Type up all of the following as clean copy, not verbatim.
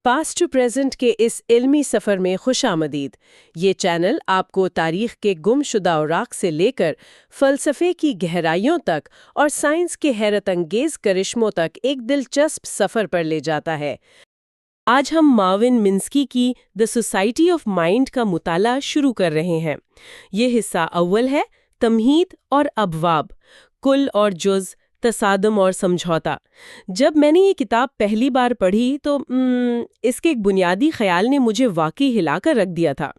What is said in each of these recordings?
Past to present کے اس علمی سفر میں خوش آمدید۔ یہ چینل آپ کو تاریخ کے گم شدہ اوراق سے لے کر فلسفے کی گہرائیوں تک اور سائنس کے حیرت انگیز کرشموں تک ایک دلچسپ سفر پر لے جاتا ہے۔ آج ہم مارون منسکی کی دی سوسائٹی آف مائنڈ کا مطالعہ شروع کر رہے ہیں۔ یہ حصہ اول ہے تمہید اور ابواب، کل اور جز، تصادم اور سمجھوتا۔ جب میں نے یہ کتاب پہلی بار پڑھی تو اس کے ایک بنیادی خیال نے مجھے واقعی ہلا کر رکھ دیا تھا۔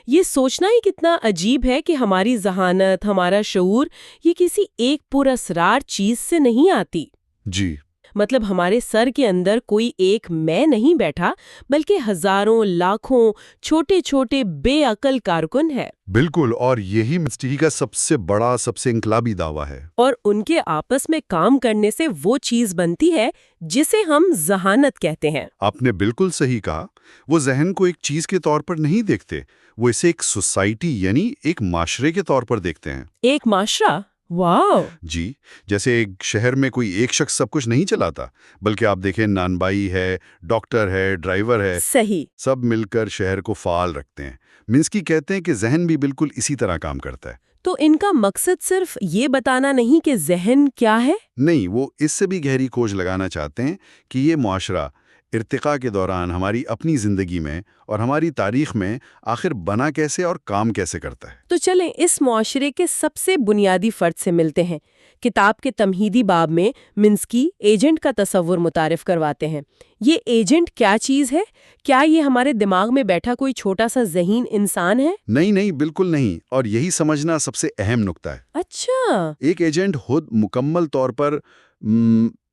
یہ سوچنا ہی کتنا عجیب ہے کہ ہماری ذہانت، ہمارا شعور، یہ کسی ایک پراسرار چیز سے نہیں آتی۔ جی، مطلب ہمارے سر کے اندر کوئی ایک میں نہیں بیٹھا، بلکہ ہزاروں لاکھوں چھوٹے چھوٹے بے عقل کارکن ہے۔ بالکل، اور یہی مسٹری کا سب سے بڑا، سب سے انقلابی دعویٰ ہے۔ اور ان کے آپس میں کام کرنے سے وہ چیز بنتی ہے جسے ہم ذہانت کہتے ہیں۔ آپ نے بالکل صحیح کہا۔ وہ ذہن کو ایک چیز کے طور پر نہیں دیکھتے، وہ اسے ایک سوسائٹی یعنی ایک معاشرے کے طور پر دیکھتے ہیں۔ ایک معاشرہ؟ واو! جی، جیسے ایک شہر میں کوئی ایک شخص سب کچھ نہیں چلاتا، بلکہ آپ دیکھیں نانبائی ہے، ڈاکٹر ہے، ڈرائیور ہے، صحیح۔ سب مل کر شہر کو فعال رکھتے ہیں۔ منسکی کہتے ہیں کہ ذہن بھی بالکل اسی طرح کام کرتا ہے۔ تو ان کا مقصد صرف یہ بتانا نہیں کہ ذہن کیا ہے؟ نہیں، وہ اس سے بھی گہری کھوج لگانا چاہتے ہیں کہ یہ معاشرہ ارتقاء کے دوران ہماری اپنی زندگی میں اور ہماری تاریخ میں آخر بنا کیسے اور کام کیسے کرتا ہے۔ تو چلیں اس معاشرے کے سب سے بنیادی فرد سے ملتے ہیں۔ کتاب کے تمہیدی باب میں منسکی ایجنٹ کا تصور متعارف کرواتے ہیں۔ یہ ایجنٹ کیا چیز ہے؟ کیا یہ ہمارے دماغ میں بیٹھا کوئی چھوٹا سا ذہین انسان ہے؟ نہیں، بالکل نہیں، اور یہی سمجھنا سب سے اہم نقطہ ہے۔ اچھا۔ ایک ایجنٹ خود مکمل طور پر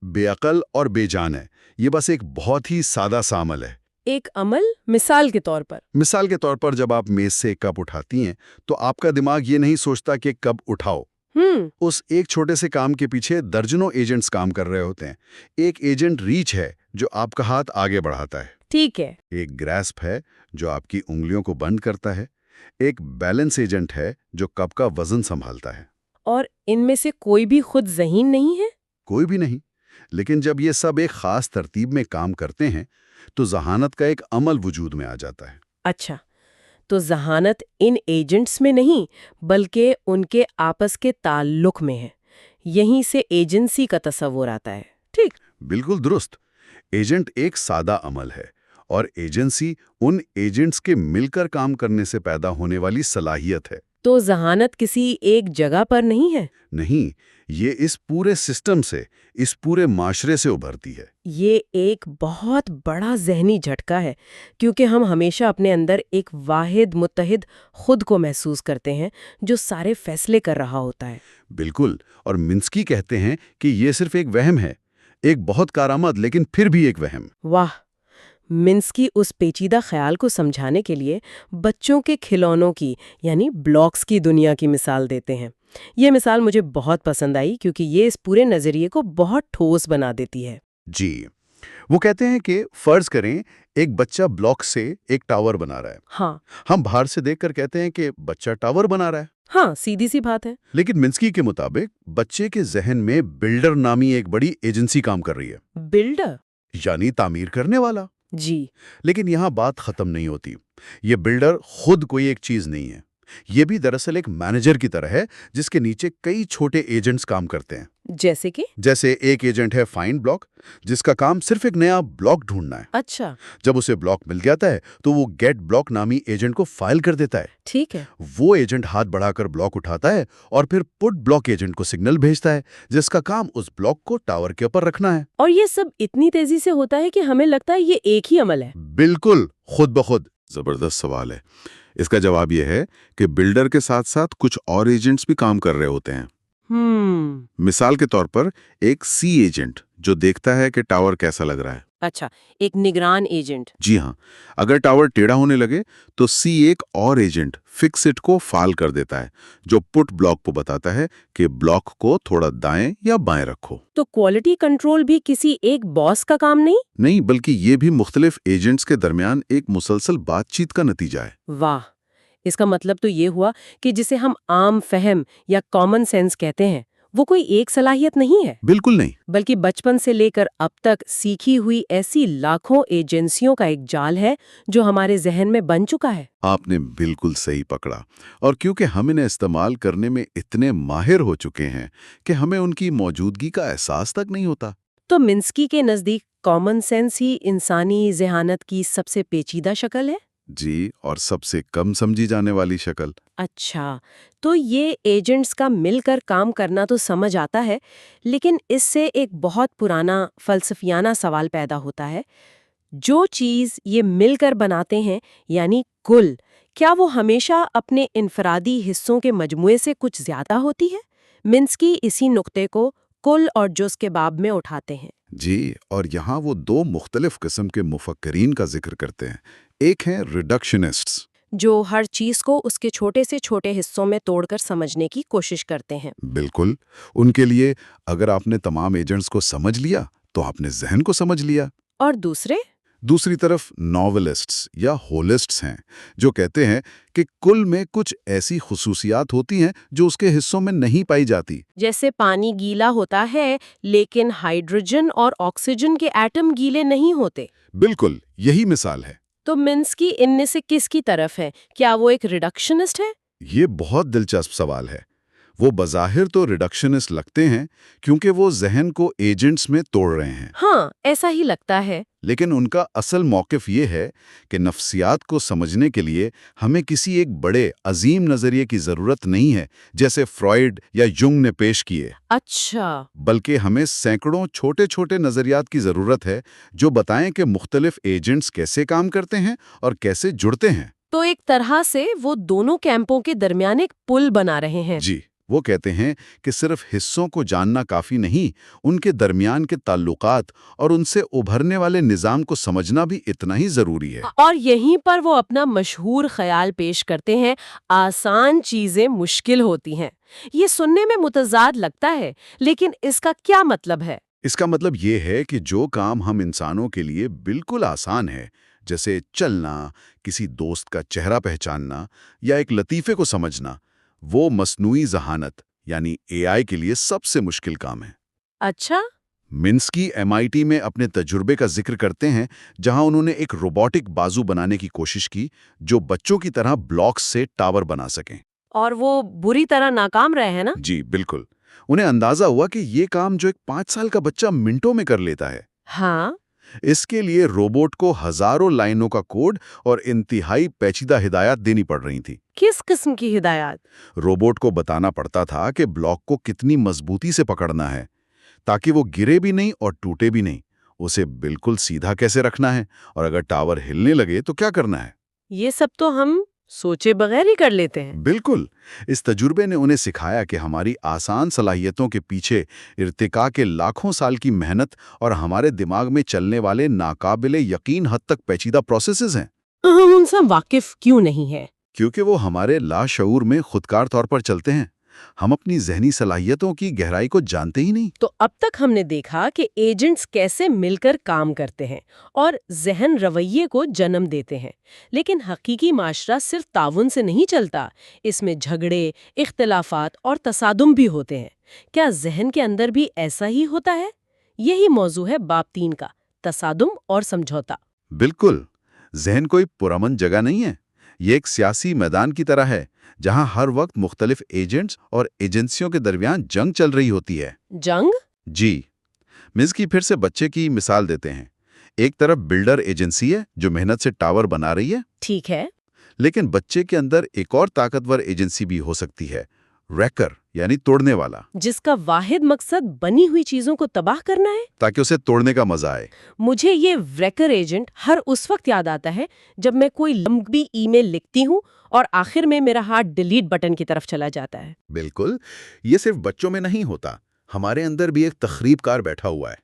بے عقل اور بے جان ہے۔ یہ بس ایک بہت ہی سادہ سا عمل ہے۔ ایک عمل؟ مثال کے طور پر جب آپ میز سے ایک کپ اٹھاتی ہیں تو آپ کا دماغ یہ نہیں سوچتا کہ کپ اٹھاؤ۔ اس ایک چھوٹے سے کام کے پیچھے درجنوں ایجنٹس کام کر رہے ہوتے ہیں۔ ایک ایجنٹ ریچ ہے جو آپ کا ہاتھ آگے بڑھاتا ہے۔ ٹھیک ہے۔ ایک گراسپ ہے جو آپ کی انگلیوں کو بند کرتا ہے۔ ایک بیلنس ایجنٹ ہے جو کپ کا وزن سنبھالتا ہے۔ اور ان میں سے کوئی بھی خود ذہین نہیں ہے؟ کوئی بھی نہیں، لیکن جب یہ سب ایک خاص ترتیب میں کام کرتے ہیں تو ذہانت کا ایک عمل وجود میں آ جاتا ہے۔ اچھا، تو ذہانت ان ایجنٹس میں نہیں بلکہ ان کے آپس کے تعلق میں ہے۔ یہیں سے ایجنسی کا تصور آتا ہے۔ ٹھیک؟ بالکل درست۔ ایجنٹ ایک سادہ عمل ہے اور ایجنسی ان ایجنٹس کے مل کر کام کرنے سے پیدا ہونے والی صلاحیت ہے۔ تو ذہانت کسی ایک جگہ پر نہیں ہے؟ نہیں، یہ اس پورے سسٹم سے، اس پورے معاشرے سے ابھرتی ہے۔ یہ ایک بہت بڑا ذہنی جھٹکا ہے، کیونکہ ہم ہمیشہ اپنے اندر ایک واحد متحد خود کو محسوس کرتے ہیں جو سارے فیصلے کر رہا ہوتا ہے۔ بالکل، اور منسکی کہتے ہیں کہ یہ صرف ایک وہم ہے، ایک بہت کارآمد لیکن پھر بھی ایک وہم۔ واہ! منسکی اس پیچیدہ خیال کو سمجھانے کے لیے بچوں کے کھلونوں کی یعنی بلاکس کی دنیا کی مثال دیتے ہیں۔ یہ مثال مجھے بہت پسند آئی کیونکہ یہ اس پورے نظریے کو بہت ٹھوس بنا دیتی ہے۔ جی، وہ کہتے ہیں کہ فرض کریں ایک بچہ بلاک سے ایک ٹاور بنا رہا ہے۔ ہاں، ہم باہر سے دیکھ کر کہتے ہیں کہ بچہ ٹاور بنا رہا ہے۔ ہاں، سیدھی سی بات ہے۔ لیکن منسکی کے مطابق بچے کے ذہن میں بلڈر نامی ایک بڑی ایجنسی کام کر رہی ہے۔ بلڈر؟ یعنی تعمیر کرنے والا۔ جی۔ لیکن یہاں بات ختم نہیں ہوتی۔ یہ بلڈر خود کوئی ایک چیز نہیں ہے، یہ بھی دراصل ایک مینیجر کی طرح ہے جس کے نیچے کئی چھوٹے ایجنٹس کام کرتے ہیں۔ جیسے ایک ایجنٹ ہے فائنڈ بلاک، جس کا کام صرف ایک نیا بلاک ڈھونڈنا ہے۔ اچھا۔ جب اسے بلاک مل جاتا ہے تو وہ گیٹ بلاک نامی ایجنٹ کو فائل کر دیتا ہے۔ ٹھیک ہے۔ وہ ایجنٹ ہاتھ بڑھا کر بلاک اٹھاتا ہے اور پھر پٹ بلاک ایجنٹ کو سگنل بھیجتا ہے جس کا کام اس بلاک کو ٹاور کے اوپر رکھنا ہے۔ اور یہ سب اتنی تیزی سے ہوتا ہے کہ ہمیں لگتا ہے یہ ایک ہی عمل ہے۔ بالکل، خود بخود۔ زبردست سوال ہے۔ اس کا جواب یہ ہے کہ بلڈر کے ساتھ ساتھ کچھ اور ایجنٹس بھی کام کر رہے ہوتے ہیں۔ مثال کے طور پر ایک سی ایجنٹ جو دیکھتا ہے کہ ٹاور کیسا لگ رہا ہے۔ اچھا، ایک نگران ایجنٹ۔ جی ہاں، اگر ٹاور ٹیڑھا ہونے لگے تو سی ایک اور ایجنٹ فکس اٹ کو فعال کر دیتا ہے جو پٹ بلاک کو بتاتا ہے کہ بلاک کو تھوڑا دائیں یا بائیں رکھو۔ تو کوالٹی کنٹرول بھی کسی ایک باس کا کام نہیں، بلکہ یہ بھی مختلف ایجنٹس کے درمیان ایک مسلسل بات چیت کا نتیجہ ہے۔ واہ! اس کا مطلب تو یہ ہوا کہ جسے ہم عام فہم یا کامن سینس کہتے ہیں وہ کوئی ایک صلاحیت نہیں ہے، بالکل نہیں۔ بلکہ بچپن سے لے کر اب تک سیکھی ہوئی ایسی لاکھوں ایجنسیوں کا ایک جال ہے جو ہمارے ذہن میں بن چکا ہے۔ آپ نے بالکل صحیح پکڑا، اور کیونکہ ہم انہیں استعمال کرنے میں اتنے ماہر ہو چکے ہیں کہ ہمیں ان کی موجودگی کا احساس تک نہیں ہوتا۔ تو منسکی کے نزدیک کامن سینس ہی انسانی ذہانت کی سب سے پیچیدہ شکل ہے؟ جی، اور سب سے کم سمجھی جانے والی شکل۔ اچھا، تو یہ ایجنٹس کا مل کر کام کرنا تو سمجھ آتا ہے، لیکن اس سے ایک بہت پرانا فلسفیانہ سوال پیدا ہوتا ہے۔ جو چیز یہ مل کر بناتے ہیں، یعنی کل، کیا وہ ہمیشہ اپنے انفرادی حصوں کے مجموعے سے کچھ زیادہ ہوتی ہے؟ منسکی اسی نقطے کو کل اور جز کے باب میں اٹھاتے ہیں۔ جی، اور یہاں وہ دو مختلف قسم کے مفکرین کا ذکر کرتے ہیں۔ ایک ہیں ریڈکشنسٹس، جو ہر چیز کو اس کے چھوٹے سے چھوٹے حصوں میں توڑ کر سمجھنے کی کوشش کرتے ہیں۔ بالکل، ان کے لیے اگر آپ نے تمام ایجنٹس کو سمجھ لیا تو آپ نے ذہن کو سمجھ لیا۔ اور دوسرے؟ دوسری طرف ناولسٹس یا ہولسٹس ہیں، جو کہتے ہیں کہ کل میں کچھ ایسی خصوصیات ہوتی ہیں جو اس کے حصوں میں نہیں پائی جاتی۔ جیسے پانی گیلا ہوتا ہے لیکن ہائیڈروجن اور آکسیجن کے ایٹم گیلے نہیں ہوتے۔ بالکل، یہی مثال ہے۔ تو منسکی ان میں سے کس کی طرف ہے؟ کیا وہ ایک ریڈکشنسٹ ہے؟ یہ بہت دلچسپ سوال ہے۔ وہ بظاہر تو ریڈکشنسٹ لگتے ہیں کیونکہ وہ ذہن کو ایجنٹس میں توڑ رہے ہیں، ہاں، ایسا ہی لگتا ہے۔ لیکن ان کا اصل موقف یہ ہے کہ نفسیات کو سمجھنے کے لیے ہمیں کسی ایک بڑے عظیم نظریے کی ضرورت نہیں ہے، جیسے فرائیڈ یا جنگ نے پیش کیے۔ اچھا۔ بلکہ ہمیں سینکڑوں چھوٹے چھوٹے نظریات کی ضرورت ہے جو بتائیں کہ مختلف ایجنٹس کیسے کام کرتے ہیں اور کیسے جڑتے ہیں۔ تو ایک طرح سے وہ دونوں کیمپوں کے درمیان ایک پل بنا رہے ہیں۔ جی، وہ کہتے ہیں کہ صرف حصوں کو جاننا کافی نہیں، ان کے درمیان کے تعلقات اور ان سے ابھرنے والے نظام کو سمجھنا بھی اتنا ہی ضروری ہے۔ اور یہیں پر وہ اپنا مشہور خیال پیش کرتے ہیں، آسان چیزیں مشکل ہوتی ہیں۔ یہ سننے میں متضاد لگتا ہے، لیکن اس کا کیا مطلب ہے؟ اس کا مطلب یہ ہے کہ جو کام ہم انسانوں کے لیے بالکل آسان ہے، جیسے چلنا، کسی دوست کا چہرہ پہچاننا یا ایک لطیفے کو سمجھنا، وہ مصنوعی ذہانت یعنی اے آئی کے لیے سب سے مشکل کام ہے۔ اچھا۔ منسکی MIT میں اپنے تجربے کا ذکر کرتے ہیں، جہاں انہوں نے ایک روبوٹک بازو بنانے کی کوشش کی جو بچوں کی طرح بلاکس سے ٹاور بنا سکیں۔ اور وہ بری طرح ناکام رہے ہیں نا؟ جی بالکل، انہیں اندازہ ہوا کہ یہ کام جو ایک 5 سال کا بچہ منٹوں میں کر لیتا ہے، ہاں۔ اس کے لیے روبوٹ کو ہزاروں لائنوں کا کوڈ اور انتہائی پیچیدہ ہدایات دینی پڑ رہی تھیں۔ کس قسم کی ہدایات؟ روبوٹ کو بتانا پڑتا تھا کہ بلاک کو کتنی مضبوطی سے پکڑنا ہے تاکہ وہ گرے بھی نہیں اور ٹوٹے بھی نہیں، اسے بالکل سیدھا کیسے رکھنا ہے، اور اگر ٹاور ہلنے لگے تو کیا کرنا ہے۔ یہ سب تو ہم سوچے بغیر ہی کر لیتے ہیں۔ بالکل، اس تجربے نے انہیں سکھایا کہ ہماری آسان صلاحیتوں کے پیچھے ارتقاء کے لاکھوں سال کی محنت اور ہمارے دماغ میں چلنے والے ناقابل یقین حد تک پیچیدہ پروسیسز ہیں۔ ہم ان سے واقف کیوں نہیں ہیں؟ کیونکہ وہ ہمارے لاشعور میں خودکار طور پر چلتے ہیں۔ ہم اپنی ذہنی صلاحیتوں کی گہرائی کو جانتے ہی نہیں۔ تو اب تک ہم نے دیکھا کہ ایجنٹس کیسے مل کر کام کرتے ہیں اور ذہن رویے کو جنم دیتے ہیں، لیکن حقیقی معاشرہ صرف تعاون سے نہیں چلتا، اس میں جھگڑے، اختلافات اور تصادم بھی ہوتے ہیں۔ کیا ذہن کے اندر بھی ایسا ہی ہوتا ہے؟ یہی موضوع ہے باب 3 کا، تصادم اور سمجھوتا۔ بالکل، ذہن کوئی پرامن جگہ نہیں ہے، یہ ایک سیاسی میدان کی طرح ہے جہاں ہر وقت مختلف ایجنٹس اور ایجنسیوں کے درمیان جنگ چل رہی ہوتی ہے۔ جنگ؟ جی، منسکی پھر سے بچے کی مثال دیتے ہیں۔ ایک طرف بلڈر ایجنسی ہے جو محنت سے ٹاور بنا رہی ہے، ٹھیک ہے، لیکن بچے کے اندر ایک اور طاقتور ایجنسی بھی ہو سکتی ہے، ریکر یعنی توڑنے والا، جس کا واحد مقصد بنی ہوئی چیزوں کو تباہ کرنا ہے۔ تاکہ اسے توڑنے کا مزہ آئے۔ مجھے یہ ریکر ایجنٹ ہر اس وقت یاد آتا ہے جب میں کوئی لمبی ای میل لکھتی ہوں اور آخر میں میرا ہاتھ ڈیلیٹ بٹن کی طرف چلا جاتا ہے۔ بالکل، یہ صرف بچوں میں نہیں ہوتا، ہمارے اندر بھی ایک تخریب کار بیٹھا ہوا ہے۔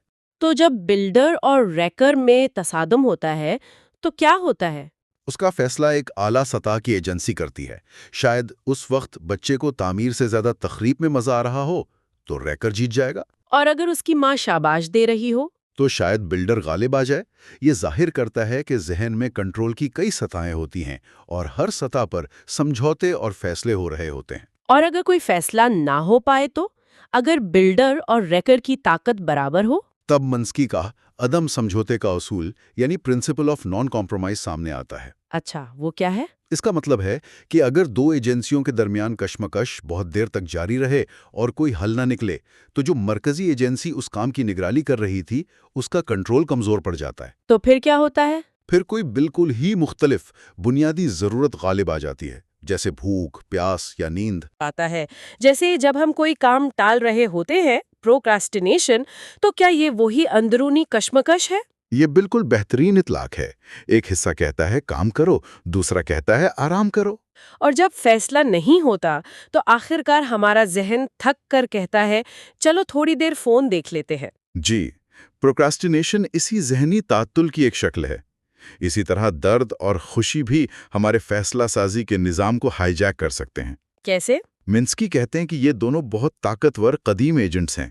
تو جب بلڈر اور ریکر میں تصادم ہوتا ہے تو کیا ہوتا ہے؟ اس کا فیصلہ ایک اعلیٰ سطح کی ایجنسی کرتی ہے۔ شاید اس وقت بچے کو تعمیر سے زیادہ تخریب میں مزہ آ رہا ہو تو ریکر جیت جائے گا، اور اگر اس کی ماں شاباش دے رہی ہو تو شاید بلڈر غالب آ جائے۔ یہ ظاہر کرتا ہے کہ ذہن میں کنٹرول کی کئی سطحیں ہوتی ہیں اور ہر سطح پر سمجھوتے اور فیصلے ہو رہے ہوتے ہیں۔ اور اگر کوئی فیصلہ نہ ہو پائے تو اگر بلڈر اور ریکر کی طاقت برابر ہو؟ تب منسکی کا عدم سمجھوتے کا اصول یعنی پرنسپل آف نان کمپرومائز سامنے آتا ہے۔ اچھا، وہ کیا ہے؟ اس کا مطلب ہے کہ اگر دو ایجنسیوں کے درمیان کشمکش بہت دیر تک جاری رہے اور کوئی حل نہ نکلے تو جو مرکزی ایجنسی اس کام کی نگرانی کر رہی تھی اس کا کنٹرول کمزور پڑ جاتا ہے۔ تو پھر کیا ہوتا ہے؟ پھر کوئی بالکل ہی مختلف بنیادی ضرورت غالب آ جاتی ہے، جیسے بھوک، پیاس یا نیند آتا ہے۔ جیسے جب ہم کوئی کام ٹال رہے ہوتے ہیں، پروکراسٹینیشن، تو کیا یہ وہی اندرونی کشمکش ہے؟ یہ بالکل بہترین اطلاق ہے۔ ایک حصہ کہتا ہے کام کرو، دوسرا کہتا ہے آرام کرو۔ اور جب فیصلہ نہیں ہوتا تو آخرکار ہمارا ذہن تھک کر کہتا ہے چلو تھوڑی دیر فون دیکھ لیتے ہیں۔ جی، پروکراسٹینیشن اسی ذہنی تعطل کی ایک شکل ہے۔ اسی طرح درد اور خوشی بھی ہمارے فیصلہ سازی کے نظام کو ہائی جیک کر سکتے ہیں۔ کیسے؟ منسکی کہتے ہیں کہ یہ دونوں بہت طاقتور قدیم ایجنٹس ہیں۔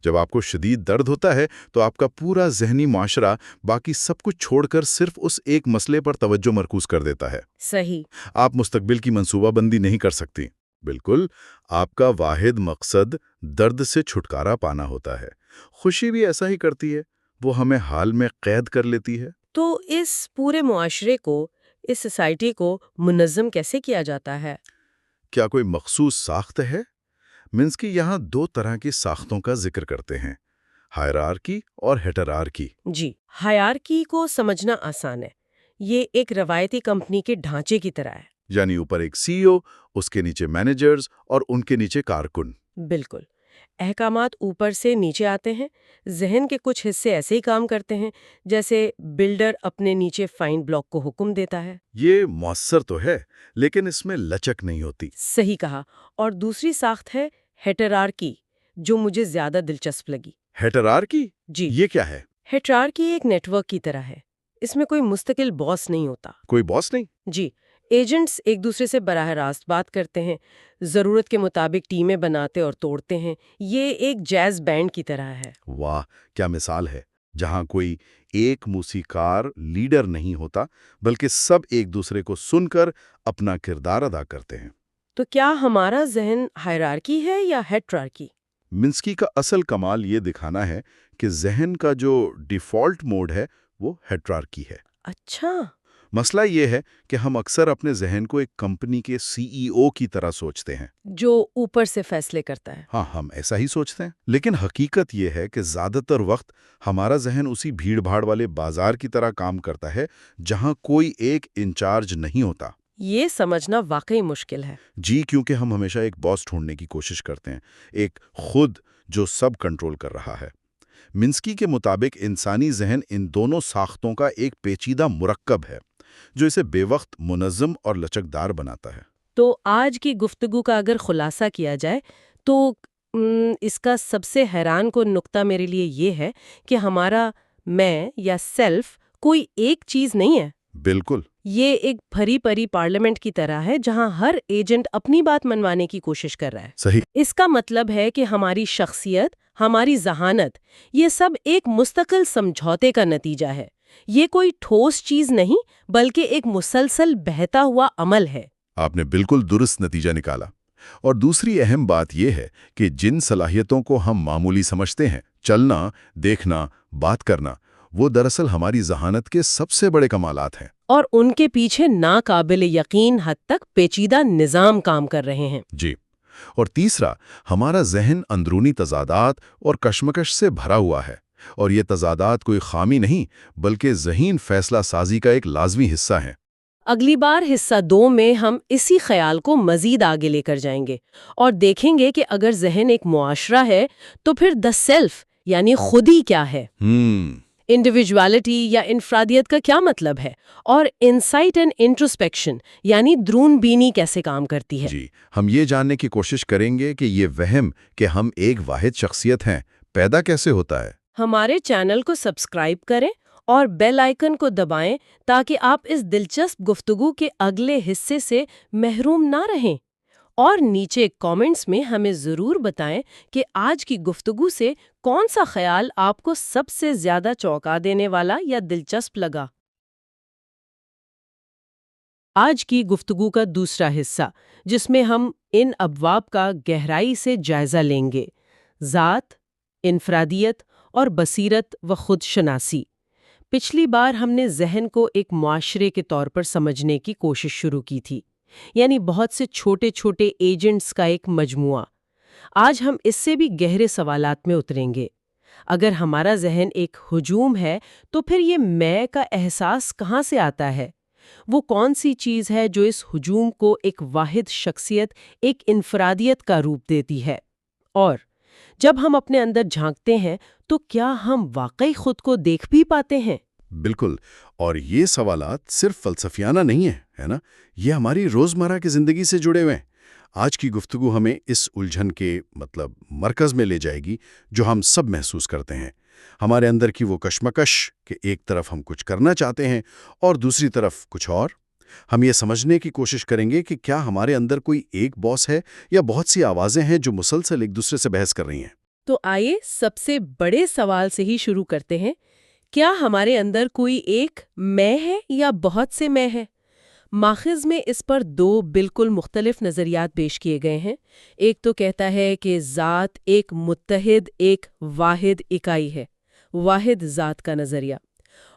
جب آپ کو شدید درد ہوتا ہے تو آپ کا پورا ذہنی معاشرہ باقی سب کچھ چھوڑ کر صرف اس ایک مسئلے پر توجہ مرکوز کر دیتا ہے۔ صحیح۔ آپ مستقبل کی منصوبہ بندی نہیں کر سکتی۔ بالکل، آپ کا واحد مقصد درد سے چھٹکارا پانا ہوتا ہے۔ خوشی بھی ایسا ہی کرتی ہے، وہ ہمیں حال میں قید کر لیتی ہے۔ تو اس پورے معاشرے کو، اس سوسائٹی کو منظم کیسے کیا جاتا ہے؟ کیا کوئی مخصوص ساخت ہے؟ منسکی یہاں دو طرح کی ساختوں کا ذکر کرتے ہیں، ہائرارکی اور ہیٹرارکی۔ جی، ہائرارکی کو سمجھنا آسان ہے۔ یہ ایک روایتی کمپنی کے ڈھانچے کی طرح ہے۔ یعنی اوپر ایک سی ای او، اس کے نیچے مینیجرز اور ان کے نیچے کارکن۔ بالکل، احکامات اوپر سے نیچے آتے ہیں۔ ذہن کے کچھ حصے ایسے ہی کام کرتے ہیں جیسے بلڈر اپنے نیچے فائن بلاک کو حکم دیتا ہے۔ یہ مؤثر تو ہے، لیکن اس میں لچک نہیں ہوتی۔ صحیح کہا۔ اور دوسری ساخت ہے ہیٹرارکی، جو مجھے زیادہ دلچسپ لگی۔ ہیٹرارکی؟ جی، یہ کیا ہے؟ ہیٹرارکی ایک نیٹ ورک کی طرح ہے۔ اس میں کوئی مستقل باس نہیں ہوتا۔ کوئی باس نہیں؟ جی، ایجنٹس ایک دوسرے سے براہ راست بات کرتے ہیں، ضرورت کے مطابق ٹیمیں بناتے اور توڑتے ہیں۔ یہ ایک جیز بینڈ کی طرح ہے۔ واہ، کیا مثال ہے! جہاں کوئی ایک موسیقار لیڈر نہیں ہوتا، بلکہ سب ایک دوسرے کو سن کر اپنا کردار ادا کرتے ہیں۔ تو کیا ہمارا ذہن ہائرارکی ہے یا ہیٹرارکی؟ منسکی کا اصل کمال یہ دکھانا ہے کہ ذہن کا جو ڈیفالٹ موڈ ہے وہ ہیٹرارکی ہے۔ اچھا۔ مسئلہ یہ ہے کہ ہم اکثر اپنے ذہن کو ایک کمپنی کے سی ای او کی طرح سوچتے ہیں، جو اوپر سے فیصلے کرتا ہے۔ ہاں، ہم ایسا ہی سوچتے ہیں، لیکن حقیقت یہ ہے کہ زیادہ تر وقت ہمارا ذہن اسی بھیڑ بھاڑ والے بازار کی طرح کام کرتا ہے جہاں کوئی ایک انچارج نہیں ہوتا۔ یہ سمجھنا واقعی مشکل ہے۔ جی، کیونکہ ہم ہمیشہ ایک باس ڈھونڈنے کی کوشش کرتے ہیں، ایک خود جو سب کنٹرول کر رہا ہے۔ منسکی کے مطابق انسانی ذہن ان دونوں ساختوں کا ایک پیچیدہ مرکب ہے جو اسے بے وقت، منظم اور لچکدار بناتا ہے۔ تو آج کی گفتگو کا اگر خلاصہ کیا جائے تو اس کا سب سے حیران کن نقطہ میرے لیے یہ ہے کہ ہمارا میں یا سیلف کوئی ایک چیز نہیں ہے۔ بالکل۔ یہ ایک بھری پری پارلیمنٹ کی طرح ہے جہاں ہر ایجنٹ اپنی بات منوانے کی کوشش کر رہا ہے۔ صحیح۔ اس کا مطلب ہے کہ ہماری شخصیت، ہماری ذہانت، یہ سب ایک مستقل سمجھوتے کا نتیجہ ہے۔ یہ کوئی ٹھوس چیز نہیں بلکہ ایک مسلسل بہتا ہوا عمل ہے۔ آپ نے بالکل درست نتیجہ نکالا۔ اور دوسری اہم بات یہ ہے کہ جن صلاحیتوں کو ہم معمولی سمجھتے ہیں، چلنا، دیکھنا، بات کرنا، وہ دراصل ہماری ذہانت کے سب سے بڑے کمالات ہیں۔ اور ان کے پیچھے ناقابل یقین حد تک پیچیدہ نظام کام کر رہے ہیں۔ جی۔ اور تیسرا، ہمارا ذہن اندرونی تضادات اور کشمکش سے بھرا ہوا ہے، اور یہ تضادات کوئی خامی نہیں بلکہ ذہین فیصلہ سازی کا ایک لازمی حصہ ہیں۔ اگلی بار حصہ 2 میں ہم اسی خیال کو مزید آگے لے کر جائیں گے اور دیکھیں گے کہ اگر ذہن ایک معاشرہ ہے تو پھر دی سیلف یعنی خودی کیا ہے، انڈیویجوالٹی یا انفرادیت کا کیا مطلب ہے، اور انسائٹ اینڈ انٹروسپیکشن یعنی درون بینی کیسے کام کرتی ہے۔ جی، ہم یہ جاننے کی کوشش کریں گے کہ یہ وہم کہ ہم ایک واحد شخصیت ہیں پیدا کیسے ہوتا ہے۔ ہمارے چینل کو سبسکرائب کریں اور بیل آئیکن کو دبائیں تاکہ آپ اس دلچسپ گفتگو کے اگلے حصے سے محروم نہ رہیں۔ اور نیچے کامنٹس میں ہمیں ضرور بتائیں کہ آج کی گفتگو سے کون سا خیال آپ کو سب سے زیادہ چونکا دینے والا یا دلچسپ لگا۔ آج کی گفتگو کا دوسرا حصہ، جس میں ہم ان ابواب کا گہرائی سے جائزہ لیں گے: ذات، انفرادیت اور بصیرت و خود شناسی۔ پچھلی بار ہم نے ذہن کو ایک معاشرے کے طور پر سمجھنے کی کوشش شروع کی تھی، یعنی بہت سے چھوٹے چھوٹے ایجنٹس کا ایک مجموعہ۔ آج ہم اس سے بھی گہرے سوالات میں اتریں گے۔ اگر ہمارا ذہن ایک ہجوم ہے تو پھر یہ میں کا احساس کہاں سے آتا ہے؟ وہ کون سی چیز ہے جو اس ہجوم کو ایک واحد شخصیت، ایک انفرادیت کا روپ دیتی ہے؟ اور جب ہم اپنے اندر جھانکتے ہیں تو کیا ہم واقعی خود کو دیکھ بھی پاتے ہیں؟ بالکل، اور یہ سوالات صرف فلسفیانہ نہیں ہیں، ہے نا؟ یہ ہماری روزمرہ کی زندگی سے جڑے ہوئے ہیں۔ آج کی گفتگو ہمیں اس الجھن کے مرکز میں لے جائے گی جو ہم سب محسوس کرتے ہیں۔ ہمارے اندر کی وہ کشمکش کہ ایک طرف ہم کچھ کرنا چاہتے ہیں اور دوسری طرف کچھ اور۔ ہم یہ سمجھنے کی کوشش کریں گے کہ کیا ہمارے اندر کوئی ایک باس ہے یا بہت سی آوازیں ہیں جو مسلسل ایک دوسرے سے بحث کر رہی ہیں۔ تو آئیے سب سے بڑے سوال سے ہی شروع کرتے ہیں۔ کیا ہمارے اندر کوئی ایک میں ہے یا بہت سے میں ہے؟ ماخذ میں اس پر دو بالکل مختلف نظریات پیش کیے گئے ہیں۔ ایک تو کہتا ہے کہ ذات ایک متحد، ایک واحد اکائی ہے، واحد ذات کا نظریہ۔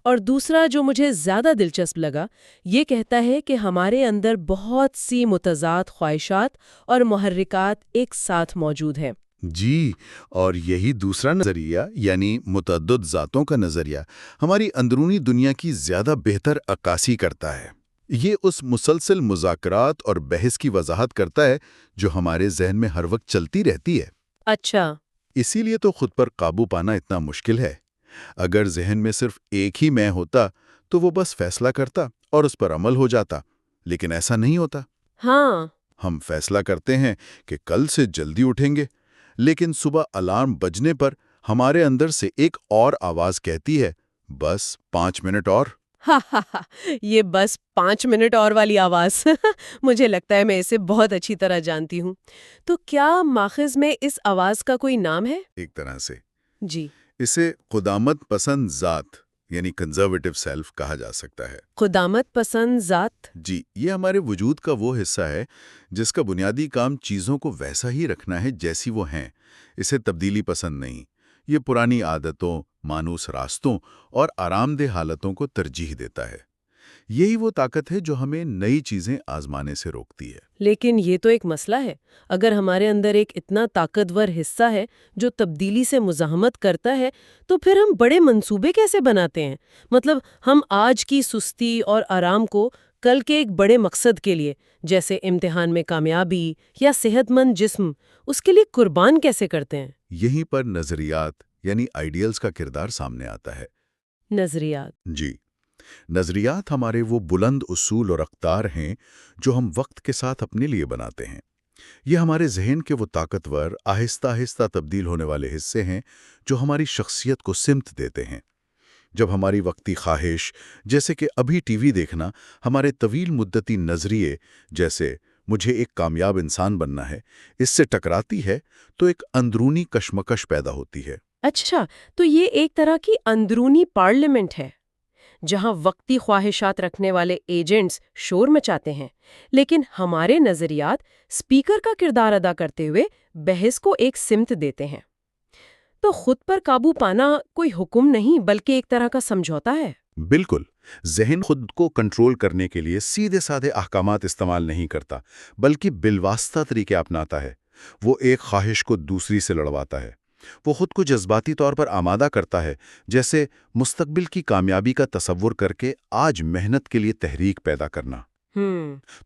اور دوسرا جو مجھے زیادہ دلچسپ لگا، یہ کہتا ہے کہ ہمارے اندر بہت سی متضاد خواہشات اور محرکات ایک ساتھ موجود ہیں۔ جی، اور یہی دوسرا نظریہ یعنی متعدد ذاتوں کا نظریہ ہماری اندرونی دنیا کی زیادہ بہتر عکاسی کرتا ہے۔ یہ اس مسلسل مذاکرات اور بحث کی وضاحت کرتا ہے جو ہمارے ذہن میں ہر وقت چلتی رہتی ہے۔ اچھا۔ اسی لیے تو خود پر قابو پانا اتنا مشکل ہے۔ اگر ذہن میں صرف ایک ہی میں ہوتا تو وہ بس فیصلہ کرتا اور اس پر عمل ہو جاتا، لیکن ایسا نہیں ہوتا۔ ہاں، ہم فیصلہ کرتے ہیں کہ کل سے جلدی اٹھیں گے، لیکن صبح الارم بجنے پر ہمارے اندر سے ایک اور آواز کہتی ہے، بس 5 منٹ اور۔ یہ بس 5 منٹ اور والی آواز مجھے لگتا ہے میں اسے بہت اچھی طرح جانتی ہوں۔ تو کیا ماخذ میں اس آواز کا کوئی نام ہے؟ ایک طرح سے جی، اسے قدامت پسند ذات یعنی کنزرویٹو سیلف کہا جا سکتا ہے۔ قدامت پسند ذات؟ جی، یہ ہمارے وجود کا وہ حصہ ہے جس کا بنیادی کام چیزوں کو ویسا ہی رکھنا ہے جیسی وہ ہیں۔ اسے تبدیلی پسند نہیں۔ یہ پرانی عادتوں، مانوس راستوں اور آرام دہ حالتوں کو ترجیح دیتا ہے۔ یہی وہ طاقت ہے جو ہمیں نئی چیزیں آزمانے سے روکتی ہے۔ لیکن یہ تو ایک مسئلہ ہے۔ اگر ہمارے اندر ایک اتنا طاقتور حصہ ہے جو تبدیلی سے مزاحمت کرتا ہے تو پھر ہم بڑے منصوبے کیسے بناتے ہیں؟ مطلب ہم آج کی سستی اور آرام کو کل کے ایک بڑے مقصد کے لیے، جیسے امتحان میں کامیابی یا صحت مند جسم، اس کے لیے قربان کیسے کرتے ہیں؟ یہیں پر نظریات یعنی آئیڈیلز کا کردار سامنے آتا ہے۔ نظریات؟ جی، نظریات ہمارے وہ بلند اصول اور اقدار ہیں جو ہم وقت کے ساتھ اپنے لیے بناتے ہیں۔ یہ ہمارے ذہن کے وہ طاقتور، آہستہ آہستہ تبدیل ہونے والے حصے ہیں جو ہماری شخصیت کو سمت دیتے ہیں۔ جب ہماری وقتی خواہش، جیسے کہ ابھی ٹی وی دیکھنا، ہمارے طویل مدتی نظریے جیسے مجھے ایک کامیاب انسان بننا ہے، اس سے ٹکراتی ہے تو ایک اندرونی کشمکش پیدا ہوتی ہے۔ اچھا، تو یہ ایک طرح کی اندرونی پارلیمنٹ ہے جہاں وقتی خواہشات رکھنے والے ایجنٹس شور مچاتے ہیں، لیکن ہمارے نظریات سپیکر کا کردار ادا کرتے ہوئے بحث کو ایک سمت دیتے ہیں۔ تو خود پر قابو پانا کوئی حکم نہیں بلکہ ایک طرح کا سمجھوتا ہے۔ بالکل، ذہن خود کو کنٹرول کرنے کے لیے سیدھے سادھے احکامات استعمال نہیں کرتا، بلکہ بالواسطہ طریقے اپناتا ہے۔ وہ ایک خواہش کو دوسری سے لڑواتا ہے۔ وہ خود کو جذباتی طور پر آمادہ کرتا ہے، جیسے مستقبل کی کامیابی کا تصور کر کے آج محنت کے لیے تحریک پیدا کرنا۔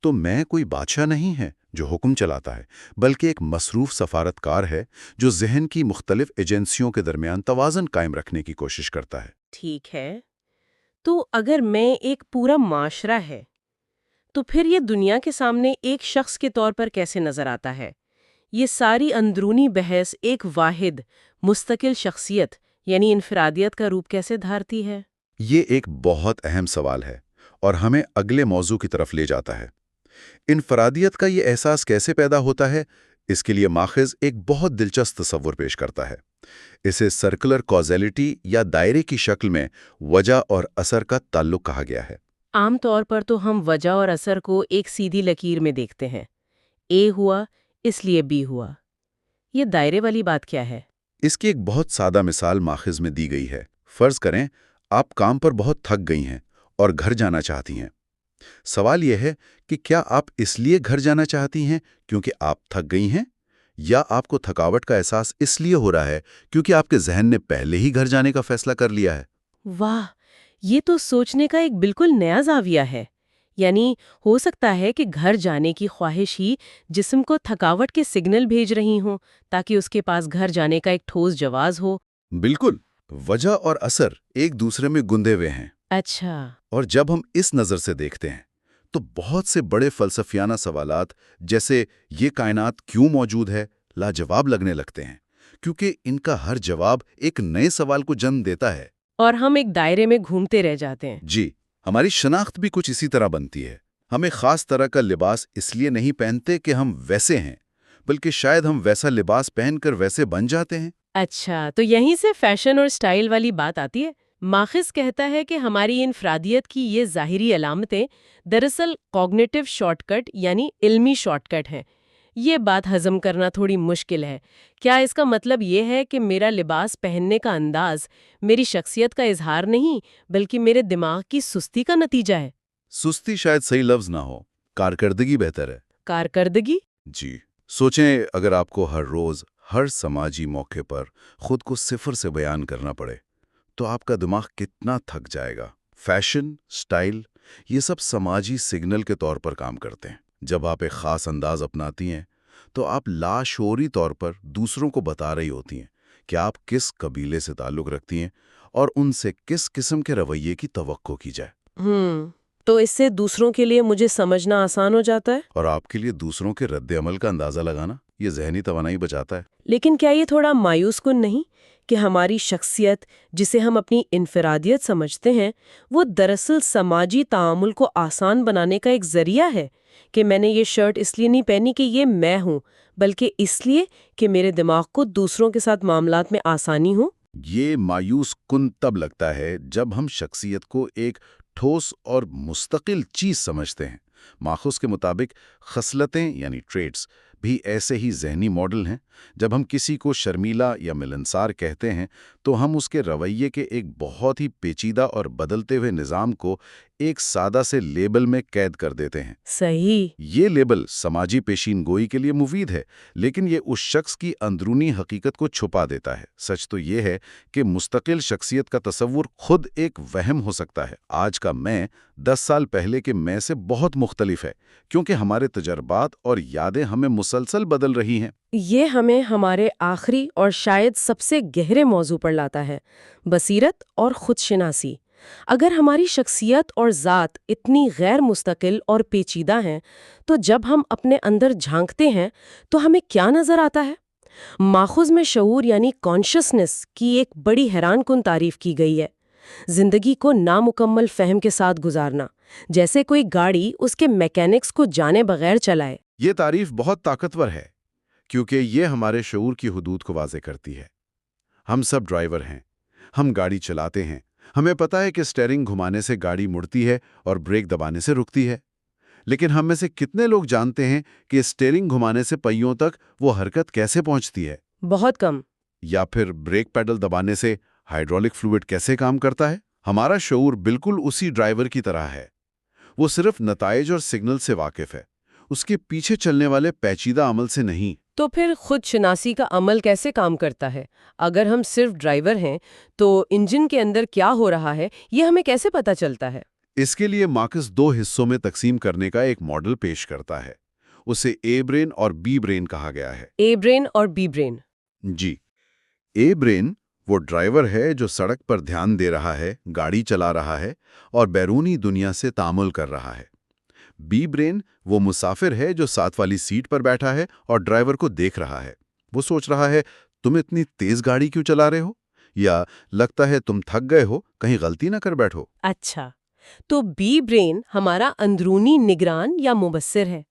تو میں کوئی بادشاہ نہیں ہے جو حکم چلاتا ہے، بلکہ ایک مصروف سفارتکار ہے جو ذہن کی مختلف ایجنسیوں کے درمیان توازن قائم رکھنے کی کوشش کرتا ہے۔ ٹھیک ہے، تو اگر میں ایک پورا معاشرہ ہے تو پھر یہ دنیا کے سامنے ایک شخص کے طور پر کیسے نظر آتا ہے؟ یہ ساری اندرونی بحث ایک واحد مستقل شخصیت یعنی انفرادیت کا روپ کیسے دھارتی ہے؟ یہ ایک بہت اہم سوال ہے اور ہمیں اگلے موضوع کی طرف لے جاتا ہے۔ انفرادیت کا یہ احساس کیسے پیدا ہوتا ہے؟ اس کے لیے ماخذ ایک بہت دلچسپ تصور پیش کرتا ہے۔ اسے سرکولر کازیلٹی یا دائرے کی شکل میں وجہ اور اثر کا تعلق کہا گیا ہے۔ عام طور پر تو ہم وجہ اور اثر کو ایک سیدھی لکیر میں دیکھتے ہیں، اے ہوا اس لیے بی ہوا۔ یہ دائرے والی بات کیا ہے؟ اس کی ایک بہت سادہ مثال ماخذ میں دی گئی ہے۔ فرض کریں آپ کام پر بہت تھک گئی ہیں اور گھر جانا چاہتی ہیں۔ سوال یہ ہے کہ کیا آپ اس لیے گھر جانا چاہتی ہیں کیونکہ آپ تھک گئی ہیں، یا آپ کو تھکاوٹ کا احساس اس لیے ہو رہا ہے کیونکہ آپ کے ذہن نے پہلے ہی گھر جانے کا فیصلہ کر لیا ہے؟ واہ، یہ تو سوچنے کا ایک بالکل نیا زاویہ ہے۔ یعنی ہو سکتا ہے کہ گھر جانے کی خواہش ہی جسم کو تھکاوٹ کے سگنل بھیج رہی ہوں تاکہ اس کے پاس گھر جانے کا ایک ٹھوس جواز ہو۔ بالکل، وجہ اور اثر ایک دوسرے میں گندے ہوئے ہیں۔ اچھا۔ اور جب ہم اس نظر سے دیکھتے ہیں تو بہت سے بڑے فلسفیانہ سوالات جیسے یہ کائنات کیوں موجود ہے لاجواب لگنے لگتے ہیں، کیونکہ ان کا ہر جواب ایک نئے سوال کو جنم دیتا ہے۔ اور ہم ایک دائرے میں گھومتے رہ جاتے ہیں۔ جی، ہماری شناخت بھی کچھ اسی طرح بنتی ہے۔ ہم ایک خاص طرح کا لباس اس لیے نہیں پہنتے کہ ہم ویسے ہیں، بلکہ شاید ہم ویسا لباس پہن کر ویسے بن جاتے ہیں۔ اچھا، تو یہیں سے فیشن اور سٹائل والی بات آتی ہے۔ ماخذ کہتا ہے کہ ہماری انفرادیت کی یہ ظاہری علامتیں دراصل کوگنیٹو شارٹ کٹ یعنی علمی شارٹ کٹ ہیں۔ یہ بات ہضم کرنا تھوڑی مشکل ہے۔ کیا اس کا مطلب یہ ہے کہ میرا لباس پہننے کا انداز میری شخصیت کا اظہار نہیں بلکہ میرے دماغ کی سستی کا نتیجہ ہے؟ سستی شاید صحیح لفظ نہ ہو، کارکردگی بہتر ہے۔ کارکردگی؟ جی، سوچیں اگر آپ کو ہر روز ہر سماجی موقع پر خود کو صفر سے بیان کرنا پڑے تو آپ کا دماغ کتنا تھک جائے گا۔ فیشن، سٹائل، یہ سب سماجی سگنل کے طور پر کام کرتے ہیں۔ جب آپ ایک خاص انداز اپناتی ہیں تو آپ لاشعوری طور پر دوسروں کو بتا رہی ہوتی ہیں کہ آپ کس قبیلے سے تعلق رکھتی ہیں اور ان سے کس قسم کے رویے کی توقع کی جائے۔ تو اس سے دوسروں کے لیے مجھے سمجھنا آسان ہو جاتا ہے، اور آپ کے لیے دوسروں کے رد عمل کا اندازہ لگانا یہ ذہنی توانائی بچاتا ہے۔ لیکن کیا یہ تھوڑا مایوس کن نہیں کہ ہماری شخصیت جسے ہم اپنی انفرادیت سمجھتے ہیں وہ دراصل سماجی تعامل کو آسان بنانے کا ایک ذریعہ ہے؟ کہ میں نے یہ شرٹ اس لیے نہیں پہنی کہ یہ میں ہوں بلکہ اس لیے کہ میرے دماغ کو دوسروں کے ساتھ معاملات میں آسانی ہو۔ یہ مایوس کن تب لگتا ہے جب ہم شخصیت کو ایک ٹھوس اور مستقل چیز سمجھتے ہیں۔ ماخذ کے مطابق خصلتیں یعنی ٹریٹس بھی ایسے ہی ذہنی ماڈل ہیں۔ جب ہم کسی کو شرمیلا یا ملنسار کہتے ہیں تو ہم اس کے رویے کے ایک بہت ہی پیچیدہ اور بدلتے ہوئے نظام کو ایک سادہ سے لیبل میں قید کر دیتے ہیں۔ صحیح۔ یہ لیبل سماجی پیشین گوئی کے لیے مفید ہے، لیکن یہ اس شخص کی اندرونی حقیقت کو چھپا دیتا ہے۔ سچ تو یہ ہے کہ مستقل شخصیت کا تصور خود ایک وہم ہو سکتا ہے۔ آج کا میں 10 سال پہلے کے میں سے بہت مختلف ہے، کیونکہ ہمارے تجربات اور یادیں ہمیں مسلسل بدل رہی ہیں۔ یہ ہمیں ہمارے آخری اور شاید سب سے گہرے موضوع پر لاتا ہے، بصیرت اور خود شناسی۔ اگر ہماری شخصیت اور ذات اتنی غیر مستقل اور پیچیدہ ہیں تو جب ہم اپنے اندر جھانکتے ہیں تو ہمیں کیا نظر آتا ہے؟ ماخذ میں شعور یعنی کانشسنس کی ایک بڑی حیران کن تعریف کی گئی ہے۔ زندگی کو نامکمل فہم کے ساتھ گزارنا، جیسے کوئی گاڑی اس کے میکینکس کو جانے بغیر چلائے۔ یہ تعریف بہت طاقتور ہے کیونکہ یہ ہمارے شعور کی حدود کو واضح کرتی ہے۔ ہم سب ڈرائیور ہیں، ہم گاڑی چلاتے ہیں، ہمیں پتہ ہے کہ سٹیئرنگ گھمانے سے گاڑی مڑتی ہے اور بریک دبانے سے رکتی ہے، لیکن ہم میں سے کتنے لوگ جانتے ہیں کہ سٹیئرنگ گھمانے سے پہیوں تک وہ حرکت کیسے پہنچتی ہے؟ بہت کم۔ یا پھر بریک پیڈل دبانے سے ہائیڈرولک فلوئڈ کیسے کام کرتا ہے؟ ہمارا شعور بالکل اسی ڈرائیور کی طرح ہے۔ وہ صرف نتائج اور سگنل سے واقف ہے، اس کے پیچھے چلنے والے پیچیدہ عمل سے نہیں۔ تو پھر خود شناسی کا عمل کیسے کام کرتا ہے؟ اگر ہم صرف ڈرائیور ہیں تو انجن کے اندر کیا ہو رہا ہے یہ ہمیں کیسے پتہ چلتا ہے؟ اس کے لیے مارکس 2 حصوں میں تقسیم کرنے کا ایک ماڈل پیش کرتا ہے۔ اسے اے برین اور بی برین کہا گیا ہے۔ اے برین اور بی برین؟ جی، اے برین وہ ڈرائیور ہے جو سڑک پر دھیان دے رہا ہے، گاڑی چلا رہا ہے اور بیرونی دنیا سے تعامل کر رہا ہے۔ بی برین وہ مسافر ہے جو ساتھ والی سیٹ پر بیٹھا ہے اور ڈرائیور کو دیکھ رہا ہے۔ وہ سوچ رہا ہے تم اتنی تیز گاڑی کیوں چلا رہے ہو، یا لگتا ہے تم تھک گئے ہو، کہیں غلطی نہ کر بیٹھو۔ اچھا، تو بی برین ہمارا اندرونی نگران یا مبصر ہے۔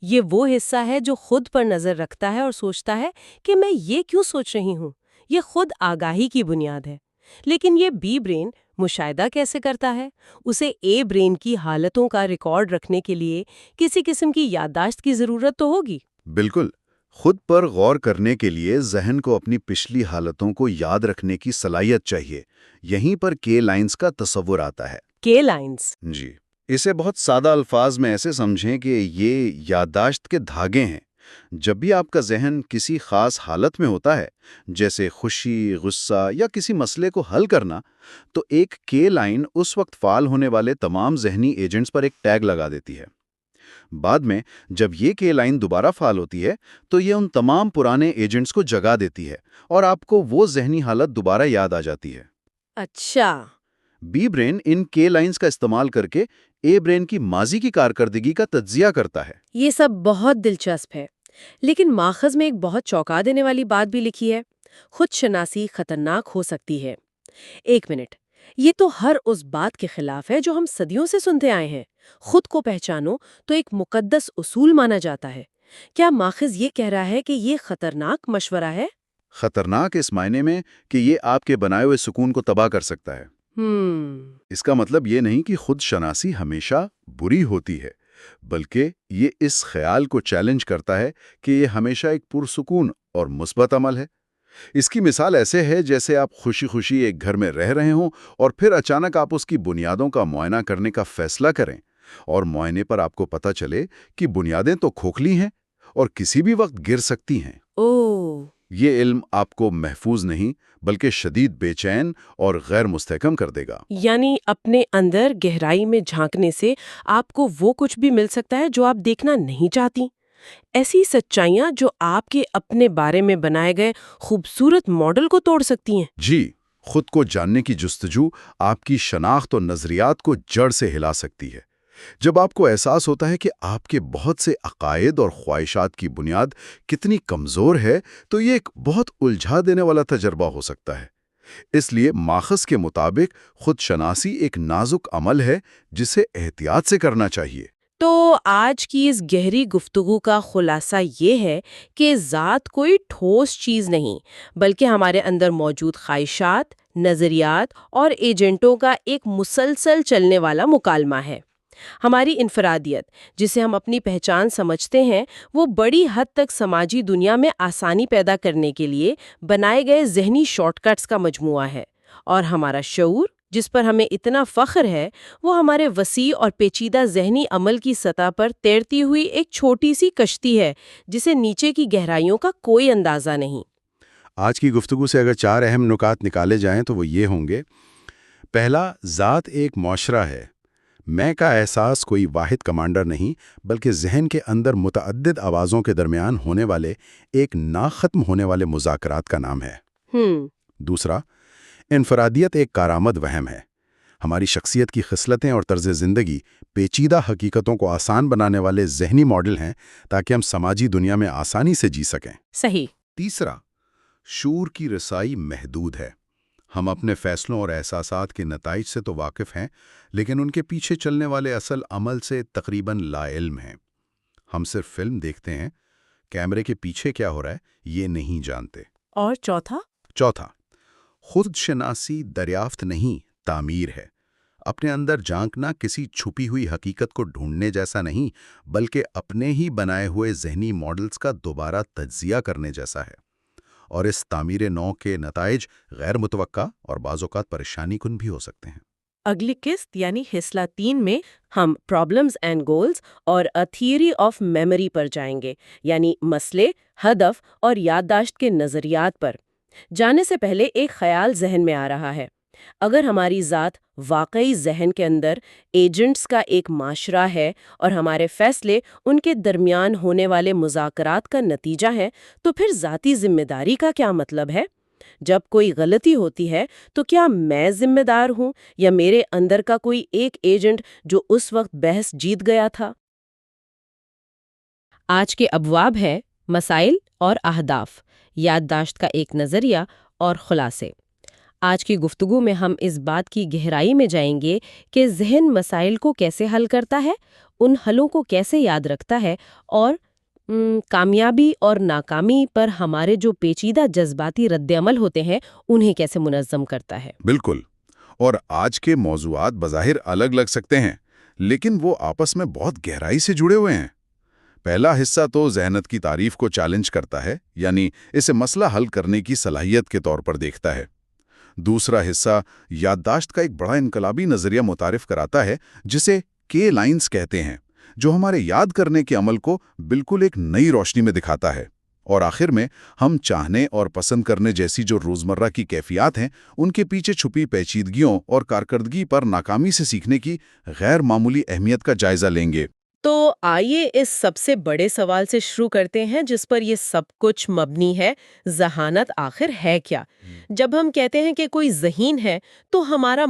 یہ وہ حصہ ہے جو خود پر نظر رکھتا ہے اور سوچتا ہے کہ میں یہ کیوں سوچ رہی ہوں۔ یہ خود آگاہی کی بنیاد ہے۔ لیکن یہ بی برین مشاہدہ کیسے کرتا ہے؟ اسے اے برین کی حالتوں کا ریکارڈ رکھنے کے لیے کسی قسم کی یادداشت کی ضرورت تو ہوگی۔ بالکل، خود پر غور کرنے کے لیے ذہن کو اپنی پچھلی حالتوں کو یاد رکھنے کی صلاحیت چاہیے. یہیں پر کے لائنز کا تصور آتا ہے. کے لائنز؟ جی. اسے بہت سادہ الفاظ میں ایسے سمجھیں کہ یہ یادداشت کے دھاگے ہیں. جب بھی آپ کا ذہن کسی خاص حالت میں ہوتا ہے، جیسے خوشی، غصہ یا کسی مسئلے کو حل کرنا، تو ایک کے لائن اس وقت فعال ہونے والے تمام ذہنی ایجنٹس پر ایک ٹیگ لگا دیتی ہے. بعد میں جب یہ کے لائن دوبارہ فعال ہوتی ہے تو یہ ان تمام پرانے ایجنٹس کو جگا دیتی ہے اور آپ کو وہ ذہنی حالت دوبارہ یاد آ جاتی ہے. اچھا. بی برین ان کے لائنز کا استعمال کر کے اے برین کی ماضی کی کارکردگی کا تجزیہ کرتا ہے. یہ سب بہت دلچسپ ہے، لیکن ماخذ میں ایک بہت چونکا دینے والی بات بھی لکھی ہے: خود شناسی خطرناک ہو سکتی ہے. ایک منٹ، یہ تو ہر اس بات کے خلاف ہے جو ہم صدیوں سے سنتے آئے ہیں. خود کو پہچانو تو ایک مقدس اصول مانا جاتا ہے. کیا ماخذ یہ کہہ رہا ہے کہ یہ خطرناک مشورہ ہے؟ خطرناک اس معنی میں کہ یہ آپ کے بنائے ہوئے سکون کو تباہ کر سکتا ہے. اس کا مطلب یہ نہیں کہ خود شناسی ہمیشہ بری ہوتی ہے، بلکہ یہ اس خیال کو چیلنج کرتا ہے کہ یہ ہمیشہ ایک پرسکون اور مثبت عمل ہے. اس کی مثال ایسے ہے جیسے آپ خوشی خوشی ایک گھر میں رہ رہے ہوں اور پھر اچانک آپ اس کی بنیادوں کا معائنہ کرنے کا فیصلہ کریں، اور معائنے پر آپ کو پتہ چلے کہ بنیادیں تو کھوکھلی ہیں اور کسی بھی وقت گر سکتی ہیں. یہ علم آپ کو محفوظ نہیں بلکہ شدید بے چین اور غیر مستحکم کر دے گا. یعنی اپنے اندر گہرائی میں جھانکنے سے آپ کو وہ کچھ بھی مل سکتا ہے جو آپ دیکھنا نہیں چاہتی. ایسی سچائیاں جو آپ کے اپنے بارے میں بنائے گئے خوبصورت ماڈل کو توڑ سکتی ہیں. جی، خود کو جاننے کی جستجو آپ کی شناخت اور نظریات کو جڑ سے ہلا سکتی ہے. جب آپ کو احساس ہوتا ہے کہ آپ کے بہت سے عقائد اور خواہشات کی بنیاد کتنی کمزور ہے، تو یہ ایک بہت الجھا دینے والا تجربہ ہو سکتا ہے. اس لیے ماخذ کے مطابق خود شناسی ایک نازک عمل ہے جسے احتیاط سے کرنا چاہیے. تو آج کی اس گہری گفتگو کا خلاصہ یہ ہے کہ ذات کوئی ٹھوس چیز نہیں، بلکہ ہمارے اندر موجود خواہشات، نظریات اور ایجنٹوں کا ایک مسلسل چلنے والا مکالمہ ہے. ہماری انفرادیت، جسے ہم اپنی پہچان سمجھتے ہیں، وہ بڑی حد تک سماجی دنیا میں آسانی پیدا کرنے کے لیے بنائے گئے ذہنی شارٹ کٹس کا مجموعہ ہے. اور ہمارا شعور، جس پر ہمیں اتنا فخر ہے، وہ ہمارے وسیع اور پیچیدہ ذہنی عمل کی سطح پر تیرتی ہوئی ایک چھوٹی سی کشتی ہے جسے نیچے کی گہرائیوں کا کوئی اندازہ نہیں. آج کی گفتگو سے اگر 4 اہم نکات نکالے جائیں تو وہ یہ ہوں گے. پہلا، ذات ایک معاشرہ ہے. میں کا احساس کوئی واحد کمانڈر نہیں، بلکہ ذہن کے اندر متعدد آوازوں کے درمیان ہونے والے ایک نہ ختم ہونے والے مذاکرات کا نام ہے. دوسرا، انفرادیت ایک کارآمد وہم ہے. ہماری شخصیت کی خصلتیں اور طرز زندگی پیچیدہ حقیقتوں کو آسان بنانے والے ذہنی ماڈل ہیں تاکہ ہم سماجی دنیا میں آسانی سے جی سکیں. صحیح. تیسرا، شعور کی رسائی محدود ہے. ہم اپنے فیصلوں اور احساسات کے نتائج سے تو واقف ہیں، لیکن ان کے پیچھے چلنے والے اصل عمل سے تقریباً لا علم ہیں. ہم صرف فلم دیکھتے ہیں، کیمرے کے پیچھے کیا ہو رہا ہے یہ نہیں جانتے. اور چوتھا، خود شناسی دریافت نہیں، تعمیر ہے. اپنے اندر جھانکنا کسی چھپی ہوئی حقیقت کو ڈھونڈنے جیسا نہیں، بلکہ اپنے ہی بنائے ہوئے ذہنی ماڈلز کا دوبارہ تجزیہ کرنے جیسا ہے. اور اس تعمیر نو کے نتائج غیر متوقع اور بعض اوقات پریشانی کن بھی ہو سکتے ہیں. اگلی قسط یعنی حصہ 3 میں ہم پرابلمز اینڈ گولز اور اے تھیوری آف میموری پر جائیں گے، یعنی مسئلے، ہدف اور یادداشت کے نظریات پر. جانے سے پہلے ایک خیال ذہن میں آ رہا ہے. اگر ہماری ذات واقعی ذہن کے اندر ایجنٹس کا ایک معاشرہ ہے اور ہمارے فیصلے ان کے درمیان ہونے والے مذاکرات کا نتیجہ ہیں، تو پھر ذاتی ذمہ داری کا کیا مطلب ہے؟ جب کوئی غلطی ہوتی ہے تو کیا میں ذمہ دار ہوں یا میرے اندر کا کوئی ایک ایجنٹ جو اس وقت بحث جیت گیا تھا؟ آج کے ابواب ہے مسائل اور اہداف، یادداشت کا ایک نظریہ اور خلاصے. آج کی گفتگو میں ہم اس بات کی گہرائی میں جائیں گے کہ ذہن مسائل کو کیسے حل کرتا ہے، ان حلوں کو کیسے یاد رکھتا ہے، اور کامیابی اور ناکامی پر ہمارے جو پیچیدہ جذباتی رد عمل ہوتے ہیں انہیں کیسے منظم کرتا ہے. بالکل. اور آج کے موضوعات بظاہر الگ لگ سکتے ہیں، لیکن وہ آپس میں بہت گہرائی سے جڑے ہوئے ہیں. پہلا حصہ تو ذہنت کی تعریف کو چیلنج کرتا ہے، یعنی اسے مسئلہ حل کرنے کی صلاحیت کے طور پر دیکھتا ہے۔ دوسرا حصہ یادداشت کا ایک بڑا انقلابی نظریہ متعارف کراتا ہے، جسے کے لائنز کہتے ہیں، جو ہمارے یاد کرنے کے عمل کو بالکل ایک نئی روشنی میں دکھاتا ہے۔ اور آخر میں ہم چاہنے اور پسند کرنے جیسی جو روزمرہ کی کیفیات ہیں، ان کے پیچھے چھپی پیچیدگیوں اور کارکردگی پر ناکامی سے سیکھنے کی غیر معمولی اہمیت کا جائزہ لیں گے۔ تو آئیے اس سب سے بڑے سوال سے شروع کرتے ہیں جس پر یہ سب کچھ مبنی ہے، ذہانت آخر ہے کیا؟ جب ہم کہتے ہیں کہ کوئی ذہین ہے تو ہمارا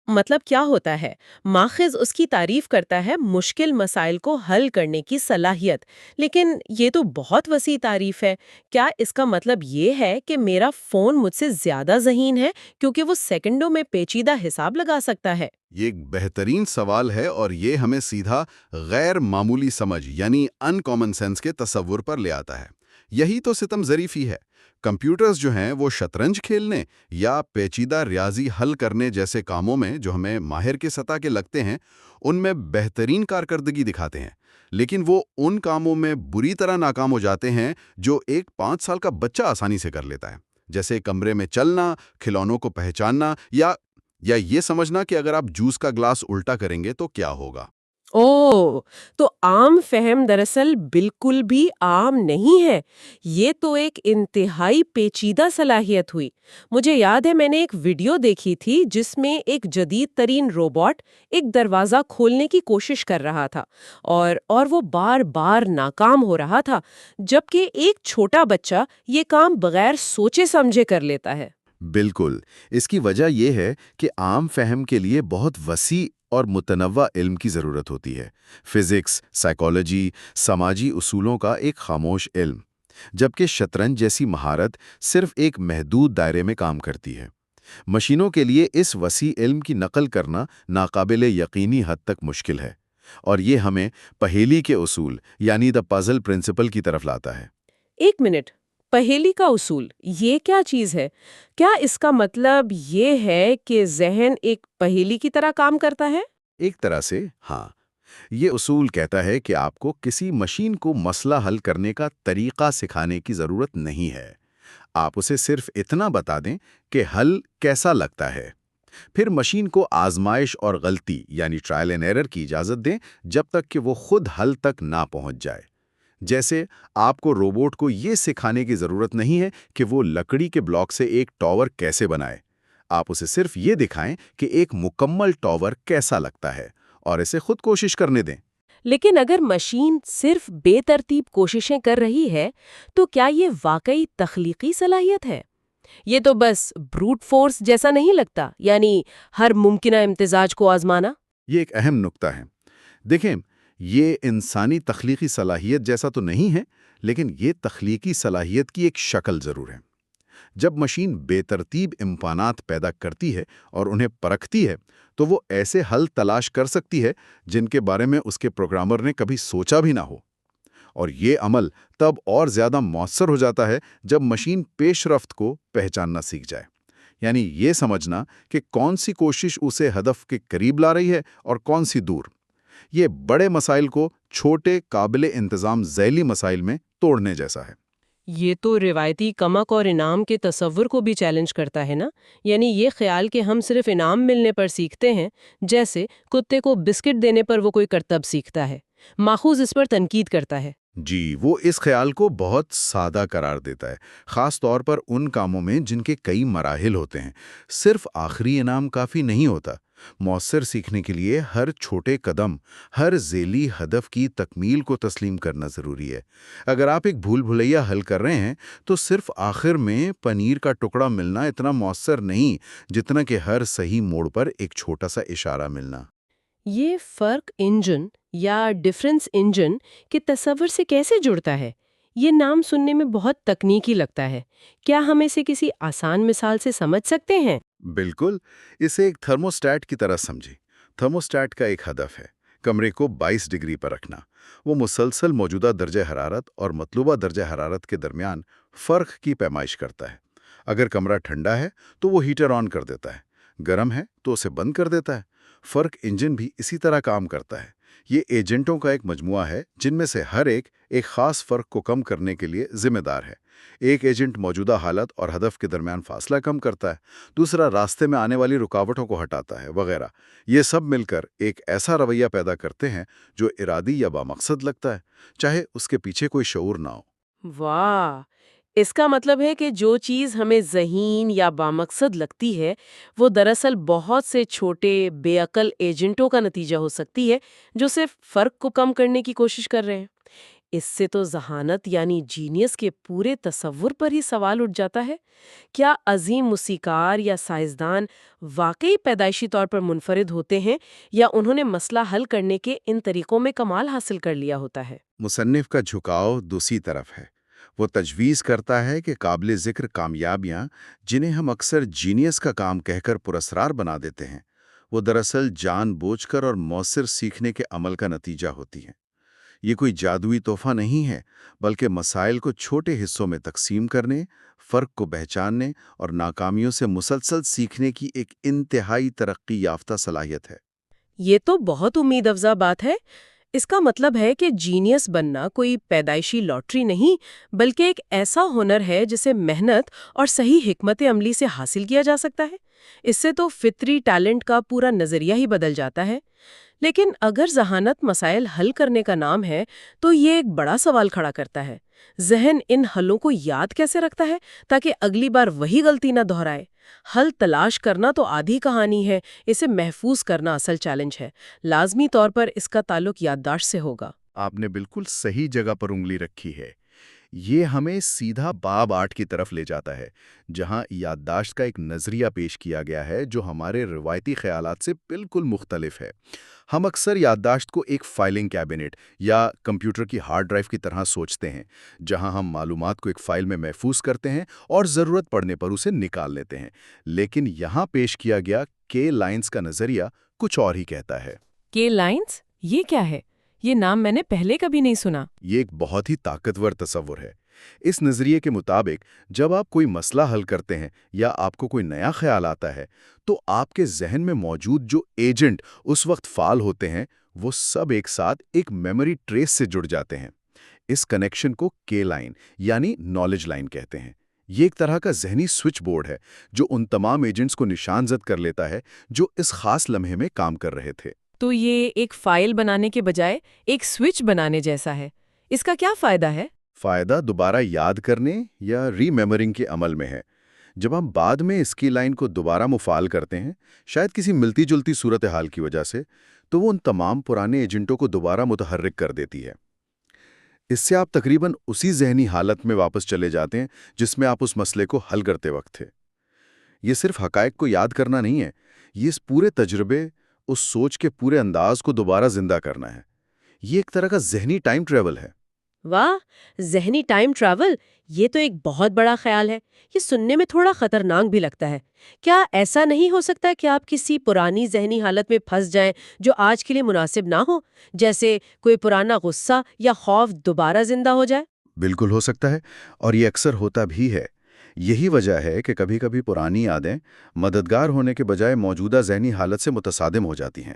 مطلب کیا ہوتا ہے؟ ماخذ اس کی تعریف کرتا ہے مشکل مسائل کو حل کرنے کی صلاحیت، لیکن یہ تو بہت وسیع تعریف ہے۔ کیا اس کا مطلب یہ ہے کہ میرا فون مجھ سے زیادہ ذہین ہے کیونکہ وہ سیکنڈوں میں پیچیدہ حساب لگا سکتا ہے؟ یہ ایک بہترین سوال ہے، اور یہ ہمیں سیدھا غیر معمولی سمجھ یعنی ان کامن سینس کے تصور پر لے آتا ہے۔ یہی تو ستم ظریفی ہے۔ کمپیوٹرز جو ہیں وہ شطرنج کھیلنے یا پیچیدہ ریاضی حل کرنے جیسے کاموں میں جو ہمیں ماہر کے سطح کے لگتے ہیں، ان میں بہترین کارکردگی دکھاتے ہیں، لیکن وہ ان کاموں میں بری طرح ناکام ہو جاتے ہیں جو ایک 5 سال کا بچہ آسانی سے کر لیتا ہے، جیسے کمرے میں چلنا، کھلونوں کو پہچاننا یا یہ سمجھنا کہ اگر آپ جوس کا گلاس الٹا کریں گے تو کیا ہوگا۔ تو عام فہم دراصل بالکل بھی عام نہیں ہے، یہ تو ایک انتہائی پیچیدہ صلاحیت ہوئی۔ مجھے یاد ہے میں نے ایک ویڈیو دیکھی تھی جس میں ایک جدید ترین روبوٹ ایک دروازہ کھولنے کی کوشش کر رہا تھا اور وہ بار بار ناکام ہو رہا تھا، جبکہ ایک چھوٹا بچہ یہ کام بغیر سوچے سمجھے کر لیتا ہے۔ بالکل، اس کی وجہ یہ ہے کہ عام فہم کے لیے بہت وسیع اور متنوع علم کی ضرورت ہوتی ہے۔ فزکس، سائیکالوجی، سماجی اصولوں کا ایک خاموش علم، جبکہ شطرنج جیسی مہارت صرف ایک محدود دائرے میں کام کرتی ہے۔ مشینوں کے لیے اس وسیع علم کی نقل کرنا ناقابل یقینی حد تک مشکل ہے، اور یہ ہمیں پہیلی کے اصول یعنی دا پزل پرنسپل کی طرف لاتا ہے۔ ایک منٹ، پہیلی کا اصول یہ کیا چیز ہے؟ کیا اس کا مطلب یہ ہے کہ ذہن ایک پہیلی کی طرح کام کرتا ہے؟ ایک طرح سے ہاں۔ یہ اصول کہتا ہے کہ آپ کو کسی مشین کو مسئلہ حل کرنے کا طریقہ سکھانے کی ضرورت نہیں ہے۔ آپ اسے صرف اتنا بتا دیں کہ حل کیسا لگتا ہے، پھر مشین کو آزمائش اور غلطی یعنی ٹرائل اینڈ ایرر کی اجازت دیں جب تک کہ وہ خود حل تک نہ پہنچ جائے۔ جیسے آپ کو روبوٹ کو یہ سکھانے کی ضرورت نہیں ہے کہ وہ لکڑی کے بلاک سے ایک ٹاور کیسے بنائے، آپ اسے صرف یہ دکھائیں کہ ایک مکمل ٹاور کیسا لگتا ہے اور اسے خود کوشش کرنے دیں۔ لیکن اگر مشین صرف بے ترتیب کوششیں کر رہی ہے تو کیا یہ واقعی تخلیقی صلاحیت ہے؟ یہ تو بس بروٹ فورس جیسا نہیں لگتا، یعنی ہر ممکنہ امتزاج کو آزمانا؟ یہ ایک اہم نکتہ ہے۔ دیکھیں، یہ انسانی تخلیقی صلاحیت جیسا تو نہیں ہے، لیکن یہ تخلیقی صلاحیت کی ایک شکل ضرور ہے۔ جب مشین بے ترتیب امکانات پیدا کرتی ہے اور انہیں پرکھتی ہے تو وہ ایسے حل تلاش کر سکتی ہے جن کے بارے میں اس کے پروگرامر نے کبھی سوچا بھی نہ ہو، اور یہ عمل تب اور زیادہ مؤثر ہو جاتا ہے جب مشین پیش رفت کو پہچاننا سیکھ جائے، یعنی یہ سمجھنا کہ کون سی کوشش اسے ہدف کے قریب لا رہی ہے اور کون سی دور۔ یہ بڑے مسائل کو چھوٹے قابل انتظام ذیلی مسائل میں توڑنے جیسا ہے۔ یہ تو روایتی کمک اور انعام کے تصور کو بھی چیلنج کرتا ہے نا، یعنی یہ خیال کہ ہم صرف انعام ملنے پر سیکھتے ہیں، جیسے کتے کو بسکٹ دینے پر وہ کوئی کرتب سیکھتا ہے۔ ماخوذ اس پر تنقید کرتا ہے۔ جی، وہ اس خیال کو بہت سادہ قرار دیتا ہے، خاص طور پر ان کاموں میں جن کے کئی مراحل ہوتے ہیں۔ صرف آخری انعام کافی نہیں ہوتا۔ مؤثر سیکھنے کے لیے ہر چھوٹے قدم، ہر ذیلی ہدف کی تکمیل کو تسلیم کرنا ضروری ہے۔ اگر آپ ایک بھول بھلیا حل کر رہے ہیں تو صرف آخر میں پنیر کا ٹکڑا ملنا اتنا مؤثر نہیں جتنا کہ ہر صحیح موڑ پر ایک چھوٹا سا اشارہ ملنا۔ یہ فرق انجن یا ڈیفرنس انجن کے تصور سے کیسے جڑتا ہے؟ یہ نام سننے میں بہت تکنیکی لگتا ہے۔ کیا ہم اسے کسی آسان مثال سے سمجھ سکتے ہیں؟ بالکل، اسے ایک تھرموسٹیٹ کی طرح سمجھیں۔ تھرموسٹیٹ کا ایک ہدف ہے کمرے کو 22 ڈگری پر رکھنا۔ وہ مسلسل موجودہ درجہ حرارت اور مطلوبہ درجہ حرارت کے درمیان فرق کی پیمائش کرتا ہے۔ اگر کمرہ ٹھنڈا ہے تو وہ ہیٹر آن کر دیتا ہے، گرم ہے تو اسے بند کر دیتا ہے۔ فرق انجن بھی اسی طرح کام کرتا ہے۔ یہ ایجنٹوں کا ایک مجموعہ ہے جن میں سے ہر ایک خاص فرق کو کم کرنے کے لیے ذمہ دار ہے۔ ایک ایجنٹ موجودہ حالت اور ہدف کے درمیان فاصلہ کم کرتا ہے، دوسرا راستے میں آنے والی رکاوٹوں کو ہٹاتا ہے، وغیرہ۔ یہ سب مل کر ایک ایسا رویہ پیدا کرتے ہیں جو ارادی یا بامقصد لگتا ہے، چاہے اس کے پیچھے کوئی شعور نہ ہو۔ واہ! اس کا مطلب ہے کہ جو چیز ہمیں ذہین یا بامقصد لگتی ہے وہ دراصل بہت سے چھوٹے بے عقل ایجنٹوں کا نتیجہ ہو سکتی ہے جو صرف فرق کو کم کرنے کی کوشش کر رہے ہیں۔ اس سے تو ذہانت یعنی جینیس کے پورے تصور پر ہی سوال اٹھ جاتا ہے۔ کیا عظیم موسیقار یا سائنسدان واقعی پیدائشی طور پر منفرد ہوتے ہیں یا انہوں نے مسئلہ حل کرنے کے ان طریقوں میں کمال حاصل کر لیا ہوتا ہے؟ مصنف کا جھکاؤ دوسری طرف ہے۔ وہ تجویز کرتا ہے کہ قابل ذکر کامیابیاں، جنہیں ہم اکثر جینیس کا کام کہہ کر پراسرار بنا دیتے ہیں، وہ دراصل جان بوجھ کر اور مؤثر سیکھنے کے عمل کا نتیجہ ہوتی ہیں۔ یہ کوئی جادوئی تحفہ نہیں ہے، بلکہ مسائل کو چھوٹے حصوں میں تقسیم کرنے، فرق کو پہچاننے اور ناکامیوں سے مسلسل سیکھنے کی ایک انتہائی ترقی یافتہ صلاحیت ہے۔ یہ تو بہت امید افزا بات ہے۔ اس کا مطلب ہے کہ جینیس بننا کوئی پیدائشی لاٹری نہیں، بلکہ ایک ایسا ہنر ہے جسے محنت اور صحیح حکمت عملی سے حاصل کیا جا سکتا ہے۔ اس سے تو فطری ٹیلنٹ کا پورا نظریہ ہی بدل جاتا ہے۔ لیکن اگر ذہانت مسائل حل کرنے کا نام ہے تو یہ ایک بڑا سوال کھڑا کرتا ہے۔ ذہن ان حلوں کو یاد کیسے رکھتا ہے تاکہ اگلی بار وہی غلطی نہ دہرائے؟ حل تلاش کرنا تو آدھی کہانی ہے، اسے محفوظ کرنا اصل چیلنج ہے۔ لازمی طور پر اس کا تعلق یادداشت سے ہوگا۔ آپ نے بالکل صحیح جگہ پر انگلی رکھی ہے۔ یہ ہمیں سیدھا باب 8 کی طرف لے جاتا ہے، جہاں یادداشت کا ایک نظریہ پیش کیا گیا ہے جو ہمارے روایتی خیالات سے بالکل مختلف ہے۔ ہم اکثر یادداشت کو ایک فائلنگ کیبنٹ یا کمپیوٹر کی ہارڈ ڈرائیو کی طرح سوچتے ہیں، جہاں ہم معلومات کو ایک فائل میں محفوظ کرتے ہیں اور ضرورت پڑنے پر اسے نکال لیتے ہیں۔ لیکن یہاں پیش کیا گیا کے لائنز کا نظریہ کچھ اور ہی کہتا ہے۔ کے لائنز؟ یہ کیا ہے؟ یہ نام میں نے پہلے کبھی نہیں سنا۔ یہ ایک بہت ہی طاقتور تصور ہے۔ اس نظریے کے مطابق جب آپ کوئی مسئلہ حل کرتے ہیں یا آپ کو کوئی نیا خیال آتا ہے تو آپ کے ذہن میں موجود جو ایجنٹ اس وقت فعال ہوتے ہیں وہ سب ایک ساتھ ایک میموری ٹریس سے جڑ جاتے ہیں۔ اس کنیکشن کو کے لائن یعنی نالج لائن کہتے ہیں۔ یہ ایک طرح کا ذہنی سوئچ بورڈ ہے جو ان تمام ایجنٹس کو نشان زد کر لیتا ہے جو اس خاص لمحے میں کام کر رہے تھے۔ تو یہ ایک فائل بنانے کے بجائے ایک سوئچ بنانے جیسا ہے۔ اس کا کیا فائدہ ہے؟ فائدہ دوبارہ یاد کرنے یا ری میمورنگ کے عمل میں ہے۔ جب ہم بعد میں اس کی لائن کو دوبارہ مفعال کرتے ہیں، شاید کسی ملتی جلتی صورتحال کی وجہ سے، تو وہ ان تمام پرانے ایجنٹوں کو دوبارہ متحرک کر دیتی ہے۔ اس سے آپ تقریباً اسی ذہنی حالت میں واپس چلے جاتے ہیں جس میں آپ اس مسئلے کو حل کرتے وقت تھے۔ یہ صرف حقائق کو یاد کرنا نہیں ہے، یہ اس پورے تجربے، اس سوچ کے پورے انداز کو دوبارہ زندہ کرنا ہے۔ یہ ایک طرح کا ذہنی ٹائم ٹریول ہے۔ واہ، ذہنی ٹائم ٹریول! یہ تو ایک بہت بڑا خیال ہے۔ یہ سننے میں تھوڑا خطرناک بھی لگتا ہے۔ کیا ایسا نہیں ہو سکتا کہ آپ کسی پرانی ذہنی حالت میں پھنس جائیں جو آج کے لیے مناسب نہ ہو، جیسے کوئی پرانا غصہ یا خوف دوبارہ زندہ ہو جائے؟ بالکل ہو سکتا ہے، اور یہ اکثر ہوتا بھی ہے۔ یہی وجہ ہے کہ کبھی کبھی پرانی یادیں مددگار ہونے کے بجائے موجودہ ذہنی حالت سے متصادم ہو جاتی ہیں۔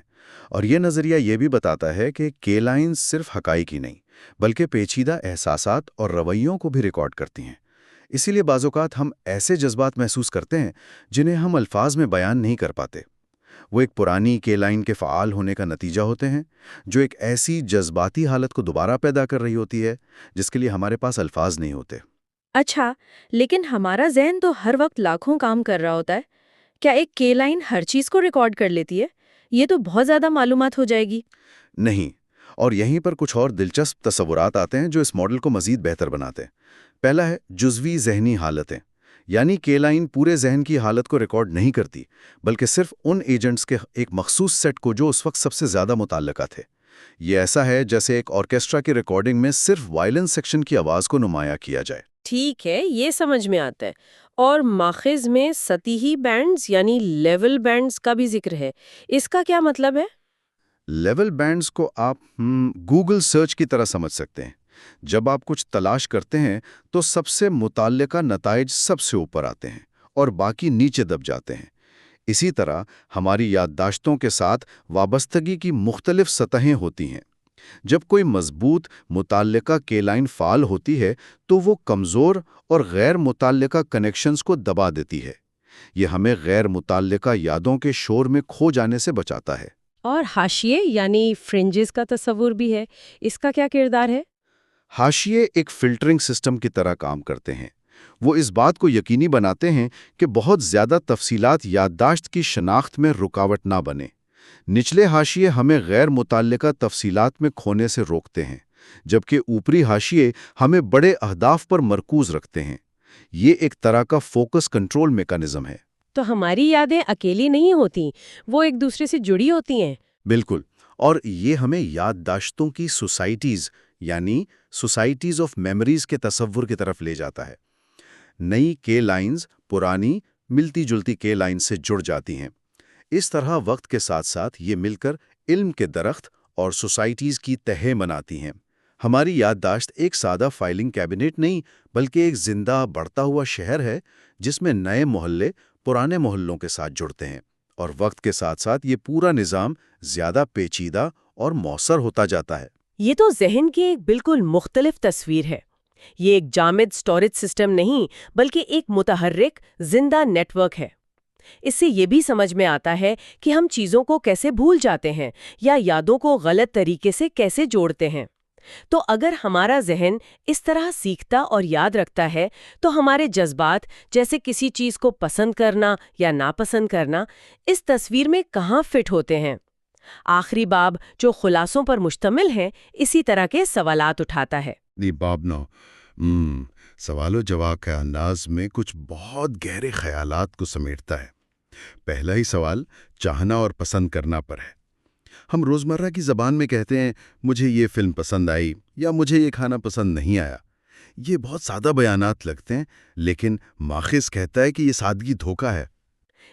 اور یہ نظریہ یہ بھی بتاتا ہے کہ کے لائنز صرف حقائق ہی نہیں، بلکہ پیچیدہ احساسات اور رویوں کو بھی ریکارڈ کرتی ہیں۔ اسی لیے بعض اوقات ہم ایسے جذبات محسوس کرتے ہیں جنہیں ہم الفاظ میں بیان نہیں کر پاتے۔ وہ ایک پرانی کے لائن کے فعال ہونے کا نتیجہ ہوتے ہیں جو ایک ایسی جذباتی حالت کو دوبارہ پیدا کر رہی ہوتی ہے جس کے لیے ہمارے پاس الفاظ نہیں ہوتے۔ اچھا، لیکن ہمارا ذہن تو ہر وقت لاکھوں کام کر رہا ہوتا ہے۔ کیا ایک کے لائن ہر چیز کو ریکارڈ کر لیتی ہے؟ یہ تو بہت زیادہ معلومات ہو جائے گی۔ نہیں، اور یہیں پر کچھ اور دلچسپ تصورات آتے ہیں جو اس ماڈل کو مزید بہتر بناتے ہیں۔ پہلا ہے جزوی ذہنی حالتیں، یعنی کے لائن پورے ذہن کی حالت کو ریکارڈ نہیں کرتی، بلکہ صرف ان ایجنٹس کے ایک مخصوص سیٹ کو جو اس وقت سب سے زیادہ متعلقہ تھے۔ یہ ایسا ہے جیسے ایک آرکیسٹرا کی ریکارڈنگ میں صرف وائلن سیکشن کی آواز کو نمایاں کیا جائے۔ ٹھیک ہے، یہ سمجھ میں آتا ہے۔ اور ماخذ میں سطحی بینڈز یعنی لیول بینڈز کا بھی ذکر ہے۔ اس کا کیا مطلب ہے؟ لیول بینڈز کو آپ گوگل سرچ کی طرح سمجھ سکتے ہیں۔ جب آپ کچھ تلاش کرتے ہیں تو سب سے متعلقہ نتائج سب سے اوپر آتے ہیں اور باقی نیچے دب جاتے ہیں۔ اسی طرح ہماری یادداشتوں کے ساتھ وابستگی کی مختلف سطحیں ہوتی ہیں۔ جب کوئی مضبوط متعلقہ کی لائن فعال ہوتی ہے تو وہ کمزور اور غیر متعلقہ کنیکشنز کو دبا دیتی ہے۔ یہ ہمیں غیر متعلقہ یادوں کے شور میں کھو جانے سے بچاتا ہے۔ اور حاشیے یعنی فرنجز کا تصور بھی ہے، اس کا کیا کردار ہے؟ حاشیے ایک فلٹرنگ سسٹم کی طرح کام کرتے ہیں۔ وہ اس بات کو یقینی بناتے ہیں کہ بہت زیادہ تفصیلات یادداشت کی شناخت میں رکاوٹ نہ بنے۔ نچلے حاشیے ہمیں غیر متعلقہ تفصیلات میں کھونے سے روکتے ہیں، جبکہ اوپری حاشیے ہمیں بڑے اہداف پر مرکوز رکھتے ہیں۔ یہ ایک طرح کا فوکس کنٹرول میکانزم ہے۔ تو ہماری یادیں اکیلی نہیں ہوتی، وہ ایک دوسرے سے جڑی ہوتی ہیں۔ بالکل، اور یہ ہمیں یادداشتوں کی سوسائٹیز یعنی سوسائٹیز آف میموریز کے تصور کی طرف لے جاتا ہے۔ نئی کے لائنز پرانی ملتی جلتی کے لائن سے جڑ جاتی ہیں۔ اس طرح وقت کے ساتھ ساتھ یہ مل کر علم کے درخت اور سوسائٹیز کی تہہ بناتی ہیں۔ ہماری یادداشت ایک سادہ فائلنگ کیبنٹ نہیں، بلکہ ایک زندہ بڑھتا ہوا شہر ہے جس میں نئے محلے پرانے محلوں کے ساتھ جڑتے ہیں، اور وقت کے ساتھ ساتھ یہ پورا نظام زیادہ پیچیدہ اور مؤثر ہوتا جاتا ہے۔ یہ تو ذہن کی ایک بالکل مختلف تصویر ہے۔ یہ ایک جامد اسٹوریج سسٹم نہیں، بلکہ ایک متحرک زندہ نیٹ ورک ہے۔ اس سے یہ بھی سمجھ میں آتا ہے کہ ہم چیزوں کو کیسے بھول جاتے ہیں یا یادوں کو غلط طریقے سے کیسے جوڑتے ہیں۔ تو اگر ہمارا ذہن اس طرح سیکھتا اور یاد رکھتا ہے تو ہمارے جذبات، جیسے کسی چیز کو پسند کرنا یا ناپسند کرنا، اس تصویر میں کہاں فٹ ہوتے ہیں؟ آخری باب جو خلاصوں پر مشتمل ہے، اسی طرح کے سوالات اٹھاتا ہے۔ باب نو سوال و جواب کے انداز میں کچھ بہت گہرے خیالات کو سمیٹتا ہے۔ پہلا ہی سوال چاہنا اور پسند کرنا پر ہے۔ ہم روزمرہ کی زبان میں کہتے ہیں مجھے یہ فلم پسند آئی یا مجھے یہ کھانا پسند نہیں آیا۔ یہ بہت سادہ بیانات لگتے ہیں، لیکن ماخذ کہتا ہے کہ یہ سادگی دھوکہ ہے۔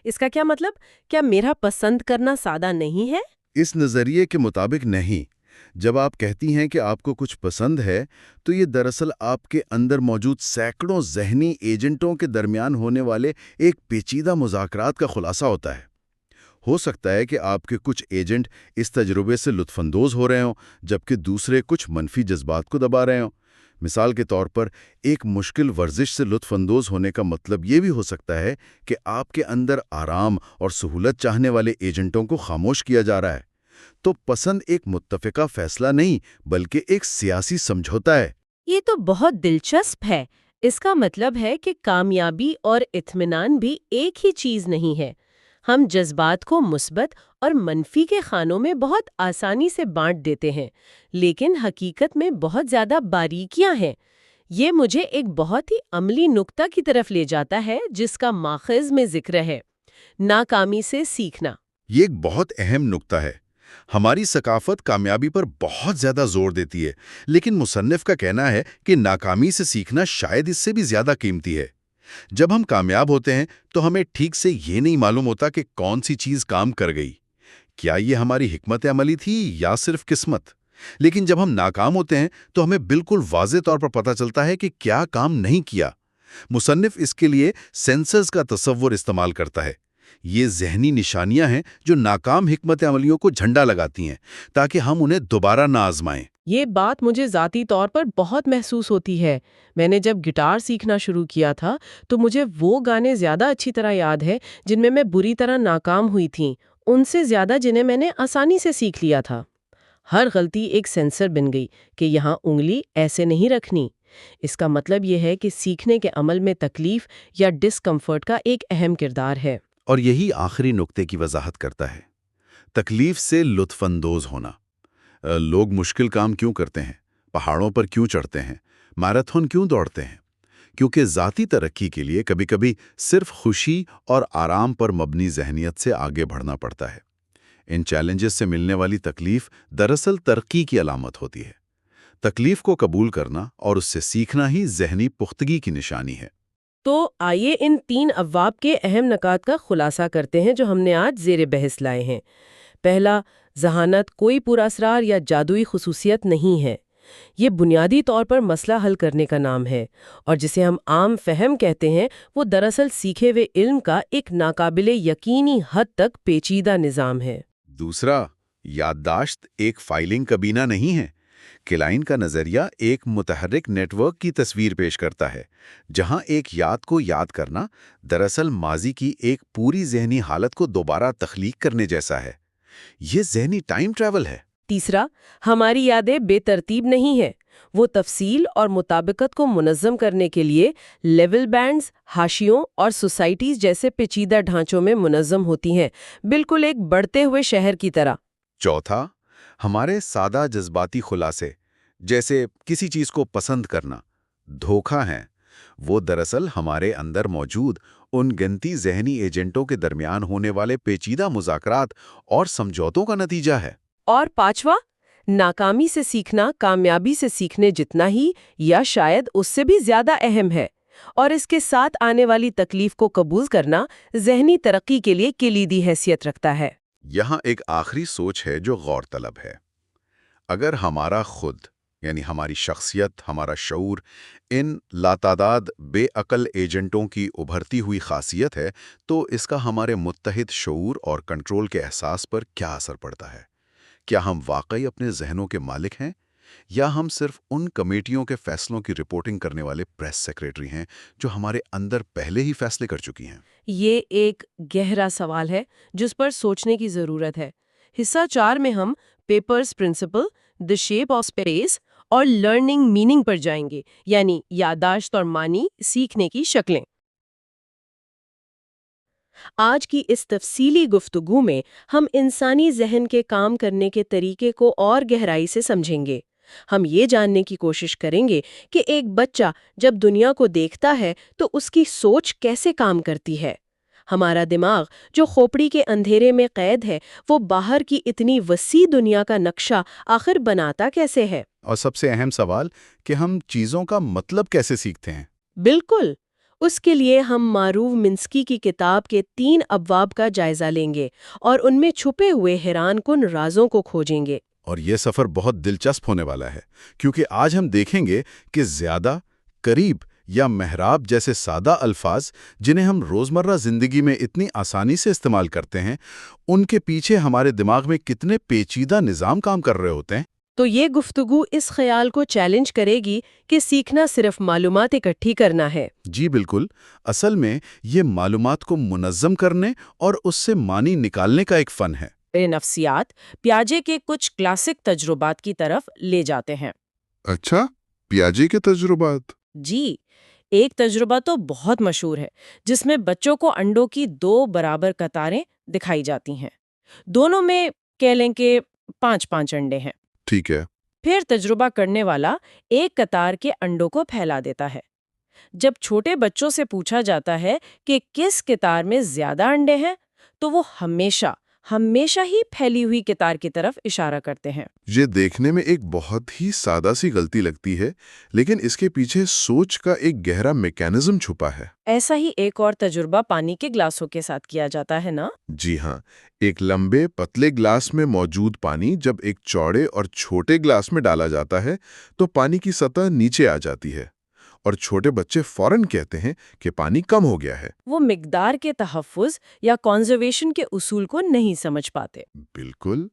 اس کا کیا مطلب؟ کیا میرا پسند کرنا سادہ نہیں ہے؟ اس نظریے کے مطابق نہیں۔ جب آپ کہتی ہیں کہ آپ کو کچھ پسند ہے تو یہ دراصل آپ کے اندر موجود سینکڑوں ذہنی ایجنٹوں کے درمیان ہونے والے ایک پیچیدہ مذاکرات کا خلاصہ ہوتا ہے۔ ہو سکتا ہے کہ آپ کے کچھ ایجنٹ اس تجربے سے لطف اندوز ہو رہے ہوں، جبکہ دوسرے کچھ منفی جذبات کو دبا رہے ہوں۔ مثال کے طور پر ایک مشکل ورزش سے لطف اندوز ہونے کا مطلب یہ بھی ہو سکتا ہے کہ آپ کے اندر آرام اور سہولت چاہنے والے ایجنٹوں کو خاموش کیا جا رہا ہے۔ تو پسند ایک متفقہ فیصلہ نہیں، بلکہ ایک سیاسی سمجھوتا ہے۔ یہ تو بہت دلچسپ ہے۔ اس کا مطلب ہے کہ کامیابی اور اطمینان بھی ایک ہی چیز نہیں ہے۔ ہم جذبات کو مثبت اور منفی کے خانوں میں بہت آسانی سے بانٹ دیتے ہیں، لیکن حقیقت میں بہت زیادہ باریکیاں ہیں۔ یہ مجھے ایک بہت ہی عملی نکتہ کی طرف لے جاتا ہے جس کا ماخذ میں ذکر ہے: ناکامی سے سیکھنا۔ یہ ایک بہت اہم نکتہ ہے۔ ہماری ثقافت کامیابی پر بہت زیادہ زور دیتی ہے، لیکن مصنف کا کہنا ہے کہ ناکامی سے سیکھنا شاید اس سے بھی زیادہ قیمتی ہے۔ جب ہم کامیاب ہوتے ہیں تو ہمیں ٹھیک سے یہ نہیں معلوم ہوتا کہ کون سی چیز کام کر گئی۔ کیا یہ ہماری حکمت عملی تھی یا صرف قسمت؟ لیکن جب ہم ناکام ہوتے ہیں تو ہمیں بالکل واضح طور پر پتہ چلتا ہے کہ کیا کام نہیں کیا۔ مصنف اس کے لیے سینسرز کا تصور استعمال کرتا ہے۔ یہ ذہنی نشانیاں ہیں جو ناکام حکمت عملیوں کو جھنڈا لگاتی ہیں تاکہ ہم انہیں دوبارہ نہ آزمائیں۔ یہ بات مجھے ذاتی طور پر بہت محسوس ہوتی ہے۔ میں نے جب گٹار سیکھنا شروع کیا تھا تو مجھے وہ گانے زیادہ اچھی طرح یاد ہے جن میں بری طرح ناکام ہوئی تھیں، ان سے زیادہ جنہیں میں نے آسانی سے سیکھ لیا تھا۔ ہر غلطی ایک سینسر بن گئی کہ یہاں انگلی ایسے نہیں رکھنی۔ اس کا مطلب یہ ہے کہ سیکھنے کے عمل میں تکلیف یا ڈسکمفرٹ کا ایک اہم کردار ہے۔ اور یہی آخری نقطے کی وضاحت کرتا ہے: تکلیف سے لطف اندوز ہونا۔ لوگ مشکل کام کیوں کرتے ہیں؟ پہاڑوں پر کیوں چڑھتے ہیں؟ میراتھن کیوں دوڑتے ہیں؟ کیونکہ ذاتی ترقی کے لیے کبھی کبھی صرف خوشی اور آرام پر مبنی ذہنیت سے آگے بڑھنا پڑتا ہے۔ ان چیلنجز سے ملنے والی تکلیف دراصل ترقی کی علامت ہوتی ہے۔ تکلیف کو قبول کرنا اور اس سے سیکھنا ہی ذہنی پختگی کی نشانی ہے۔ تو آئیے ان 3 ابواب کے اہم نکات کا خلاصہ کرتے ہیں جو ہم نے آج زیر بحث لائے ہیں۔ پہلا، ذہانت کوئی پراسرار یا جادوئی خصوصیت نہیں ہے۔ یہ بنیادی طور پر مسئلہ حل کرنے کا نام ہے، اور جسے ہم عام فہم کہتے ہیں وہ دراصل سیکھے ہوئے علم کا ایک ناقابل یقینی حد تک پیچیدہ نظام ہے۔ دوسرا، یادداشت ایک فائلنگ کابینہ نہیں ہے۔ کلائن کا نظریہ ایک متحرک نیٹ ورک کی تصویر پیش کرتا ہے، جہاں ایک یاد کو یاد کرنا دراصل ماضی کی ایک پوری ذہنی حالت کو دوبارہ تخلیق کرنے جیسا ہے۔ یہ ذہنی ٹائم ٹریول ہے۔ تیسرا، ہماری یادیں بے ترتیب نہیں ہیں، وہ تفصیل اور مطابقت کو منظم کرنے کے لیے لیول بینڈز، حاشیوں اور سوسائٹیز جیسے پیچیدہ ڈھانچوں میں منظم ہوتی ہیں، بالکل ایک بڑھتے ہوئے شہر کی طرح۔ چوتھا، ہمارے سادہ جذباتی خلاصے جیسے کسی چیز کو پسند کرنا دھوکہ ہیں۔ وہ دراصل ہمارے اندر موجود ان گنتی ذہنی ایجنٹوں کے درمیان ہونے والے پیچیدہ مذاکرات اور سمجھوتوں کا نتیجہ ہے۔ اور پانچواں، ناکامی سے سیکھنا کامیابی سے سیکھنے جتنا ہی یا شاید اس سے بھی زیادہ اہم ہے، اور اس کے ساتھ آنے والی تکلیف کو قبول کرنا ذہنی ترقی کے لیے کلیدی حیثیت رکھتا ہے۔ یہاں ایک آخری سوچ ہے جو غور طلب ہے۔ اگر ہمارا خود یعنی ہماری شخصیت، ہمارا شعور ان لاتعداد بے عقل ایجنٹوں کی ابھرتی ہوئی خاصیت ہے، تو اس کا ہمارے متحد شعور اور کنٹرول کے احساس پر کیا اثر پڑتا ہے؟ کیا ہم واقعی اپنے ذہنوں کے مالک ہیں، یا ہم صرف ان کمیٹیوں کے فیصلوں کی رپورٹنگ کرنے والے پریس سیکریٹری ہیں جو ہمارے اندر پہلے ہی فیصلے کر چکی ہیں؟ یہ ایک گہرا سوال ہے جس پر سوچنے کی ضرورت ہے۔ حصہ 4 میں ہم papers principle, the shape of space اور لرننگ میننگ پر جائیں گے، یعنی یادداشت اور معنی سیکھنے کی شکلیں۔ آج کی اس تفصیلی گفتگو میں ہم انسانی ذہن کے کام کرنے کے طریقے کو اور گہرائی سے سمجھیں گے۔ ہم یہ جاننے کی کوشش کریں گے کہ ایک بچہ جب دنیا کو دیکھتا ہے تو اس کی سوچ کیسے کام کرتی ہے۔ ہمارا دماغ جو کھوپڑی کے اندھیرے میں قید ہے، وہ باہر کی اتنی وسیع دنیا کا نقشہ آخر بناتا کیسے ہے؟ اور سب سے اہم سوال کہ ہم چیزوں کا مطلب کیسے سیکھتے ہیں؟ بالکل، اس کے لیے ہم معروف منسکی کی کتاب کے 3 ابواب کا جائزہ لیں گے اور ان میں چھپے ہوئے حیران کن رازوں کو کھوجیں گے۔ اور یہ سفر بہت دلچسپ ہونے والا ہے، کیونکہ آج ہم دیکھیں گے کہ زیادہ، قریب یا محراب جیسے سادہ الفاظ جنہیں ہم روزمرہ زندگی میں اتنی آسانی سے استعمال کرتے ہیں، ان کے پیچھے ہمارے دماغ میں کتنے پیچیدہ نظام کام کر رہے ہوتے ہیں۔ تو یہ گفتگو اس خیال کو چیلنج کرے گی کہ سیکھنا صرف معلومات اکٹھی کرنا ہے۔ جی بالکل، اصل میں یہ معلومات کو منظم کرنے اور اس سے معنی نکالنے کا ایک فن ہے۔ نفسیات پیاجے کے کچھ کلاسک تجربات کی طرف لے جاتے ہیں۔ اچھا، پیاجے کے تجربات؟ جی، ایک تجربہ تو بہت مشہور ہے جس میں بچوں کو انڈوں کی 2 برابر قطاریں دکھائی جاتی ہیں، دونوں میں کہہ لیں کہ 5 انڈے ہیں۔ ٹھیک ہے۔ پھر تجربہ کرنے والا ایک قطار کے انڈوں کو پھیلا دیتا ہے۔ جب چھوٹے بچوں سے پوچھا جاتا ہے کہ کس قطار میں زیادہ انڈے ہیں، تو وہ ہمیشہ ہی پھیلی ہوئی قطار کی طرف اشارہ کرتے ہیں۔ یہ دیکھنے میں ایک بہت ہی سادہ سی غلطی لگتی ہے، لیکن اس کے پیچھے سوچ کا ایک گہرا میکینزم چھپا ہے۔ ایسا ہی ایک اور تجربہ پانی کے گلاسوں کے ساتھ کیا جاتا ہے نا؟ جی ہاں، ایک لمبے پتلے گلاس میں موجود پانی جب ایک چوڑے اور چھوٹے گلاس میں ڈالا جاتا ہے تو پانی کی سطح نیچے آ جاتی ہے، اور چھوٹے بچے فوراً کہتے ہیں کہ پانی کم ہو گیا ہے۔ وہ مقدار کے تحفظ یا کنزرویشن کے اصول کو نہیں سمجھ پاتے۔ بالکل،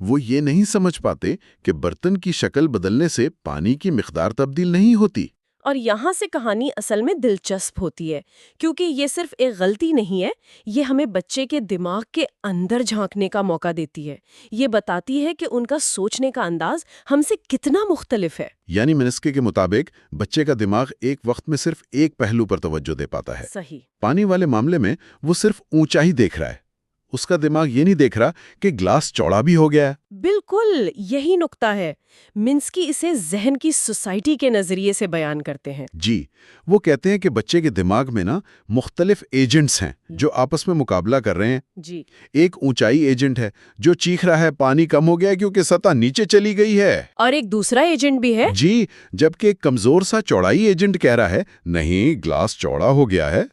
وہ یہ نہیں سمجھ پاتے کہ برتن کی شکل بدلنے سے پانی کی مقدار تبدیل نہیں ہوتی۔ اور یہاں سے کہانی اصل میں دلچسپ ہوتی ہے، کیونکہ یہ صرف ایک غلطی نہیں ہے، یہ ہمیں بچے کے دماغ کے اندر جھانکنے کا موقع دیتی ہے۔ یہ بتاتی ہے کہ ان کا سوچنے کا انداز ہم سے کتنا مختلف ہے۔ یعنی منسکی کے مطابق بچے کا دماغ ایک وقت میں صرف ایک پہلو پر توجہ دے پاتا ہے۔ صحیح۔ پانی والے معاملے میں وہ صرف اونچائی دیکھ رہا ہے، اس کا دماغ یہ نہیں دیکھ رہا کہ گلاس چوڑا بھی ہو گیا ہے۔ بالکل یہی نقطہ ہے۔ منسکی اسے ذہن کی سوسائٹی کے نظریے سے بیان کرتے ہیں۔ جی، وہ کہتے ہیں کہ بچے کے دماغ میں مختلف ایجنٹس ہیں جو آپس میں مقابلہ کر رہے ہیں۔ جی، ایک اونچائی ایجنٹ ہے جو چیخ رہا ہے پانی کم ہو گیا ہے کیونکہ سطح نیچے چلی گئی ہے، اور ایک دوسرا ایجنٹ بھی ہے جی، جبکہ ایک کمزور سا چوڑائی ایجنٹ کہہ رہا ہے نہیں گلاس چوڑا ہو گیا ہے۔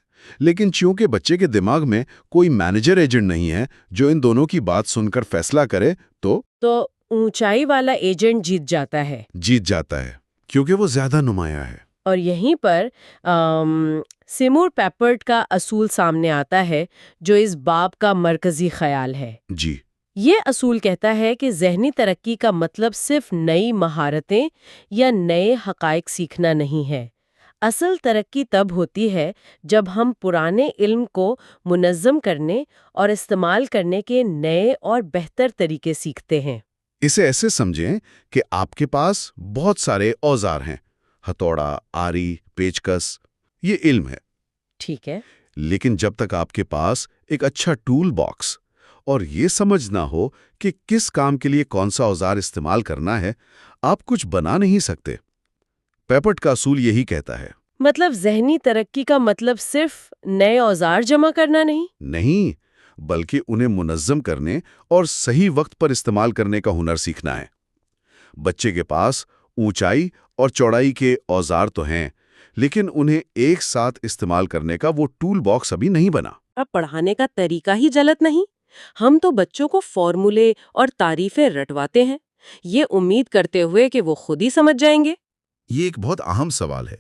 لیکن چونکہ بچے کے دماغ میں کوئی مینیجر ایجنٹ نہیں ہے جو ان دونوں کی بات سن کر فیصلہ کرے، تو اونچائی والا ایجنٹ جیت جاتا ہے کیونکہ وہ زیادہ نمایاں ہے۔ اور یہیں پر سیمور پیپرڈ کا اصول سامنے آتا ہے جو اس باب کا مرکزی خیال ہے۔ جی، یہ اصول کہتا ہے کہ ذہنی ترقی کا مطلب صرف نئی مہارتیں یا نئے حقائق سیکھنا نہیں ہے۔ اصل ترقی تب ہوتی ہے جب ہم پرانے علم کو منظم کرنے اور استعمال کرنے کے نئے اور بہتر طریقے سیکھتے ہیں۔ اسے ایسے سمجھیں کہ آپ کے پاس بہت سارے اوزار ہیں، ہتھوڑا، آری، پیچکس، یہ علم ہے۔ ٹھیک ہے۔ لیکن جب تک آپ کے پاس ایک اچھا ٹول باکس اور یہ سمجھ نہ ہو کہ کس کام کے لیے کون سا اوزار استعمال کرنا ہے، آپ کچھ بنا نہیں سکتے۔ پیپرڈ کا اصول یہی کہتا ہے۔ مطلب ذہنی ترقی کا مطلب صرف نئے اوزار جمع کرنا نہیں، بلکہ انہیں منظم کرنے اور صحیح وقت پر استعمال کرنے کا ہنر سیکھنا ہے۔ بچے کے پاس اونچائی اور چوڑائی کے اوزار تو ہیں، لیکن انہیں ایک ساتھ استعمال کرنے کا وہ ٹول باکس ابھی نہیں بنا۔ اب پڑھانے کا طریقہ ہی غلط نہیں؟ ہم تو بچوں کو فارمولے اور تعریفیں رٹواتے ہیں، یہ امید کرتے ہوئے کہ وہ خود ہی سمجھ جائیں گے۔ یہ ایک بہت اہم سوال ہے۔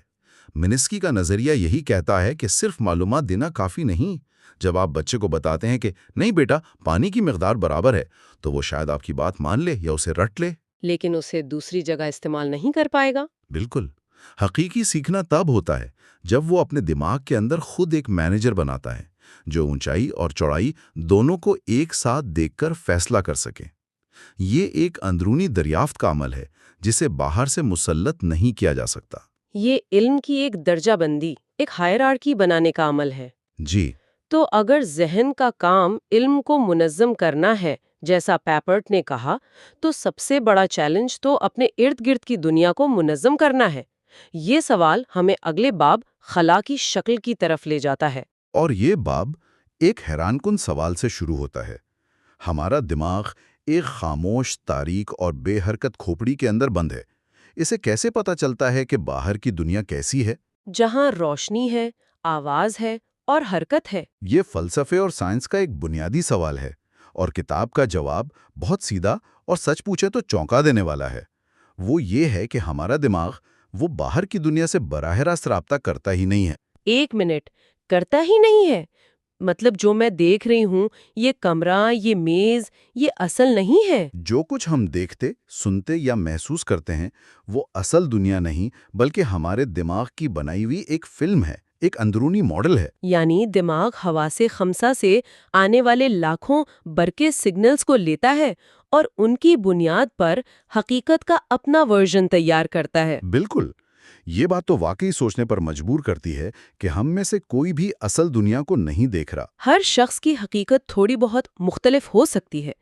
منسکی کا نظریہ یہی کہتا ہے کہ صرف معلومات دینا کافی نہیں۔ جب آپ بچے کو بتاتے ہیں کہ نہیں بیٹا، پانی کی مقدار برابر ہے، تو وہ شاید آپ کی بات مان لے یا اسے رٹ لے، لیکن اسے دوسری جگہ استعمال نہیں کر پائے گا۔ بالکل۔ حقیقی سیکھنا تب ہوتا ہے جب وہ اپنے دماغ کے اندر خود ایک مینیجر بناتا ہے جو اونچائی اور چوڑائی دونوں کو ایک ساتھ دیکھ کر فیصلہ کر سکے۔ یہ ایک اندرونی دریافت کا عمل ہے جسے باہر سے مسلط نہیں کیا جا سکتا۔ یہ علم کی ایک درجہ بندی، ایک ہائرارکی بنانے کا عمل ہے۔ جی۔ تو اگر ذہن کا کام علم کو منظم کرنا ہے، جیسا پیپرڈ نے کہا، تو سب سے بڑا چیلنج تو اپنے ارد گرد کی دنیا کو منظم کرنا ہے۔ یہ سوال ہمیں اگلے باب خلا کی شکل کی طرف لے جاتا ہے۔ اور یہ باب ایک حیران کن سوال سے شروع ہوتا ہے۔ ہمارا دماغ ایک خاموش، تاریک اور بے حرکت کھوپڑی کے اندر بند ہے۔ اسے کیسے پتہ چلتا ہے کہ باہر کی دنیا کیسی ہے؟ جہاں روشنی ہے، آواز ہے اور حرکت ہے۔ یہ فلسفے اور سائنس کا ایک بنیادی سوال ہے، اور کتاب کا جواب بہت سیدھا اور سچ پوچھے تو چونکا دینے والا ہے۔ وہ یہ ہے کہ ہمارا دماغ وہ باہر کی دنیا سے براہ راست رابطہ کرتا ہی نہیں ہے۔ ایک منٹ، کرتا ہی نہیں ہے؟ مطلب جو میں دیکھ رہی ہوں، یہ کمرہ، یہ میز، یہ اصل نہیں ہے؟ جو کچھ ہم دیکھتے، سنتے یا محسوس کرتے ہیں وہ اصل دنیا نہیں، بلکہ ہمارے دماغ کی بنائی ہوئی ایک فلم ہے، ایک اندرونی ماڈل ہے۔ یعنی دماغ حواس خمسہ سے آنے والے لاکھوں برقی سگنلز کو لیتا ہے اور ان کی بنیاد پر حقیقت کا اپنا ورژن تیار کرتا ہے۔ بالکل۔ یہ بات تو واقعی سوچنے پر مجبور کرتی ہے کہ ہم میں سے کوئی بھی اصل دنیا کو نہیں دیکھ رہا۔ ہر شخص کی حقیقت تھوڑی بہت مختلف ہو سکتی ہے،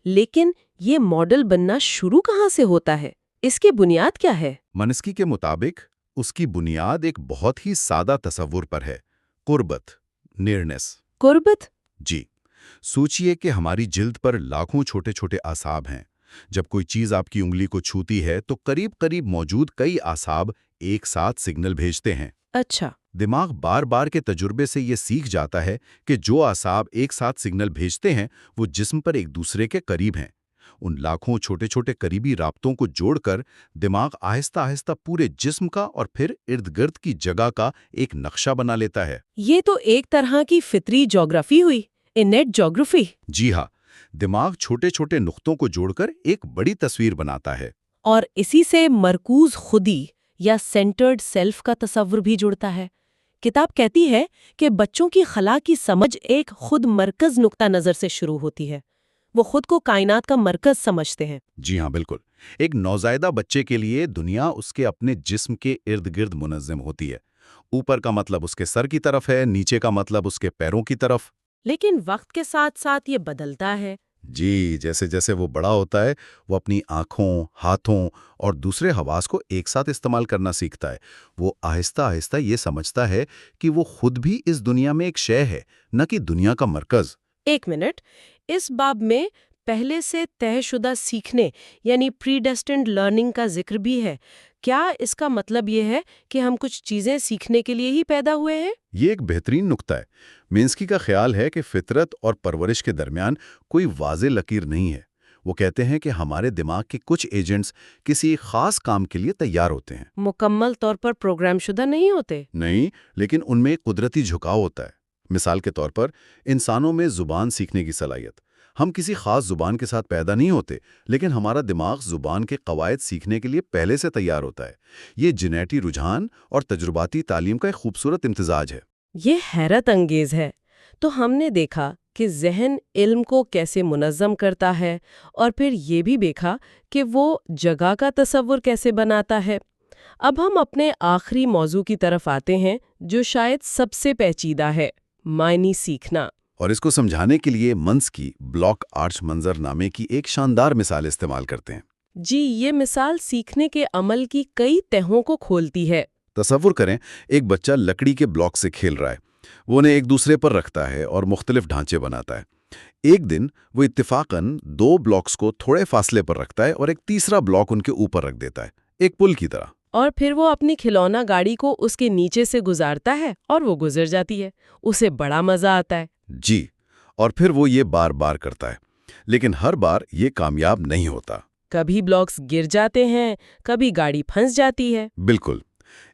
لیکن یہ ماڈل بننا شروع کہاں سے ہوتا ہے؟ اس کی بنیاد کیا ہے؟ منسکی کے مطابق اس کی بنیاد ایک بہت ہی سادہ تصور پر ہے: قربت، نیرنس۔ قربت؟ جی، سوچئے کہ ہماری جلد پر لاکھوں چھوٹے چھوٹے اعصاب ہیں۔ جب کوئی چیز آپ کی انگلی کو چھوتی ہے تو قریب قریب موجود کئی اعصاب ایک ساتھ سگنل بھیجتے ہیں۔ اچھا۔ دماغ بار بار کے تجربے سے یہ سیکھ جاتا ہے کہ جو اعصاب ایک ساتھ سگنل بھیجتے ہیں وہ جسم پر ایک دوسرے کے قریب ہیں۔ ان لاکھوں چھوٹے چھوٹے قریبی رابطوں کو جوڑ کر دماغ آہستہ آہستہ پورے جسم کا اور پھر ارد گرد کی جگہ کا ایک نقشہ بنا لیتا ہے۔ یہ تو ایک طرح کی فطری جغرافی ہوئی، انیٹ جغرافی۔ جی ہاں، دماغ چھوٹے چھوٹے نقطوں کو جوڑ کر ایک بڑی تصویر بناتا ہے۔ اور اسی سے مرکوز خودی یا سینٹرڈ سیلف کا تصور بھی جڑتا ہے۔ کتاب کہتی ہے کہ بچوں کی خلا کی سمجھ ایک خود مرکز نقطہ نظر سے شروع ہوتی ہے۔ وہ خود کو کائنات کا مرکز سمجھتے ہیں۔ جی ہاں، بالکل۔ ایک نوزائیدہ بچے کے لیے دنیا اس کے اپنے جسم کے ارد گرد منظم ہوتی ہے۔ اوپر کا مطلب اس کے سر کی طرف ہے، نیچے کا مطلب اس کے پیروں کی طرف۔ لیکن وقت کے ساتھ ساتھ یہ بدلتا ہے۔ جی، جیسے جیسے وہ بڑا ہوتا ہے وہ اپنی آنکھوں، ہاتھوں اور دوسرے حواس کو ایک ساتھ استعمال کرنا سیکھتا ہے۔ وہ آہستہ آہستہ یہ سمجھتا ہے کہ وہ خود بھی اس دنیا میں ایک شے ہے، نہ کہ دنیا کا مرکز۔ ایک منٹ، اس باب میں پہلے سے طے شدہ سیکھنے یعنی پری ڈیسٹنڈ لرننگ کا ذکر بھی ہے۔ کیا اس کا مطلب یہ ہے کہ ہم کچھ چیزیں سیکھنے کے لیے ہی پیدا ہوئے ہیں؟ یہ ایک بہترین نقطہ ہے۔ منسکی کا خیال ہے کہ فطرت اور پرورش کے درمیان کوئی واضح لکیر نہیں ہے۔ وہ کہتے ہیں کہ ہمارے دماغ کے کچھ ایجنٹس کسی خاص کام کے لیے تیار ہوتے ہیں، مکمل طور پر پروگرام شدہ نہیں ہوتے؟ نہیں، لیکن ان میں قدرتی جھکاؤ ہوتا ہے۔ مثال کے طور پر انسانوں میں زبان سیکھنے کی صلاحیت، ہم کسی خاص زبان کے ساتھ پیدا نہیں ہوتے، لیکن ہمارا دماغ زبان کے قواعد سیکھنے کے لیے پہلے سے تیار ہوتا ہے۔ یہ جینیاتی رجحان اور تجرباتی تعلیم کا ایک خوبصورت امتزاج ہے۔ یہ حیرت انگیز ہے۔ تو ہم نے دیکھا کہ ذہن علم کو کیسے منظم کرتا ہے، اور پھر یہ بھی دیکھا کہ وہ جگہ کا تصور کیسے بناتا ہے۔ اب ہم اپنے آخری موضوع کی طرف آتے ہیں، جو شاید سب سے پیچیدہ ہے: معنی سیکھنا۔ اور اس کو سمجھانے کے لیے منس کی بلاک آرچ منظر نامے کی ایک شاندار مثال استعمال کرتے ہیں۔ جی، یہ مثال سیکھنے کے عمل کی کئی تہوں کو کھولتی ہے۔ تصور کریں، ایک بچہ لکڑی کے بلاک سے کھیل رہا ہے، وہ انہیں ایک دوسرے پر رکھتا ہے اور مختلف ڈھانچے بناتا ہے۔ ایک دن وہ اتفاقاً 2 بلاکس کو تھوڑے فاصلے پر رکھتا ہے اور ایک تیسرا بلاک ان کے اوپر رکھ دیتا ہے، ایک پل کی طرح۔ اور پھر وہ اپنی کھلونا گاڑی کو اس کے نیچے سے گزارتا ہے اور وہ گزر جاتی ہے۔ اسے بڑا مزہ آتا ہے۔ جی، اور پھر وہ یہ بار بار کرتا ہے، لیکن ہر بار یہ کامیاب نہیں ہوتا۔ کبھی بلاکس گر جاتے ہیں، کبھی گاڑی پھنس جاتی ہے۔ بالکل۔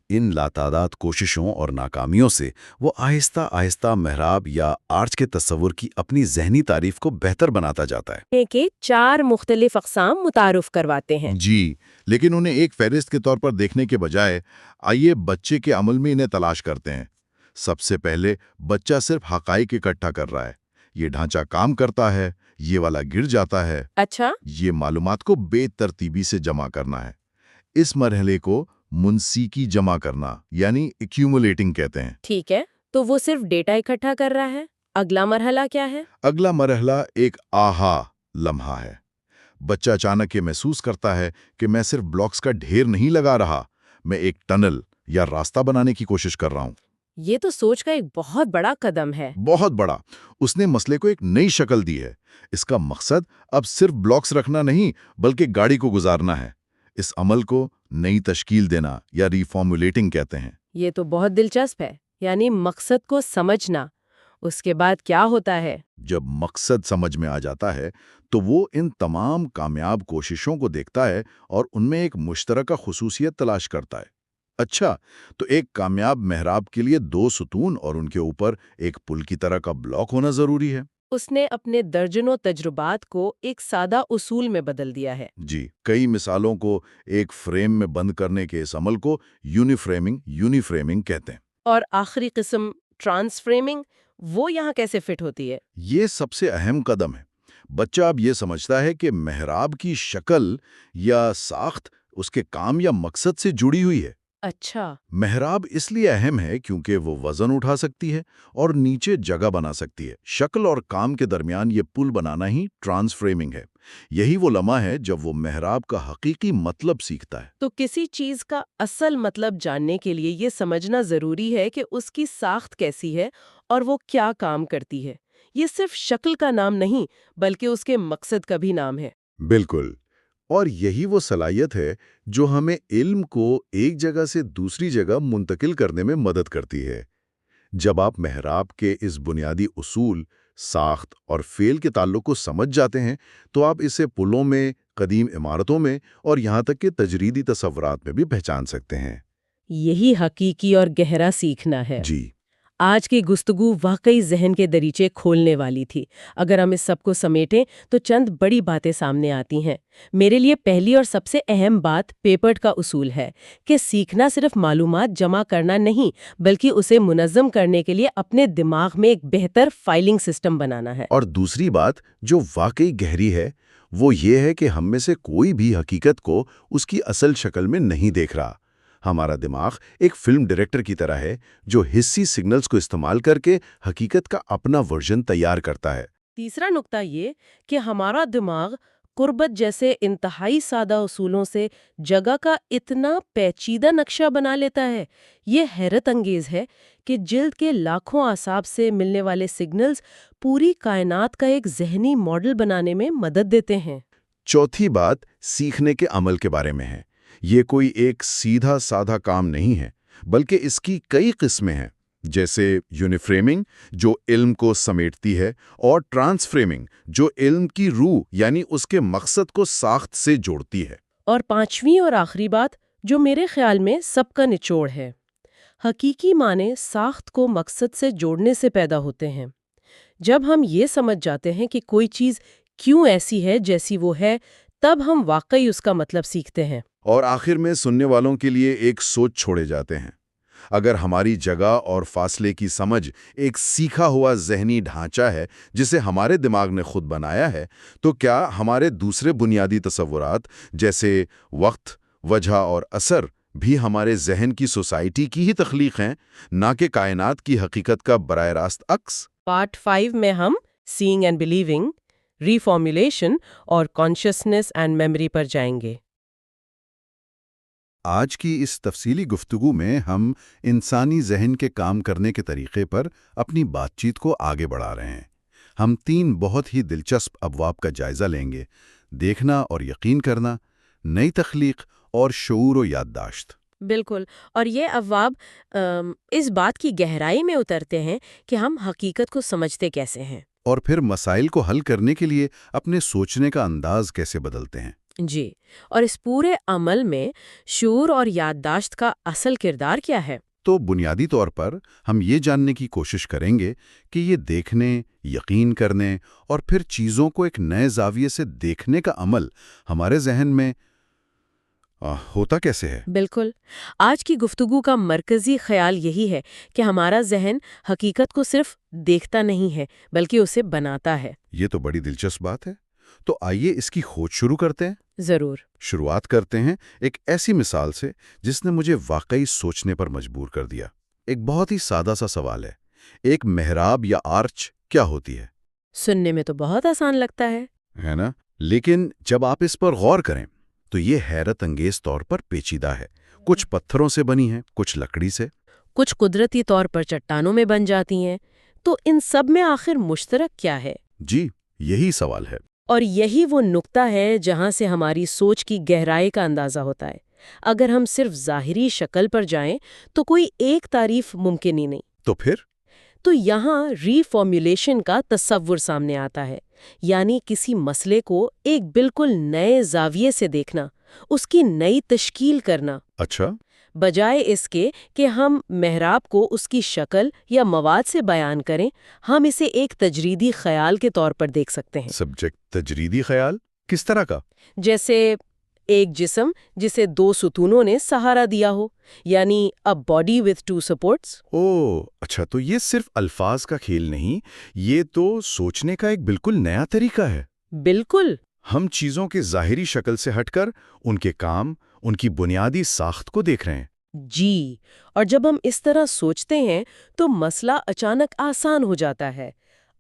ان لاتعداد کوششوں اور ناکامیوں سے وہ آہستہ آہستہ محراب یا آرچ کے تصور کی اپنی ذہنی تعریف کو بہتر بناتا جاتا ہے۔ کہ 4 مختلف اقسام متعارف کرواتے ہیں۔ جی، لیکن انہیں ایک فہرست کے طور پر دیکھنے کے بجائے آئیے بچے کے عمل میں انہیں تلاش کرتے ہیں۔ سب سے پہلے بچہ صرف حقائق اکٹھا کر رہا ہے۔ یہ ڈھانچہ کام کرتا ہے، یہ والا گر جاتا ہے۔ اچھا۔ یہ معلومات کو بے ترتیبی سے جمع کرنا ہے۔ اس مرحلے کو منسیکی جمع کرنا یعنی ایکیومولیٹنگ کہتے ہیں۔ ٹھیک ہے، تو وہ صرف ڈیٹا اکٹھا کر رہا ہے۔ اگلا مرحلہ کیا ہے؟ اگلا مرحلہ ایک آہا لمحہ ہے۔ بچہ اچانک یہ محسوس کرتا ہے کہ میں صرف بلاکس کا ڈھیر نہیں لگا رہا، میں ایک ٹنل یا راستہ بنانے کی کوشش کر رہا ہوں۔ یہ تو سوچ کا ایک بہت بڑا قدم ہے۔ بہت بڑا۔ اس نے مسئلے کو ایک نئی شکل دی ہے۔ اس کا مقصد اب صرف بلاکس رکھنا نہیں بلکہ گاڑی کو گزارنا ہے۔ اس عمل کو نئی تشکیل دینا یا ریفارمولیٹنگ کہتے ہیں۔ یہ تو بہت دلچسپ ہے، یعنی مقصد کو سمجھنا۔ اس کے بعد کیا ہوتا ہے؟ جب مقصد سمجھ میں آ جاتا ہے تو وہ ان تمام کامیاب کوششوں کو دیکھتا ہے اور ان میں ایک مشترکہ خصوصیت تلاش کرتا ہے۔ اچھا، تو ایک کامیاب محراب کے لیے 2 ستون اور ان کے اوپر ایک پل کی طرح کا بلاک ہونا ضروری ہے۔ اس نے اپنے درجنوں تجربات کو ایک سادہ اصول میں بدل دیا ہے۔ جی، کئی مثالوں کو ایک فریم میں بند کرنے کے اس عمل کو یونی فریمنگ کہتے ہیں۔ اور آخری قسم ٹرانس فریمنگ، وہ یہاں کیسے فٹ ہوتی ہے؟ یہ سب سے اہم قدم ہے۔ بچہ اب یہ سمجھتا ہے کہ محراب کی شکل یا ساخت اس کے کام یا مقصد سے جڑی ہوئی ہے۔ اچھا۔ محراب اس لیے اہم ہے کیونکہ وہ وزن اٹھا سکتی ہے اور نیچے جگہ بنا سکتی ہے۔ شکل اور کام کے درمیان یہ پل بنانا ہی ٹرانس فریمنگ ہے۔ یہی وہ لمحہ ہے جب وہ محراب کا حقیقی مطلب سیکھتا ہے۔ تو کسی چیز کا اصل مطلب جاننے کے لیے یہ سمجھنا ضروری ہے کہ اس کی ساخت کیسی ہے اور وہ کیا کام کرتی ہے۔ یہ صرف شکل کا نام نہیں بلکہ اس کے مقصد کا بھی نام ہے۔ بالکل، اور یہی وہ صلاحیت ہے جو ہمیں علم کو ایک جگہ سے دوسری جگہ منتقل کرنے میں مدد کرتی ہے۔ جب آپ محراب کے اس بنیادی اصول، ساخت اور فعل کے تعلق کو سمجھ جاتے ہیں تو آپ اسے پلوں میں، قدیم عمارتوں میں اور یہاں تک کہ تجریدی تصورات میں بھی پہچان سکتے ہیں۔ یہی حقیقی اور گہرا سیکھنا ہے۔ جی، آج کی گفتگو واقعی ذہن کے دریچے کھولنے والی تھی۔ اگر ہم اس سب کو سمیٹیں تو چند بڑی باتیں سامنے آتی ہیں۔ میرے لیے پہلی اور سب سے اہم بات پیپرٹ کا اصول ہے کہ سیکھنا صرف معلومات جمع کرنا نہیں بلکہ اسے منظم کرنے کے لیے اپنے دماغ میں ایک بہتر فائلنگ سسٹم بنانا ہے۔ اور دوسری بات جو واقعی گہری ہے وہ یہ ہے کہ ہم میں سے کوئی بھی حقیقت کو اس کی اصل شکل میں نہیں دیکھ رہا۔ ہمارا دماغ ایک فلم ڈائریکٹر کی طرح ہے جو حسی سگنلز کو استعمال کر کے حقیقت کا اپنا ورژن تیار کرتا ہے۔ تیسرا نقطہ یہ کہ ہمارا دماغ قربت جیسے انتہائی سادہ اصولوں سے جگہ کا اتنا پیچیدہ نقشہ بنا لیتا ہے۔ یہ حیرت انگیز ہے کہ جلد کے لاکھوں اعصاب سے ملنے والے سگنلز پوری کائنات کا ایک ذہنی ماڈل بنانے میں مدد دیتے ہیں۔ چوتھی بات سیکھنے کے عمل کے بارے میں ہے۔ یہ کوئی ایک سیدھا سادہ کام نہیں ہے بلکہ اس کی کئی قسمیں ہیں۔ جیسے یونیفریمنگ جو علم کو سمیٹتی ہے اور ٹرانسفریمنگ جو علم کی روح یعنی اس کے مقصد کو ساخت سے جوڑتی ہے۔ اور پانچویں اور آخری بات جو میرے خیال میں سب کا نچوڑ ہے، حقیقی معنی ساخت کو مقصد سے جوڑنے سے پیدا ہوتے ہیں۔ جب ہم یہ سمجھ جاتے ہیں کہ کوئی چیز کیوں ایسی ہے جیسی وہ ہے، تب ہم واقعی اس کا مطلب سیکھتے ہیں۔ اور آخر میں سننے والوں کے لیے ایک سوچ چھوڑے جاتے ہیں۔ اگر ہماری جگہ اور فاصلے کی سمجھ ایک سیکھا ہوا ذہنی ڈھانچہ ہے جسے ہمارے دماغ نے خود بنایا ہے، تو کیا ہمارے دوسرے بنیادی تصورات جیسے وقت، وجہ اور اثر بھی ہمارے ذہن کی سوسائٹی کی ہی تخلیق ہیں، نہ کہ کائنات کی حقیقت کا براہ راست عکس؟ پارٹ 5 میں ہم سینگ اینڈ بلیونگ، ری فارمولیشن اور کانشیسنس اینڈ میموری پر جائیں گے۔ آج کی اس تفصیلی گفتگو میں ہم انسانی ذہن کے کام کرنے کے طریقے پر اپنی بات چیت کو آگے بڑھا رہے ہیں۔ ہم 3 بہت ہی دلچسپ ابواب کا جائزہ لیں گے: دیکھنا اور یقین کرنا، نئی تخلیق اور شعور و یادداشت۔ بالکل، اور یہ ابواب اس بات کی گہرائی میں اترتے ہیں کہ ہم حقیقت کو سمجھتے کیسے ہیں، اور پھر مسائل کو حل کرنے کے لیے اپنے سوچنے کا انداز کیسے بدلتے ہیں۔ جی، اور اس پورے عمل میں شعور اور یادداشت کا اصل کردار کیا ہے؟ تو بنیادی طور پر ہم یہ جاننے کی کوشش کریں گے کہ یہ دیکھنے، یقین کرنے اور پھر چیزوں کو ایک نئے زاویے سے دیکھنے کا عمل ہمارے ذہن میں ہوتا کیسے ہے۔ بالکل، آج کی گفتگو کا مرکزی خیال یہی ہے کہ ہمارا ذہن حقیقت کو صرف دیکھتا نہیں ہے بلکہ اسے بناتا ہے۔ یہ تو بڑی دلچسپ بات ہے۔ تو آئیے اس کی کھوج شروع کرتے ہیں۔ ضرور۔ شروعات کرتے ہیں ایک ایسی مثال سے جس نے مجھے واقعی سوچنے پر مجبور کر دیا۔ ایک بہت ہی سادہ سا سوال ہے، ایک محراب یا آرچ کیا ہوتی ہے؟ سننے میں تو بہت آسان لگتا ہے نا؟ لیکن جب آپ اس پر غور کریں تو یہ حیرت انگیز طور پر پیچیدہ ہے۔ کچھ پتھروں سے بنی ہے، کچھ لکڑی سے، کچھ قدرتی طور پر چٹانوں میں بن جاتی ہیں۔ تو ان سب میں آخر مشترک کیا ہے؟ جی، یہی سوال ہے۔ اور یہی وہ نقطہ ہے جہاں سے ہماری سوچ کی گہرائی کا اندازہ ہوتا ہے۔ اگر ہم صرف ظاہری شکل پر جائیں تو کوئی ایک تعریف ممکن ہی نہیں۔ تو پھر؟ تو یہاں ری فارمولیشن کا تصور سامنے آتا ہے، یعنی کسی مسئلے کو ایک بالکل نئے زاویے سے دیکھنا، اس کی نئی تشکیل کرنا۔ اچھا۔ بجائے اس کے کہ ہم محراب کو اس کی شکل یا مواد سے بیان کریں، ہم اسے ایک تجریدی خیال کے طور پر دیکھ سکتے ہیں۔ سبجیکٹ تجریدی خیال کس طرح کا؟ جیسے ایک جسم جسے 2 ستونوں نے سہارا دیا ہو، یعنی a body with 2 supports۔ اوہ، اچھا، تو یہ صرف الفاظ کا کھیل نہیں، یہ تو سوچنے کا ایک بالکل نیا طریقہ ہے۔ بالکل۔ ہم چیزوں کے ظاہری شکل سے ہٹ کر ان کے کام، ان کی بنیادی ساخت کو دیکھ رہے ہیں۔ جی، اور جب ہم اس طرح سوچتے ہیں تو مسئلہ اچانک آسان ہو جاتا ہے۔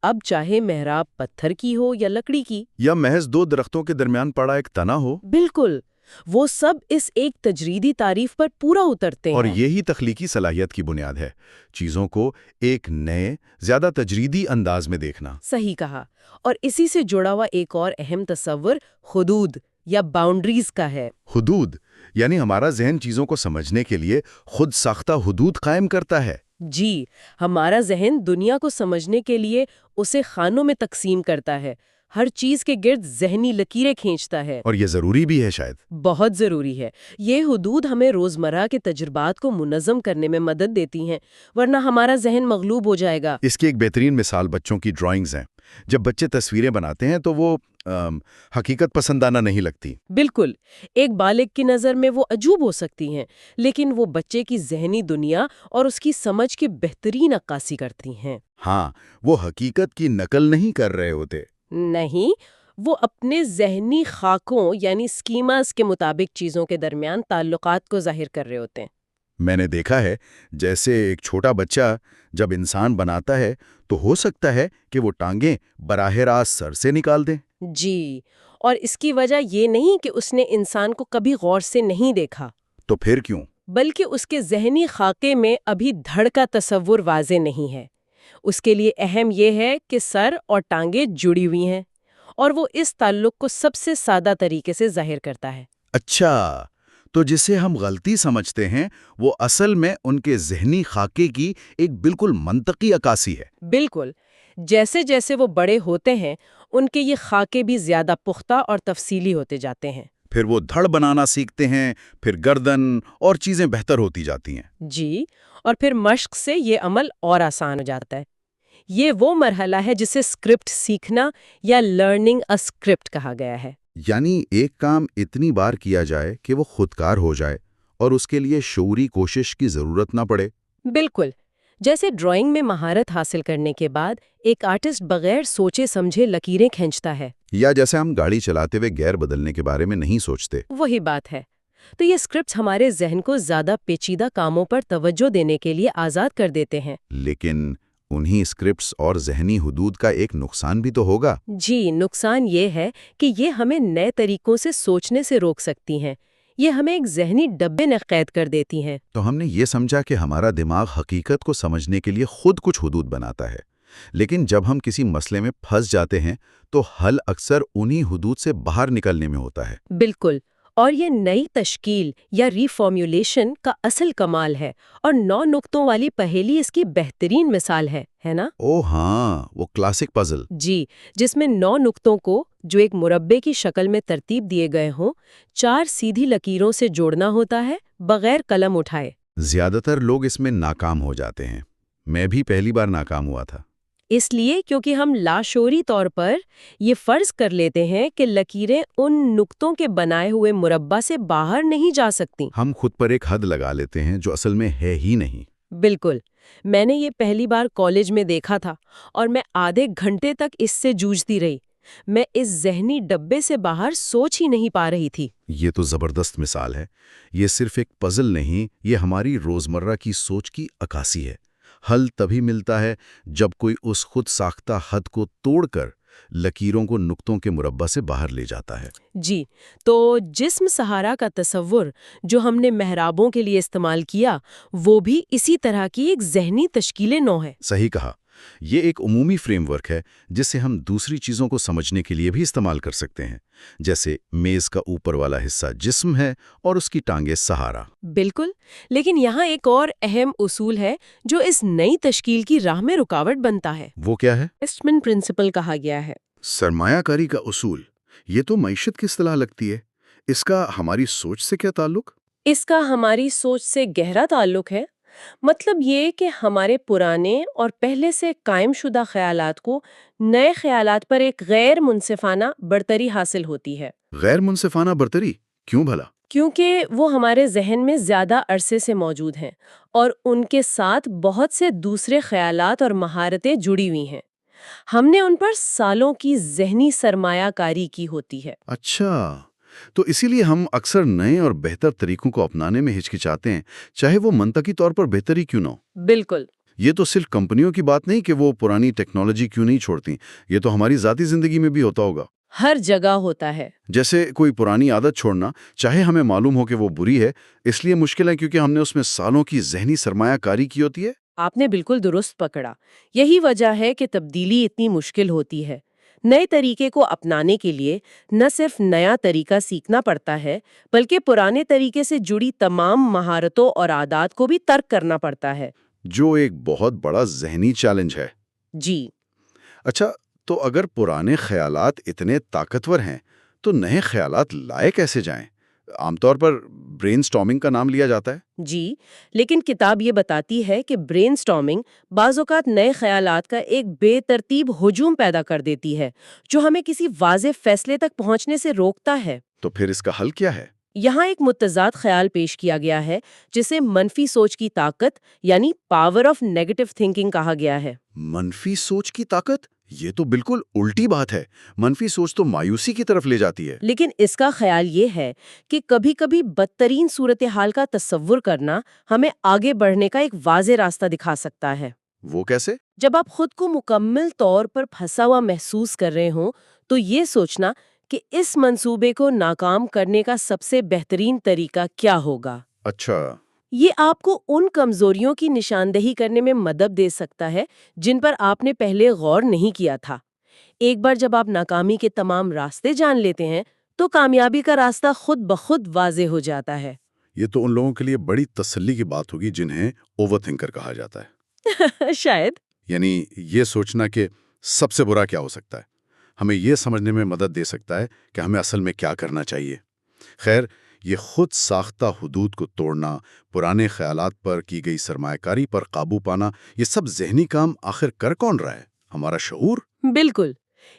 اب چاہے محراب پتھر کی ہو یا لکڑی کی، یا محض 2 درختوں کے درمیان پڑا ایک تنا ہو، بالکل، وہ سب اس ایک تجریدی تعریف پر پورا اترتے ہیں۔ اور یہی تخلیقی صلاحیت کی بنیاد ہے، چیزوں کو ایک نئے، زیادہ تجریدی انداز میں دیکھنا۔ صحیح کہا، اور اسی سے جڑا ہوا ایک اور اہم تصور حدود یا باؤنڈریز کا ہے۔ حدود، یعنی ہمارا ذہن چیزوں کو سمجھنے کے لیے خود ساختہ حدود قائم کرتا ہے۔ جی، ہمارا ذہن دنیا کو سمجھنے کے لیے اسے خانوں میں تقسیم کرتا ہے، ہر چیز کے گرد ذہنی لکیریں کھینچتا ہے۔ اور یہ ضروری بھی ہے شاید۔ بہت ضروری ہے۔ یہ حدود ہمیں روزمرہ کے تجربات کو منظم کرنے میں مدد دیتی ہیں، ورنہ ہمارا ذہن مغلوب ہو جائے گا۔ اس کی ایک بہترین مثال بچوں کی ڈرائنگز ہیں۔ جب بچے تصویریں بناتے ہیں تو وہ حقیقت پسندانہ نہیں لگتی۔ بالکل، ایک بالغ کی نظر میں وہ عجوب ہو سکتی ہیں، لیکن وہ بچے کی ذہنی دنیا اور اس کی سمجھ کی بہترین عکاسی کرتی ہیں۔ ہاں، وہ حقیقت کی نقل نہیں کر رہے ہوتے۔ نہیں، وہ اپنے ذہنی خاکوں یعنی سکیماز کے مطابق چیزوں کے درمیان تعلقات کو ظاہر کر رہے ہوتے ہیں۔ میں نے دیکھا ہے، جیسے ایک چھوٹا بچہ جب انسان بناتا ہے تو ہو سکتا ہے کہ وہ ٹانگیں براہ راست سر سے نکال دیں۔ جی، اور اس کی وجہ یہ نہیں کہ اس نے انسان کو کبھی غور سے نہیں دیکھا۔ تو پھر کیوں؟ بلکہ اس کے ذہنی خاکے میں ابھی دھڑ کا تصور واضح نہیں ہے۔ اس کے لیے اہم یہ ہے کہ سر اور ٹانگیں جڑی ہوئی ہیں، اور وہ اس تعلق کو سب سے سادہ طریقے سے ظاہر کرتا ہے۔ اچھا، تو جسے ہم غلطی سمجھتے ہیں وہ اصل میں ان کے ذہنی خاکے کی ایک بالکل منطقی عکاسی ہے۔ بالکل، جیسے جیسے وہ بڑے ہوتے ہیں ان کے یہ خاکے بھی زیادہ پختہ اور تفصیلی ہوتے جاتے ہیں۔ پھر وہ دھڑ بنانا سیکھتے ہیں، پھر گردن، اور چیزیں بہتر ہوتی جاتی ہیں۔ جی، اور پھر مشق سے یہ عمل اور آسان ہو جاتا ہے۔ یہ وہ مرحلہ ہے جسے اسکرپٹ سیکھنا یا لرننگ اے اسکرپٹ کہا گیا ہے۔ یعنی ایک کام اتنی بار کیا جائے کہ وہ خودکار ہو جائے اور اس کے لیے شعوری کوشش کی ضرورت نہ پڑے۔ بالکل، جیسے ڈرائنگ میں مہارت حاصل کرنے کے بعد ایک آرٹسٹ بغیر سوچے سمجھے لکیریں کھینچتا ہے، یا جیسے ہم گاڑی چلاتے ہوئے گیئر بدلنے کے بارے میں نہیں سوچتے۔ وہی بات ہے۔ تو یہ اسکرپٹس ہمارے ذہن کو زیادہ پیچیدہ کاموں پر توجہ دینے کے لیے آزاد کر دیتے ہیں۔ لیکن انہی اسکرپٹس اور ذہنی حدود کا ایک نقصان بھی تو ہوگا۔ جی، نقصان یہ ہے کہ یہ ہمیں نئے طریقوں سے سوچنے سے روک سکتی ہیں۔ یہ ہمیں ایک ذہنی ڈبے میں قید کر دیتی ہیں۔ تو ہم نے یہ سمجھا کہ ہمارا دماغ حقیقت کو سمجھنے کے لیے خود کچھ حدود بناتا ہے، لیکن جب ہم کسی مسئلے میں پھنس جاتے ہیں تو حل اکثر انہی حدود سے باہر نکلنے میں ہوتا ہے۔ بالکل، اور یہ نئی تشکیل یا ری فارمولیشن کا اصل کمال ہے، اور 9 نقطوں والی پہیلی اس کی بہترین مثال ہے نا؟ او ہاں، وہ کلاسک پزل۔ جی، جس میں 9 نقطوں کو جو ایک مربع کی شکل میں ترتیب دیے گئے ہوں 4 سیدھی لکیروں سے جوڑنا ہوتا ہے بغیر قلم اٹھائے۔ زیادہ تر لوگ اس میں ناکام ہو جاتے ہیں، میں بھی پہلی بار ناکام ہوا تھا۔ اس لیے کیونکہ ہم لاشعوری طور پر یہ فرض کر لیتے ہیں کہ لکیریں ان نقطوں کے بنائے ہوئے مربع سے باہر نہیں جا سکتی۔ ہم خود پر ایک حد لگا لیتے ہیں جو اصل میں ہے ہی نہیں۔ بالکل، میں نے یہ پہلی بار کالج میں دیکھا تھا اور میں آدھے گھنٹے تک اس سے جوجھتی رہی۔ میں اس ذہنی ڈبے سے باہر سوچ ہی نہیں پا رہی تھی۔ یہ تو زبردست مثال ہے۔ یہ صرف ایک پزل نہیں، یہ ہماری روزمرہ کی سوچ کی عکاسی ہے۔ حل تبھی ملتا ہے جب کوئی اس خود ساختہ حد کو توڑ کر لکیروں کو نقطوں کے مربع سے باہر لے جاتا ہے۔ جی، تو جسم سہارا کا تصور جو ہم نے محرابوں کے لیے استعمال کیا وہ بھی اسی طرح کی ایک ذہنی تشکیل نو ہے۔ صحیح کہا۔ یہ ایک عمومی فریم ورک ہے جسے ہم دوسری چیزوں کو سمجھنے کے لیے بھی استعمال کر سکتے ہیں، جیسے میز کا اوپر والا حصہ جسم ہے اور اس کی ٹانگیں سہارا۔ بالکل، لیکن یہاں ایک اور اہم اصول ہے جو اس نئی تشکیل کی راہ میں رکاوٹ بنتا ہے۔ وہ کیا ہے؟ انویسٹمنٹ پرنسپل کہا گیا ہے۔ سرمایہ کاری کا اصول۔ یہ تو معیشت کی اصطلاح لگتی ہے۔ اس کا ہماری سوچ سے کیا تعلق؟ اس کا ہماری سوچ سے گہرا تعلق ہے۔ مطلب یہ کہ ہمارے پرانے اور پہلے سے قائم شدہ خیالات کو نئے خیالات پر ایک غیر منصفانہ برتری حاصل ہوتی ہے۔ غیر منصفانہ برتری؟ کیوں بھلا؟ کیونکہ وہ ہمارے ذہن میں زیادہ عرصے سے موجود ہیں اور ان کے ساتھ بہت سے دوسرے خیالات اور مہارتیں جڑی ہوئی ہیں۔ ہم نے ان پر سالوں کی ذہنی سرمایہ کاری کی ہوتی ہے۔ اچھا، تو اسی لیے ہم اکثر نئے اور بہتر طریقوں کو اپنانے میں ہچکچاتے ہیں، چاہے وہ منطقی طور پر بہتری کیوں نہ ہو۔ بالکل۔ یہ تو صرف کمپنیوں کی بات نہیں کہ وہ پرانی ٹیکنالوجی کیوں نہیں چھوڑتی، یہ تو ہماری ذاتی زندگی میں بھی ہوتا ہوگا۔ ہر جگہ ہوتا ہے۔ جیسے کوئی پرانی عادت چھوڑنا، چاہے ہمیں معلوم ہو کہ وہ بری ہے، اس لیے مشکل ہے کیونکہ ہم نے اس میں سالوں کی ذہنی سرمایہ کاری کی ہوتی ہے۔ آپ نے بالکل درست پکڑا۔ یہی وجہ ہے کہ تبدیلی اتنی مشکل ہوتی ہے۔ نئے طریقے کو اپنانے کے لیے نہ صرف نیا طریقہ سیکھنا پڑتا ہے بلکہ پرانے طریقے سے جڑی تمام مہارتوں اور عادات کو بھی ترک کرنا پڑتا ہے، جو ایک بہت بڑا ذہنی چیلنج ہے۔ جی۔ اچھا، تو اگر پرانے خیالات اتنے طاقتور ہیں تو نئے خیالات لائے کیسے جائیں؟ عام طور پر برین سٹارمنگ کا نام لیا جاتا ہے۔ جی، لیکن کتاب یہ بتاتی ہے کہ برین سٹارمنگ بعض اوقات نئے خیالات کا ایک بے ترتیب ہجوم پیدا کر دیتی ہے جو ہمیں کسی واضح فیصلے تک پہنچنے سے روکتا ہے۔ تو پھر اس کا حل کیا ہے؟ یہاں ایک متضاد خیال پیش کیا گیا ہے جسے منفی سوچ کی طاقت یعنی پاور آف نیگیٹو تھنکنگ کہا گیا ہے۔ منفی سوچ کی طاقت؟ یہ تو بالکل الٹی بات ہے۔ منفی سوچ تو مایوسی کی طرف لے جاتی ہے۔ لیکن اس کا خیال یہ ہے کہ کبھی کبھی بدترین صورتحال کا تصور کرنا ہمیں آگے بڑھنے کا ایک واضح راستہ دکھا سکتا ہے۔ وہ کیسے؟ جب آپ خود کو مکمل طور پر پھنسا ہوا محسوس کر رہے ہوں تو یہ سوچنا کہ اس منصوبے کو ناکام کرنے کا سب سے بہترین طریقہ کیا ہوگا، اچھا، یہ آپ کو ان کمزوریوں کی نشاندہی کرنے میں مدد دے سکتا ہے جن پر آپ نے پہلے غور نہیں کیا تھا۔ ایک بار جب آپ ناکامی کے تمام راستے جان لیتے ہیں تو کامیابی کا راستہ خود بخود واضح ہو جاتا ہے۔ یہ تو ان لوگوں کے لیے بڑی تسلی کی بات ہوگی جنہیں اوور تھنکر کہا جاتا ہے۔ شاید یعنی یہ سوچنا کہ سب سے برا کیا ہو سکتا ہے ہمیں یہ سمجھنے میں مدد دے سکتا ہے کہ ہمیں اصل میں کیا کرنا چاہیے۔ خیر، یہ خود ساختہ حدود کو توڑنا، پرانے خیالات پر کی گئی سرمایہ کاری پر قابو پانا، یہ سب ذہنی کام آخر کر کون رہا ہے؟ ہمارا شعور؟ بالکل،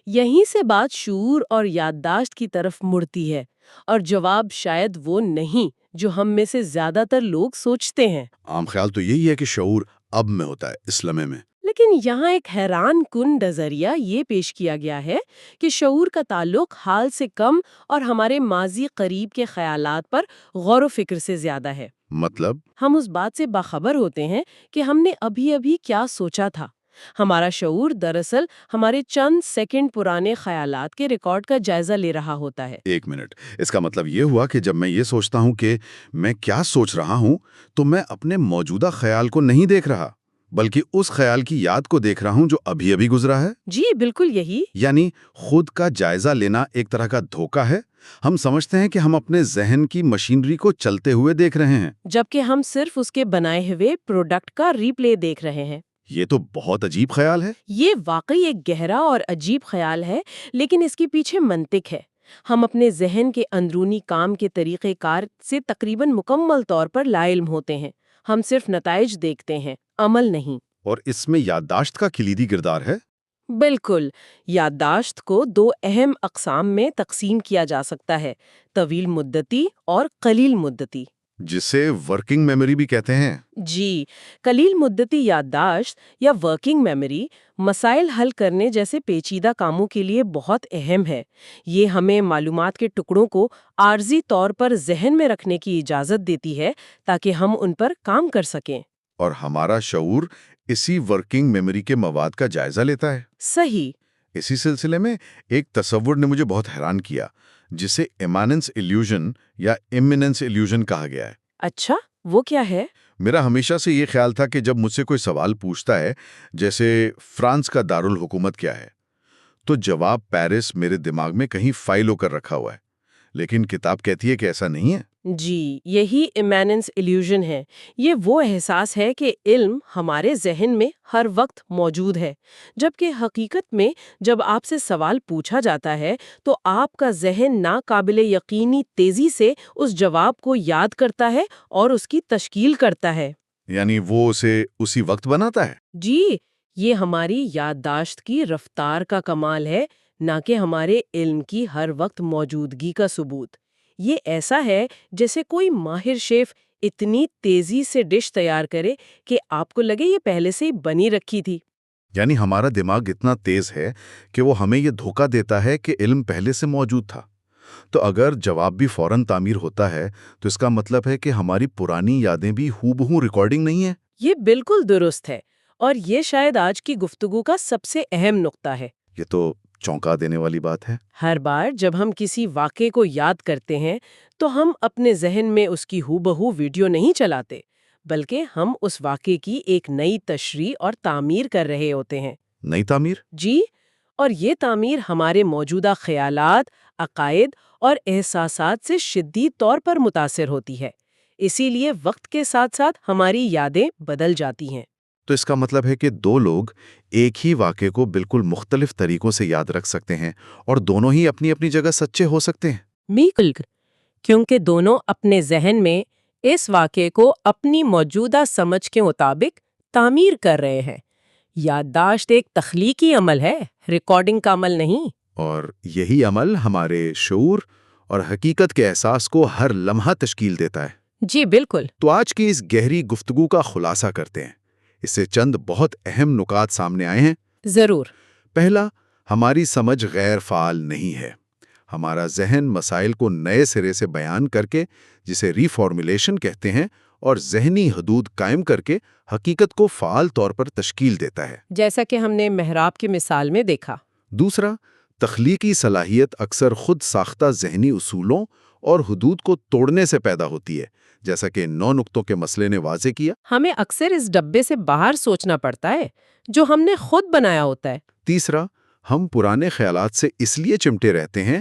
یہیں سے بات شعور اور یادداشت کی طرف مڑتی ہے، اور جواب شاید وہ نہیں جو ہم میں سے زیادہ تر لوگ سوچتے ہیں۔ عام خیال تو یہی ہے کہ شعور اب میں ہوتا ہے، اس لمحے میں۔ لیکن یہاں ایک حیران کن نظریہ یہ پیش کیا گیا ہے کہ شعور کا تعلق حال سے کم اور ہمارے ماضی قریب کے خیالات پر غور و فکر سے زیادہ ہے۔ مطلب؟ ہم اس بات سے باخبر ہوتے ہیں کہ ہم نے ابھی ابھی کیا سوچا تھا۔ ہمارا شعور دراصل ہمارے چند سیکنڈ پرانے خیالات کے ریکارڈ کا جائزہ لے رہا ہوتا ہے۔ ایک منٹ، اس کا مطلب یہ ہوا کہ جب میں یہ سوچتا ہوں کہ میں کیا سوچ رہا ہوں تو میں اپنے موجودہ خیال کو نہیں دیکھ رہا بلکہ اس خیال کی یاد کو دیکھ رہا ہوں جو ابھی ابھی گزرا ہے۔ جی بالکل یہی۔ یعنی خود کا جائزہ لینا ایک طرح کا دھوکہ ہے۔ ہم سمجھتے ہیں کہ ہم اپنے ذہن کی مشینری کو چلتے ہوئے دیکھ رہے ہیں، جبکہ ہم صرف اس کے بنائے ہوئے پروڈکٹ کا ری پلے دیکھ رہے ہیں۔ یہ تو بہت عجیب خیال ہے۔ یہ واقعی ایک گہرا اور عجیب خیال ہے، لیکن اس کے پیچھے منطق ہے۔ ہم اپنے ذہن کے اندرونی کام کے طریقہ کار سے تقریباً مکمل طور پر لا علم ہوتے ہیں۔ ہم صرف نتائج دیکھتے ہیں، عمل نہیں۔ اور اس میں یادداشت کا کلیدی کردار ہے۔ بالکل، یادداشت کو دو اہم اقسام میں تقسیم کیا جا سکتا ہے: طویل مدتی اور قلیل مدتی، جسے ورکنگ میموری بھی کہتے ہیں۔ جی، قلیل مدتی یادداشت یا ورکنگ میموری مسائل حل کرنے جیسے پیچیدہ کاموں کے لیے بہت اہم ہے۔ یہ ہمیں معلومات کے ٹکڑوں کو عارضی طور پر ذہن میں رکھنے کی اجازت دیتی ہے تاکہ ہم ان پر کام کر سکیں۔ اور ہمارا شعور اسی ورکنگ میموری کے مواد کا جائزہ لیتا ہے۔ صحیح۔ اسی سلسلے میں ایک تصور نے مجھے بہت حیران کیا جسے ایماننس ایلیوژن یا ایمیننس ایلیوژن کہا گیا ہے۔ اچھا، وہ کیا ہے؟ میرا ہمیشہ سے یہ خیال تھا کہ جب مجھ سے کوئی سوال پوچھتا ہے جیسے فرانس کا دارالحکومت کیا ہے تو جواب پیرس میرے دماغ میں کہیں فائل ہو کر رکھا ہوا ہے، لیکن کتاب کہتی ہے کہ ایسا نہیں ہے۔ جی، یہی ایماننس ایلیوژن ہے۔ یہ وہ احساس ہے کہ علم ہمارے ذہن میں ہر وقت موجود ہے، جبکہ حقیقت میں جب آپ سے سوال پوچھا جاتا ہے تو آپ کا ذہن ناقابل یقینی تیزی سے اس جواب کو یاد کرتا ہے اور اس کی تشکیل کرتا ہے۔ یعنی وہ اسے اسی وقت بناتا ہے؟ جی، یہ ہماری یادداشت کی رفتار کا کمال ہے، نہ کہ ہمارے علم کی ہر وقت موجودگی کا ثبوت۔ یہ ایسا ہے جیسے کوئی ماہر شیف اتنی تیزی سے ڈش تیار کرے کہ آپ کو لگے یہ پہلے سے ہی بنی رکھی تھی۔ یعنی ہمارا دماغ اتنا تیز ہے کہ وہ ہمیں یہ دھوکہ دیتا ہے کہ علم پہلے سے موجود تھا۔ تو اگر جواب بھی فوراً تعمیر ہوتا ہے تو اس کا مطلب ہے کہ ہماری پرانی یادیں بھی ہو بہو ریکارڈنگ نہیں ہیں۔ یہ بالکل درست ہے، اور یہ شاید آج کی گفتگو کا سب سے اہم نقطہ ہے۔ یہ تو چونکا دینے والی بات ہے۔ ہر بار جب ہم کسی واقعے کو یاد کرتے ہیں تو ہم اپنے ذہن میں اس کی ہو بہو ویڈیو نہیں چلاتے، بلکہ ہم اس واقعے کی ایک نئی تشریح اور تعمیر کر رہے ہوتے ہیں۔ نئی تعمیر؟ جی، اور یہ تعمیر ہمارے موجودہ خیالات، عقائد اور احساسات سے شدید طور پر متاثر ہوتی ہے۔ اسی لیے وقت کے ساتھ ساتھ ہماری یادیں بدل جاتی ہیں۔ تو اس کا مطلب ہے کہ دو لوگ ایک ہی واقعے کو بالکل مختلف طریقوں سے یاد رکھ سکتے ہیں اور دونوں ہی اپنی اپنی جگہ سچے ہو سکتے ہیں۔ بالکل، کیونکہ دونوں اپنے ذہن میں اس واقعے کو اپنی موجودہ سمجھ کے مطابق تعمیر کر رہے ہیں۔ یادداشت ایک تخلیقی عمل ہے، ریکارڈنگ کا عمل نہیں۔ اور یہی عمل ہمارے شعور اور حقیقت کے احساس کو ہر لمحہ تشکیل دیتا ہے۔ جی بالکل۔ تو آج کی اس گہری گفتگو کا خلاصہ کرتے ہیں۔ اس سے چند بہت اہم نکات سامنے آئے ہیں۔ ضرور۔ پہلا، ہماری سمجھ غیر فعال نہیں ہے۔ ہمارا ذہن مسائل کو نئے سرے سے بیان کر کے، جسے ری فارمولیشن کہتے ہیں، اور ذہنی حدود قائم کر کے حقیقت کو فعال طور پر تشکیل دیتا ہے، جیسا کہ ہم نے محراب کی مثال میں دیکھا۔ دوسرا، تخلیقی صلاحیت اکثر خود ساختہ ذہنی اصولوں اور حدود کو توڑنے سے پیدا ہوتی ہے، جیسا کہ 9 نقطوں کے مسئلے نے واضح کیا۔ ہمیں اکثر اس ڈبے سے باہر سوچنا پڑتا ہے جو ہم نے خود بنایا ہوتا ہے۔ تیسرا، ہم پرانے خیالات سے اس لیے چمٹے رہتے ہیں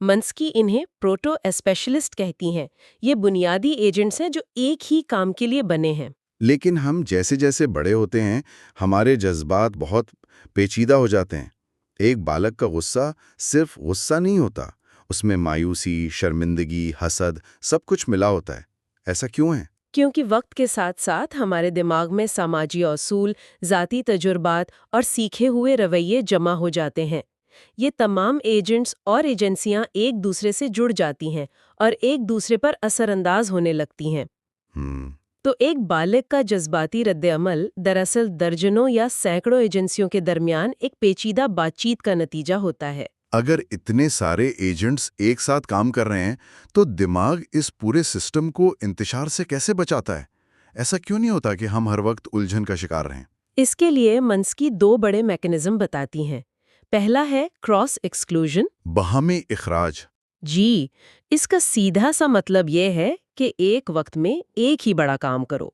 منسکی انہیں پروٹو اسپیشلسٹ کہتی ہیں۔ یہ بنیادی ایجنٹس ہیں جو ایک ہی کام کے لیے بنے ہیں۔ لیکن ہم جیسے جیسے بڑے ہوتے ہیں ہمارے جذبات بہت پیچیدہ ہو جاتے ہیں۔ ایک بالغ کا غصہ صرف غصہ نہیں ہوتا، اس میں مایوسی، شرمندگی، حسد سب کچھ ملا ہوتا ہے۔ ایسا کیوں ہے؟ کیونکہ وقت کے ساتھ ساتھ ہمارے دماغ میں سماجی اصول، ذاتی تجربات اور سیکھے ہوئے رویے جمع ہو جاتے ہیں۔ یہ تمام ایجنٹس اور ایجنسیاں ایک دوسرے سے جڑ جاتی ہیں اور ایک دوسرے پر اثر انداز ہونے لگتی ہیں۔ تو ایک بالغ کا جذباتی رد عمل دراصل درجنوں یا سینکڑوں ایجنسیوں کے درمیان ایک پیچیدہ بات چیت کا نتیجہ ہوتا ہے۔ اگر اتنے سارے ایجنٹس ایک ساتھ کام کر رہے ہیں تو دماغ اس پورے سسٹم کو انتشار سے کیسے بچاتا ہے؟ ایسا کیوں نہیں ہوتا کہ ہم ہر وقت الجھن کا شکار رہیں؟ اس کے لیے منسکی 2 بڑے میکانزم بتاتی ہیں۔ پہلا ہے کراس ایکسکلوژن، باہمی اخراج۔ جی، اس کا سیدھا سا مطلب یہ ہے کہ ایک وقت میں ایک ہی بڑا کام کرو۔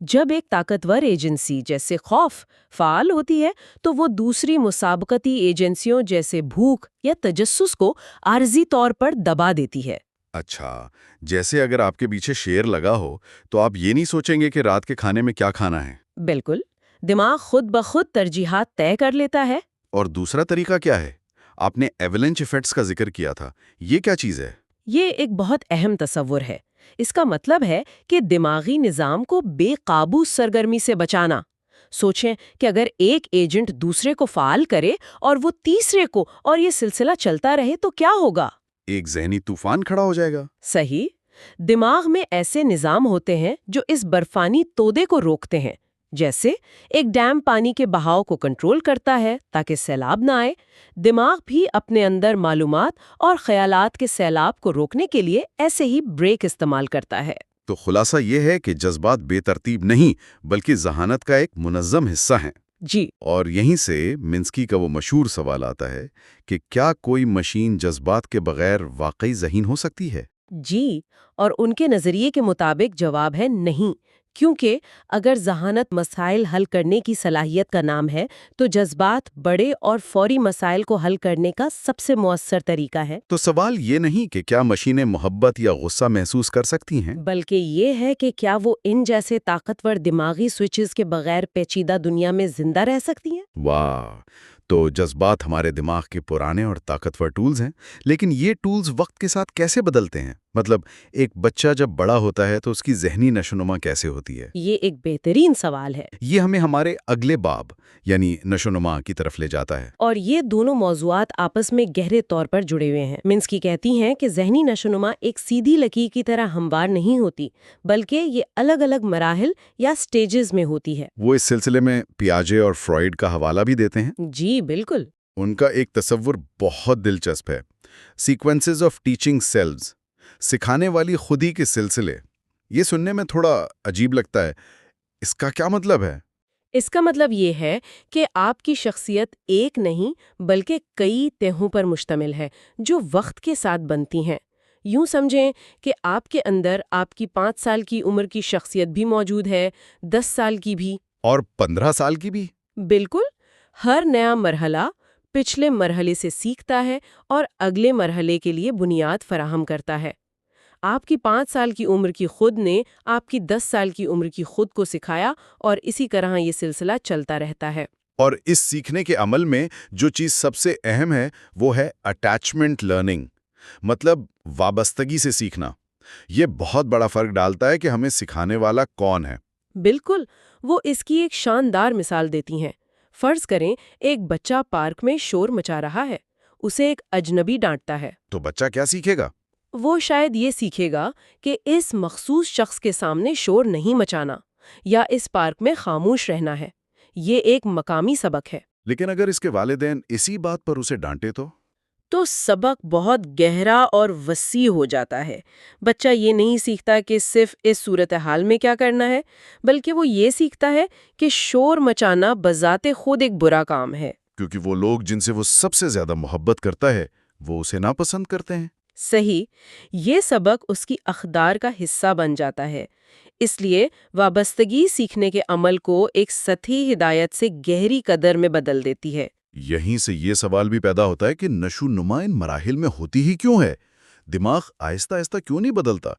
جب ایک طاقتور ایجنسی جیسے خوف فعال ہوتی ہے تو وہ دوسری مسابقتی ایجنسیوں جیسے بھوک یا تجسس کو عارضی طور پر دبا دیتی ہے۔ اچھا، جیسے اگر آپ کے پیچھے شیر لگا ہو تو آپ یہ نہیں سوچیں گے کہ رات کے کھانے میں کیا کھانا ہے؟ بالکل، دماغ خود بخود ترجیحات طے کر لیتا ہے۔ اور دوسرا طریقہ کیا ہے؟ آپ نے ایولنچ ایفیکٹس کا ذکر کیا تھا، یہ کیا چیز ہے؟ یہ ایک بہت اہم تصور ہے۔ اس کا مطلب ہے کہ دماغی نظام کو بے قابو سرگرمی سے بچانا۔ سوچیں کہ اگر ایک ایجنٹ دوسرے کو فعال کرے اور وہ تیسرے کو، اور یہ سلسلہ چلتا رہے تو کیا ہوگا؟ ایک ذہنی طوفان کھڑا ہو جائے گا۔ صحیح۔ دماغ میں ایسے نظام ہوتے ہیں جو اس برفانی تودے کو روکتے ہیں، جیسے ایک ڈیم پانی کے بہاؤ کو کنٹرول کرتا ہے تاکہ سیلاب نہ آئے۔ دماغ بھی اپنے اندر معلومات اور خیالات کے سیلاب کو روکنے کے لیے ایسے ہی بریک استعمال کرتا ہے۔ تو خلاصہ یہ ہے کہ جذبات بے ترتیب نہیں بلکہ ذہانت کا ایک منظم حصہ ہیں۔ جی، اور یہیں سے منسکی کا وہ مشہور سوال آتا ہے کہ کیا کوئی مشین جذبات کے بغیر واقعی ذہین ہو سکتی ہے؟ جی، اور ان کے نظریے کے مطابق جواب ہے نہیں، کیونکہ اگر ذہانت مسائل حل کرنے کی صلاحیت کا نام ہے تو جذبات بڑے اور فوری مسائل کو حل کرنے کا سب سے مؤثر طریقہ ہے۔ تو سوال یہ نہیں کہ کیا مشینیں محبت یا غصہ محسوس کر سکتی ہیں، بلکہ یہ ہے کہ کیا وہ ان جیسے طاقتور دماغی سوئچز کے بغیر پیچیدہ دنیا میں زندہ رہ سکتی ہیں؟ واہ! تو جذبات ہمارے دماغ کے پرانے اور طاقتور ٹولز ہیں، لیکن یہ ٹولز وقت کے ساتھ کیسے بدلتے ہیں؟ مطلب ایک بچہ جب بڑا ہوتا ہے تو اس کی ذہنی نشوونما کیسے ہوتی ہے؟ یہ ایک بہترین سوال ہے۔ یہ ہمیں ہمارے اگلے باب یعنی نشوونما کی طرف لے جاتا ہے۔ اور یہ دونوں موضوعات آپس میں گہرے طور پر جڑے ہوئے ہیں۔ منسکی کہتی ہیں کہ ذہنی نشوونما ایک سیدھی لکیر کی طرح ہموار نہیں ہوتی، بلکہ یہ الگ الگ مراحل یا سٹیجز میں ہوتی ہے۔ وہ اس سلسلے میں پیاجے اور فرائیڈ کا حوالہ بھی دیتے ہیں۔ جی بالکل۔ ان کا ایک تصور بہت دلچسپ ہے، سیکوینسز آف ٹیچنگ سیلز، سکھانے والی خودی کے سلسلے۔ یہ سننے میں تھوڑا عجیب لگتا ہے، اس کا کیا مطلب ہے؟ اس کا مطلب یہ ہے کہ آپ کی شخصیت ایک نہیں بلکہ کئی تہوں پر مشتمل ہے جو وقت کے ساتھ بنتی ہیں۔ یوں سمجھیں کہ آپ کے اندر آپ کی 5 سال کی عمر کی شخصیت بھی موجود ہے، 10 سال کی بھی، اور 15 سال کی بھی؟ بالکل۔ ہر نیا مرحلہ پچھلے مرحلے سے سیکھتا ہے اور اگلے مرحلے کے لیے بنیاد فراہم کرتا ہے۔ آپ کی 5 سال کی عمر کی خود نے آپ کی 10 سال کی عمر کی خود کو سکھایا اور اسی طرح یہ سلسلہ چلتا رہتا ہے۔ اور اس سیکھنے کے عمل میں جو چیز سب سے اہم ہے وہ ہے اٹیچمنٹ لرننگ، مطلب وابستگی سے سیکھنا۔ یہ بہت بڑا فرق ڈالتا ہے کہ ہمیں سکھانے والا کون ہے۔ بالکل، وہ اس کی ایک شاندار مثال دیتی ہیں۔ فرض کریں ایک بچہ پارک میں شور مچا رہا ہے، اسے ایک اجنبی ڈانٹتا ہے۔ تو بچہ کیا سیکھے گا؟ وہ شاید یہ سیکھے گا کہ اس مخصوص شخص کے سامنے شور نہیں مچانا یا اس پارک میں خاموش رہنا ہے۔ یہ ایک مقامی سبق ہے۔ لیکن اگر اس کے والدین اسی بات پر اسے ڈانٹے تو سبق بہت گہرا اور وسیع ہو جاتا ہے۔ بچہ یہ نہیں سیکھتا کہ صرف اس صورتحال میں کیا کرنا ہے، بلکہ وہ یہ سیکھتا ہے کہ شور مچانا بذات خود ایک برا کام ہے، کیونکہ وہ لوگ جن سے وہ سب سے زیادہ محبت کرتا ہے وہ اسے ناپسند کرتے ہیں۔ صحیح، یہ سبق اس کی اقدار کا حصہ بن جاتا ہے۔ اس لیے وابستگی سیکھنے کے عمل کو ایک سطحی ہدایت سے گہری قدر میں بدل دیتی ہے۔ یہیں سے یہ سوال بھی پیدا ہوتا ہے کہ نشو نما ان مراحل میں ہوتی ہی کیوں ہے؟ دماغ آہستہ آہستہ کیوں نہیں بدلتا؟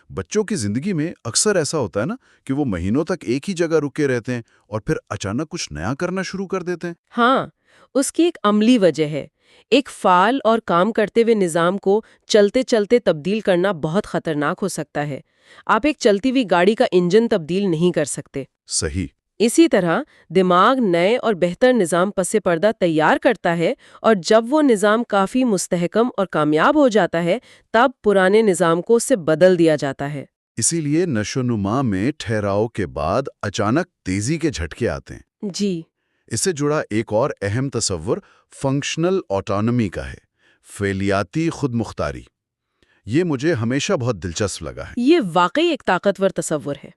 بچوں کی زندگی میں اکثر ایسا ہوتا ہے نا کہ وہ مہینوں تک ایک ہی جگہ رکے رہتے ہیں اور پھر اچانک کچھ نیا کرنا شروع کر دیتے ہیں۔ ہاں، اس کی ایک عملی وجہ ہے۔ ایک فعال اور کام کرتے ہوئے نظام کو چلتے چلتے تبدیل کرنا بہت خطرناک ہو سکتا ہے۔ آپ ایک چلتی ہوئی گاڑی کا انجن تبدیل نہیں کر سکتے۔ صحیح۔ اسی طرح دماغ نئے اور بہتر نظام پس پردہ تیار کرتا ہے، اور جب وہ نظام کافی مستحکم اور کامیاب ہو جاتا ہے تب پرانے نظام کو اس سے بدل دیا جاتا ہے۔ اسی لیے نشو نما میں ٹھہراؤ کے بعد اچانک تیزی کے جھٹکے آتے ہیں۔ جی، اس سے جڑا ایک اور اہم تصور فنکشنل آٹونومی کا ہے، فعلیاتی خود مختاری۔ یہ مجھے ہمیشہ بہت دلچسپ لگا ہے۔ یہ واقعی ایک طاقتور تصور ہے۔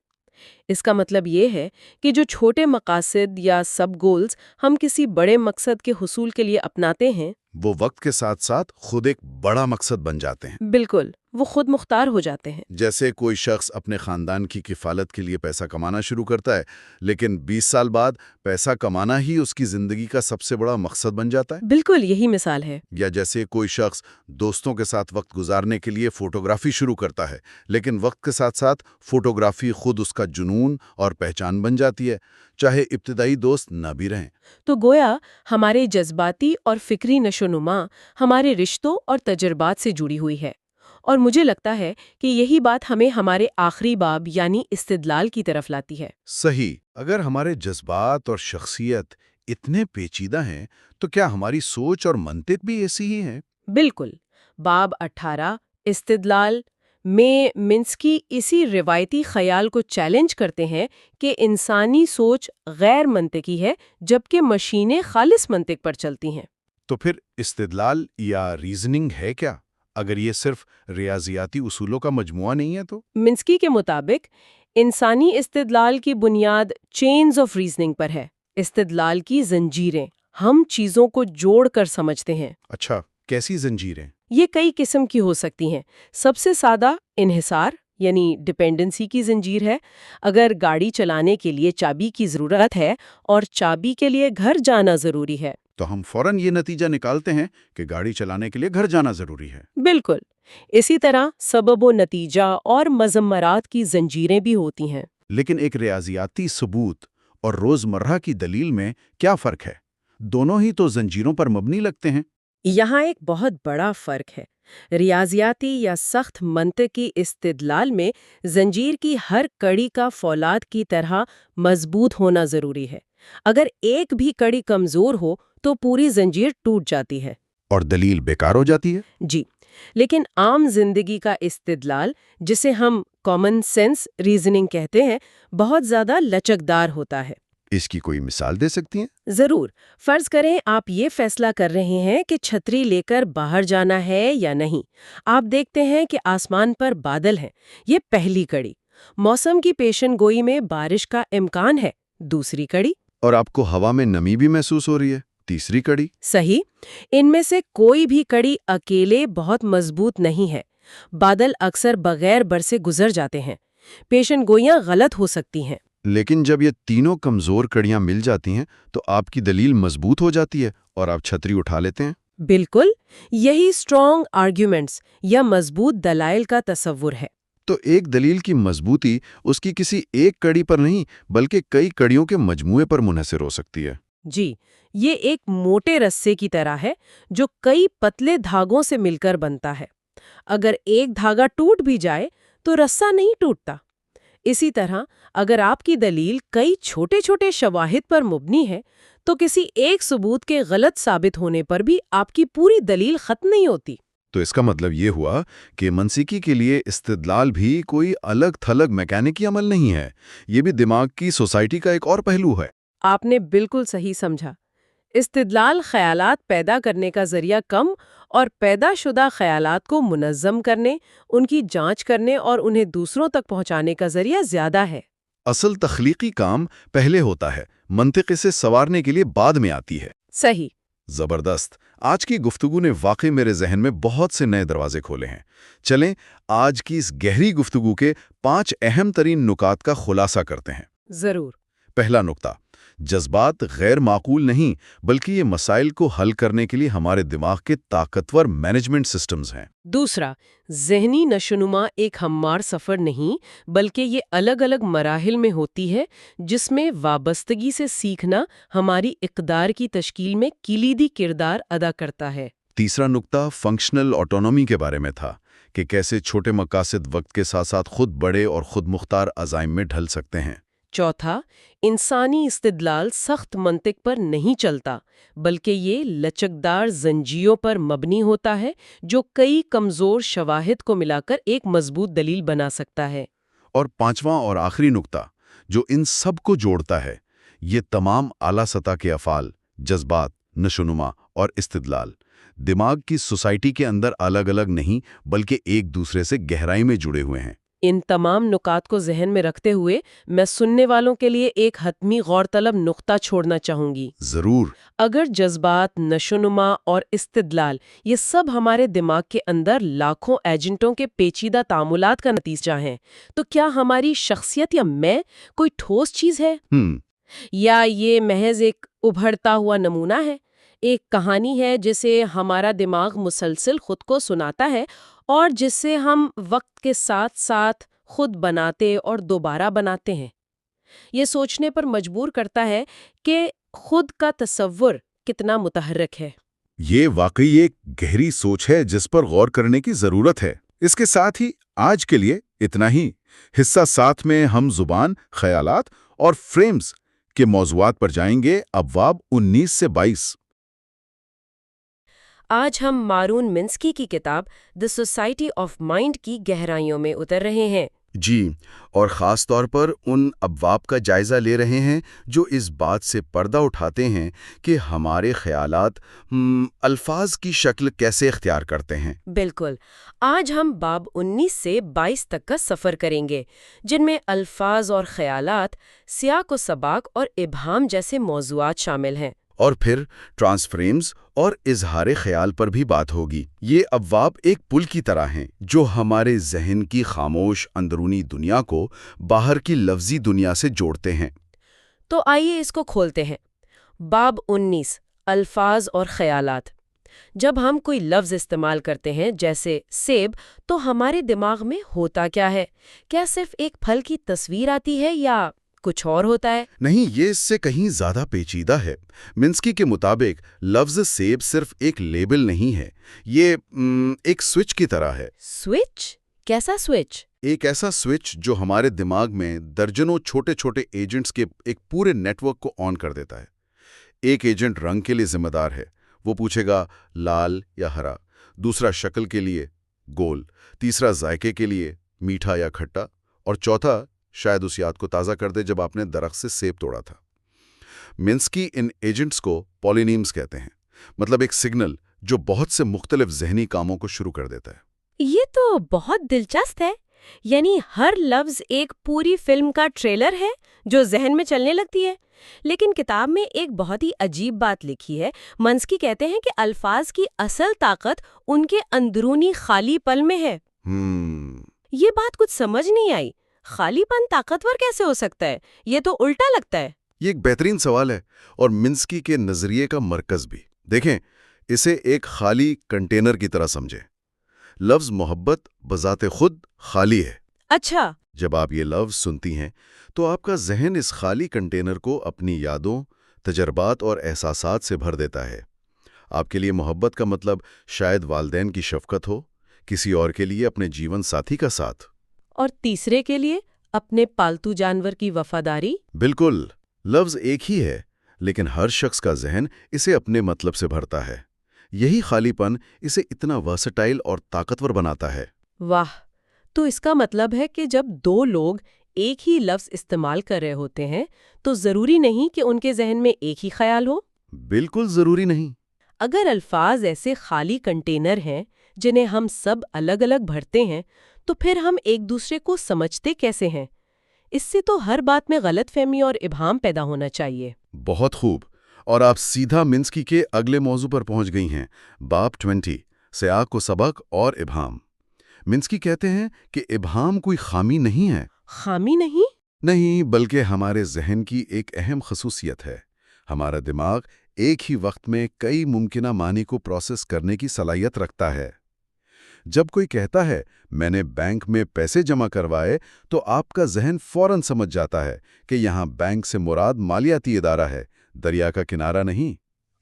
اس کا مطلب یہ ہے کہ جو چھوٹے مقاصد یا سب گولز ہم کسی بڑے مقصد کے حصول کے لیے اپناتے ہیں، وہ وقت کے ساتھ ساتھ خود ایک بڑا مقصد بن جاتے ہیں۔ بالکل، وہ خود مختار ہو جاتے ہیں۔ جیسے کوئی شخص اپنے خاندان کی کفالت کے لیے پیسہ کمانا شروع کرتا ہے، لیکن 20 سال بعد پیسہ کمانا ہی اس کی زندگی کا سب سے بڑا مقصد بن جاتا ہے۔ بالکل یہی مثال ہے۔ یا جیسے کوئی شخص دوستوں کے ساتھ وقت گزارنے کے لیے فوٹوگرافی شروع کرتا ہے، لیکن وقت کے ساتھ ساتھ فوٹوگرافی خود اس کا جنون اور پہچان بن جاتی ہے، چاہے ابتدائی دوست نہ بھی رہیں۔ تو گویا ہمارے جذباتی اور فکری نشوونما ہمارے رشتوں اور تجربات سے جڑی ہوئی ہے، اور مجھے لگتا ہے کہ یہی بات ہمیں ہمارے آخری باب یعنی استدلال کی طرف لاتی ہے۔ صحیح۔ اگر ہمارے جذبات اور شخصیت اتنے پیچیدہ ہیں تو کیا ہماری سوچ اور منطق بھی ایسی ہی ہیں؟ بالکل۔ باب 18 استدلال میں منسکی اسی روایتی خیال کو چیلنج کرتے ہیں کہ انسانی سوچ غیر منطقی ہے جبکہ مشینیں خالص منطق پر چلتی ہیں۔ تو پھر استدلال یا ریزننگ ہے کیا؟ اگر یہ صرف ریاضیاتی اصولوں کا مجموعہ نہیں ہے تو؟ منسکی کے مطابق انسانی استدلال کی بنیاد چینز آف ریزننگ پر ہے۔ استدلال کی زنجیریں، ہم چیزوں کو جوڑ کر سمجھتے ہیں۔ اچھا، کیسی زنجیریں؟ یہ کئی قسم کی ہو سکتی ہیں۔ سب سے سادہ انحصار یعنی ڈپینڈنسی کی زنجیر ہے۔ اگر گاڑی چلانے کے لیے چابی کی ضرورت ہے اور چابی کے لیے گھر جانا ضروری ہے، تو ہم فوراً یہ نتیجہ نکالتے ہیں کہ گاڑی چلانے کے لیے گھر جانا ضروری ہے۔ بالکل اسی طرح سبب و نتیجہ اور مضمرات کی زنجیریں بھی ہوتی ہیں۔ لیکن ایک ریاضیاتی ثبوت اور روزمرہ کی دلیل میں کیا فرق ہے؟ دونوں ہی تو زنجیروں پر مبنی لگتے ہیں۔ یہاں ایک بہت بڑا فرق ہے۔ ریاضیاتی یا سخت منطقی استدلال میں زنجیر کی ہر کڑی کا فولاد کی طرح مضبوط ہونا ضروری ہے۔ اگر ایک بھی کڑی کمزور ہو تو پوری زنجیر ٹوٹ جاتی ہے اور دلیل بیکار ہو جاتی ہے۔ جی، لیکن عام زندگی کا استدلال، جسے ہم کامن سینس ریزننگ کہتے ہیں، بہت زیادہ لچکدار ہوتا ہے۔ اس کی کوئی مثال دے سکتی ہیں؟ ضرور۔ فرض کریں آپ یہ فیصلہ کر رہے ہیں کہ چھتری لے کر باہر جانا ہے یا نہیں۔ آپ دیکھتے ہیں کہ آسمان پر بادل ہیں، یہ پہلی کڑی۔ موسم کی پیشن گوئی میں بارش کا امکان ہے، دوسری کڑی۔ اور آپ کو ہوا میں نمی بھی محسوس ہو رہی ہے، تیسری کڑی۔ صحیح۔ ان میں سے کوئی بھی کڑی اکیلے بہت مضبوط نہیں ہے۔ بادل اکثر بغیر برسے گزر جاتے ہیں، پیشن گوئیاں غلط ہو سکتی ہیں۔ لیکن جب یہ تینوں کمزور کڑیاں مل جاتی ہیں تو آپ کی دلیل مضبوط ہو جاتی ہے اور آپ چھتری اٹھا لیتے ہیں۔ بالکل، یہی اسٹرانگ آرگیومنٹس یا مضبوط دلائل کا تصور ہے۔ تو ایک دلیل کی مضبوطی اس کی کسی ایک کڑی پر نہیں بلکہ کئی کڑیوں کے مجموعے پر منحصر ہو سکتی ہے۔ جی، یہ ایک موٹے رسے کی طرح ہے جو کئی پتلے دھاگوں سے مل کر بنتا ہے۔ اگر ایک دھاگا ٹوٹ بھی جائے تو رسہ نہیں ٹوٹتا۔ اسی طرح اگر آپ کی دلیل کئی چھوٹے چھوٹے شواہد پر مبنی ہے تو کسی ایک ثبوت کے غلط ثابت ہونے پر بھی آپ کی پوری دلیل ختم نہیں ہوتی۔ تو اس کا مطلب یہ ہوا کہ منسکی کے لیے استدلال بھی کوئی الگ تھلگ میکینکی عمل نہیں ہے، یہ بھی دماغ کی سوسائٹی کا ایک اور پہلو ہے۔ آپ نے بالکل صحیح سمجھا۔ استدلال خیالات پیدا کرنے کا ذریعہ کم اور پیدا شدہ خیالات کو منظم کرنے، ان کی جانچ کرنے اور انہیں دوسروں تک پہنچانے کا ذریعہ زیادہ ہے۔ اصل تخلیقی کام پہلے ہوتا ہے، منطق اسے سنوارنے کے لیے بعد میں آتی ہے۔ صحیح۔ زبردست۔ آج کی گفتگو نے واقعی میرے ذہن میں بہت سے نئے دروازے کھولے ہیں۔ چلیں آج کی اس گہری گفتگو کے 5 اہم ترین نکات کا خلاصہ کرتے ہیں۔ ضرور۔ پہلا نکتہ، جذبات غیر معقول نہیں، بلکہ یہ مسائل کو حل کرنے کے لیے ہمارے دماغ کے طاقتور مینجمنٹ سسٹمز ہیں۔ دوسرا، ذہنی نشوونما ایک ہموار سفر نہیں بلکہ یہ الگ الگ مراحل میں ہوتی ہے، جس میں وابستگی سے سیکھنا ہماری اقدار کی تشکیل میں کلیدی کردار ادا کرتا ہے۔ تیسرا نقطہ فنکشنل آٹونومی کے بارے میں تھا کہ کیسے چھوٹے مقاصد وقت کے ساتھ ساتھ خود بڑے اور خود مختار عزائم میں ڈھل سکتے ہیں۔ چوتھا، انسانی استدلال سخت منطق پر نہیں چلتا بلکہ یہ لچکدار زنجیروں پر مبنی ہوتا ہے جو کئی کمزور شواہد کو ملا کر ایک مضبوط دلیل بنا سکتا ہے۔ اور پانچواں اور آخری نقطہ جو ان سب کو جوڑتا ہے، یہ تمام اعلیٰ سطح کے افعال، جذبات، نشوونما اور استدلال دماغ کی سوسائٹی کے اندر الگ الگ نہیں بلکہ ایک دوسرے سے گہرائی میں جڑے ہوئے ہیں۔ ان تمام نکات کو ذہن میں رکھتے ہوئے میں سننے والوں کے لیے ایک حتمی غور طلب نقطہ چھوڑنا چاہوں گی۔ ضرور۔ اگر جذبات، نشوونما اور استدلال یہ سب ہمارے دماغ کے اندر لاکھوں ایجنٹوں کے پیچیدہ تعاملات کا نتیجہ ہیں، تو کیا ہماری شخصیت یا میں کوئی ٹھوس چیز ہے؟ یا یہ محض ایک ابھرتا ہوا نمونہ ہے، ایک کہانی ہے جسے ہمارا دماغ مسلسل خود کو سناتا ہے اور جس سے ہم وقت کے ساتھ ساتھ خود بناتے اور دوبارہ بناتے ہیں؟ یہ سوچنے پر مجبور کرتا ہے کہ خود کا تصور کتنا متحرک ہے۔ یہ واقعی ایک گہری سوچ ہے جس پر غور کرنے کی ضرورت ہے۔ اس کے ساتھ ہی آج کے لیے اتنا ہی۔ حصہ 7 میں ہم زبان، خیالات اور فریمز کے موضوعات پر جائیں گے، ابواب 19 سے 22۔ آج ہم مارون منسکی کی کتاب دی سوسائٹی آف مائنڈ کی گہرائیوں میں اتر رہے ہیں۔ جی، اور خاص طور پر ان ابواب کا جائزہ لے رہے ہیں جو اس بات سے پردہ اٹھاتے ہیں کہ ہمارے خیالات الفاظ کی شکل کیسے اختیار کرتے ہیں۔ بالکل۔ آج ہم باب 19 سے 22 تک کا سفر کریں گے، جن میں الفاظ اور خیالات، سیاق و سباق اور ابہام جیسے موضوعات شامل ہیں۔ اور پھر ٹرانسفریمز اور اظہار خیال پر بھی بات ہوگی۔ یہ ابواب ایک پل کی طرح ہیں جو ہمارے ذہن کی خاموش اندرونی دنیا کو باہر کی لفظی دنیا سے جوڑتے ہیں۔ تو آئیے اس کو کھولتے ہیں۔ باب 19، الفاظ اور خیالات۔ جب ہم کوئی لفظ استعمال کرتے ہیں جیسے سیب، تو ہمارے دماغ میں ہوتا کیا ہے؟ کیا صرف ایک پھل کی تصویر آتی ہے یا کچھ اور ہوتا ہے؟ نہیں، یہ اس سے کہیں زیادہ پیچیدہ ہے۔ منسکی کے مطابق لفظ سیب صرف ایک لیبل نہیں ہے، یہ ایک سوئچ کی طرح ہے۔ سوئچ؟ کیسا سوئچ؟ ایک ایسا سوئچ جو ہمارے دماغ میں درجنوں چھوٹے چھوٹے ایجنٹس کے ایک پورے نیٹ ورک کو آن کر دیتا ہے۔ ایک ایجنٹ رنگ کے لیے ذمہ دار ہے، وہ پوچھے گا لال یا ہرا، دوسرا شکل کے لیے گول، تیسرا ذائقے کے لیے میٹھا یا کھٹا، اور چوتھا شاید اس یاد کو تازہ کر دے جب آپ نے درخت سے سیب توڑا تھا۔ منسکی ان ایجنٹس کو پولینیمز کہتے ہیں، مطلب ایک سگنل جو بہت سے مختلف ذہنی کاموں کو شروع کر دیتا ہے۔ یہ تو بہت دلچسپ ہے، یعنی ہر لفظ ایک پوری فلم کا ٹریلر ہے جو ذہن میں چلنے لگتی ہے۔ لیکن کتاب میں ایک بہت ہی عجیب بات لکھی ہے۔ منسکی کہتے ہیں کہ الفاظ کی اصل طاقت ان کے اندرونی خالی پن میں ہے۔ یہ بات کچھ سمجھ نہیں آئی۔ خالی پن طاقتور کیسے ہو سکتا ہے؟ یہ تو الٹا لگتا ہے۔ یہ ایک بہترین سوال ہے اور منسکی کے نظریے کا مرکز بھی۔ دیکھیں، اسے ایک خالی کنٹینر کی طرح سمجھیں۔ لفظ محبت بذات خود خالی ہے۔ اچھا۔ جب آپ یہ لفظ سنتی ہیں تو آپ کا ذہن اس خالی کنٹینر کو اپنی یادوں، تجربات اور احساسات سے بھر دیتا ہے۔ آپ کے لیے محبت کا مطلب شاید والدین کی شفقت ہو، کسی اور کے لیے اپنے جیون ساتھی کا ساتھ، اور تیسرے کے لیے اپنے پالتو جانور کی وفاداری۔ بالکل، لفظ ایک ہی ہے لیکن ہر شخص کا ذہن اسے اپنے مطلب سے بھرتا ہے۔ یہی خالی پن اسے اتنا ورسٹائل اور طاقتور بناتا ہے۔ واہ! تو اس کا مطلب ہے کہ جب دو لوگ ایک ہی لفظ استعمال کر رہے ہوتے ہیں تو ضروری نہیں کہ ان کے ذہن میں ایک ہی خیال ہو؟ بالکل ضروری نہیں۔ اگر الفاظ ایسے خالی کنٹینر ہیں جنہیں ہم سب الگ الگ بھرتے ہیں، تو پھر ہم ایک دوسرے کو سمجھتے کیسے ہیں؟ اس سے تو ہر بات میں غلط فہمی اور ابہام پیدا ہونا چاہیے۔ بہت خوب، اور آپ سیدھا منسکی کے اگلے موضوع پر پہنچ گئی ہیں، باب 20، سیاق و سبق اور ابہام۔ منسکی کہتے ہیں کہ ابہام کوئی خامی نہیں ہے۔ خامی نہیں؟ نہیں، بلکہ ہمارے ذہن کی ایک اہم خصوصیت ہے۔ ہمارا دماغ ایک ہی وقت میں کئی ممکنہ معنی کو پروسیس کرنے کی صلاحیت رکھتا ہے۔ جب کوئی کہتا ہے میں نے بینک میں پیسے جمع کروائے، تو آپ کا ذہن فوراً سمجھ جاتا ہے کہ یہاں بینک سے مراد مالیاتی ادارہ ہے، دریا کا کنارہ نہیں۔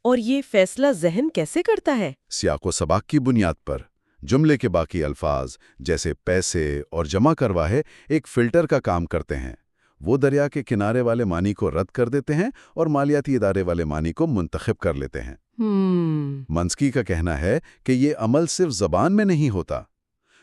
اور یہ فیصلہ ذہن کیسے کرتا ہے؟ سیاق و سباق کی بنیاد پر جملے کے باقی الفاظ جیسے پیسے اور جمع کرواہے ایک فلٹر کا کام کرتے ہیں۔ وہ دریا کے کنارے والے معنی کو رد کر دیتے ہیں اور مالیاتی ادارے والے معنی کو منتخب کر لیتے ہیں۔ منسکی کا کہنا ہے کہ یہ عمل صرف زبان میں نہیں ہوتا۔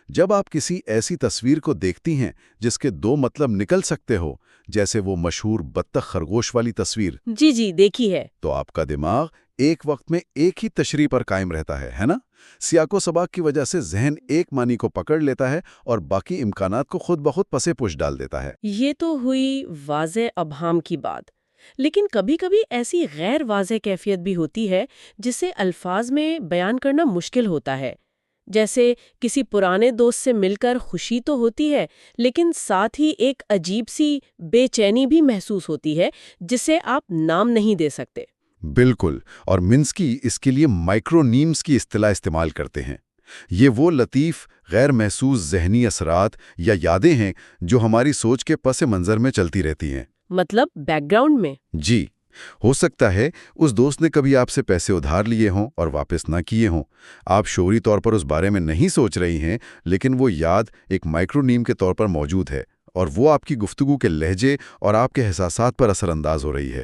جب آپ کسی ایسی تصویر کو دیکھتی ہیں جس کے دو مطلب نکل سکتے ہو، جیسے وہ مشہور بطخ خرگوش والی تصویر، جی دیکھی ہے، تو آپ کا دماغ ایک وقت میں ایک ہی تشریح پر قائم رہتا ہے نا؟ سیاق و سباق کی وجہ سے ذہن ایک معنی کو پکڑ لیتا ہے اور باقی امکانات کو خود بخود پسے پوش ڈال دیتا ہے۔ یہ تو ہوئی واضح ابہام کی بات، لیکن کبھی کبھی ایسی غیر واضح کیفیت بھی ہوتی ہے جسے الفاظ میں بیان کرنا مشکل ہوتا ہے۔ جیسے کسی پرانے دوست سے مل کر خوشی تو ہوتی ہے، لیکن ساتھ ہی ایک عجیب سی بے چینی بھی محسوس ہوتی ہے جسے آپ نام نہیں دے سکتے۔ بالکل، اور منسکی اس کے لیے مائکرونیمز کی اصطلاح استعمال کرتے ہیں۔ یہ وہ لطیف، غیر محسوس ذہنی اثرات یا یادیں ہیں جو ہماری سوچ کے پس منظر میں چلتی رہتی ہیں۔ مطلب بیک گراؤنڈ میں؟ جی، ہو سکتا ہے اس دوست نے کبھی آپ سے پیسے ادھار لیے ہوں اور واپس نہ کیے ہوں۔ آپ شعوری طور پر اس بارے میں نہیں سوچ رہی ہیں، لیکن وہ یاد ایک مائکرونیم کے طور پر موجود ہے، اور وہ آپ کی گفتگو کے لہجے اور آپ کے احساسات پر اثر انداز ہو رہی ہے۔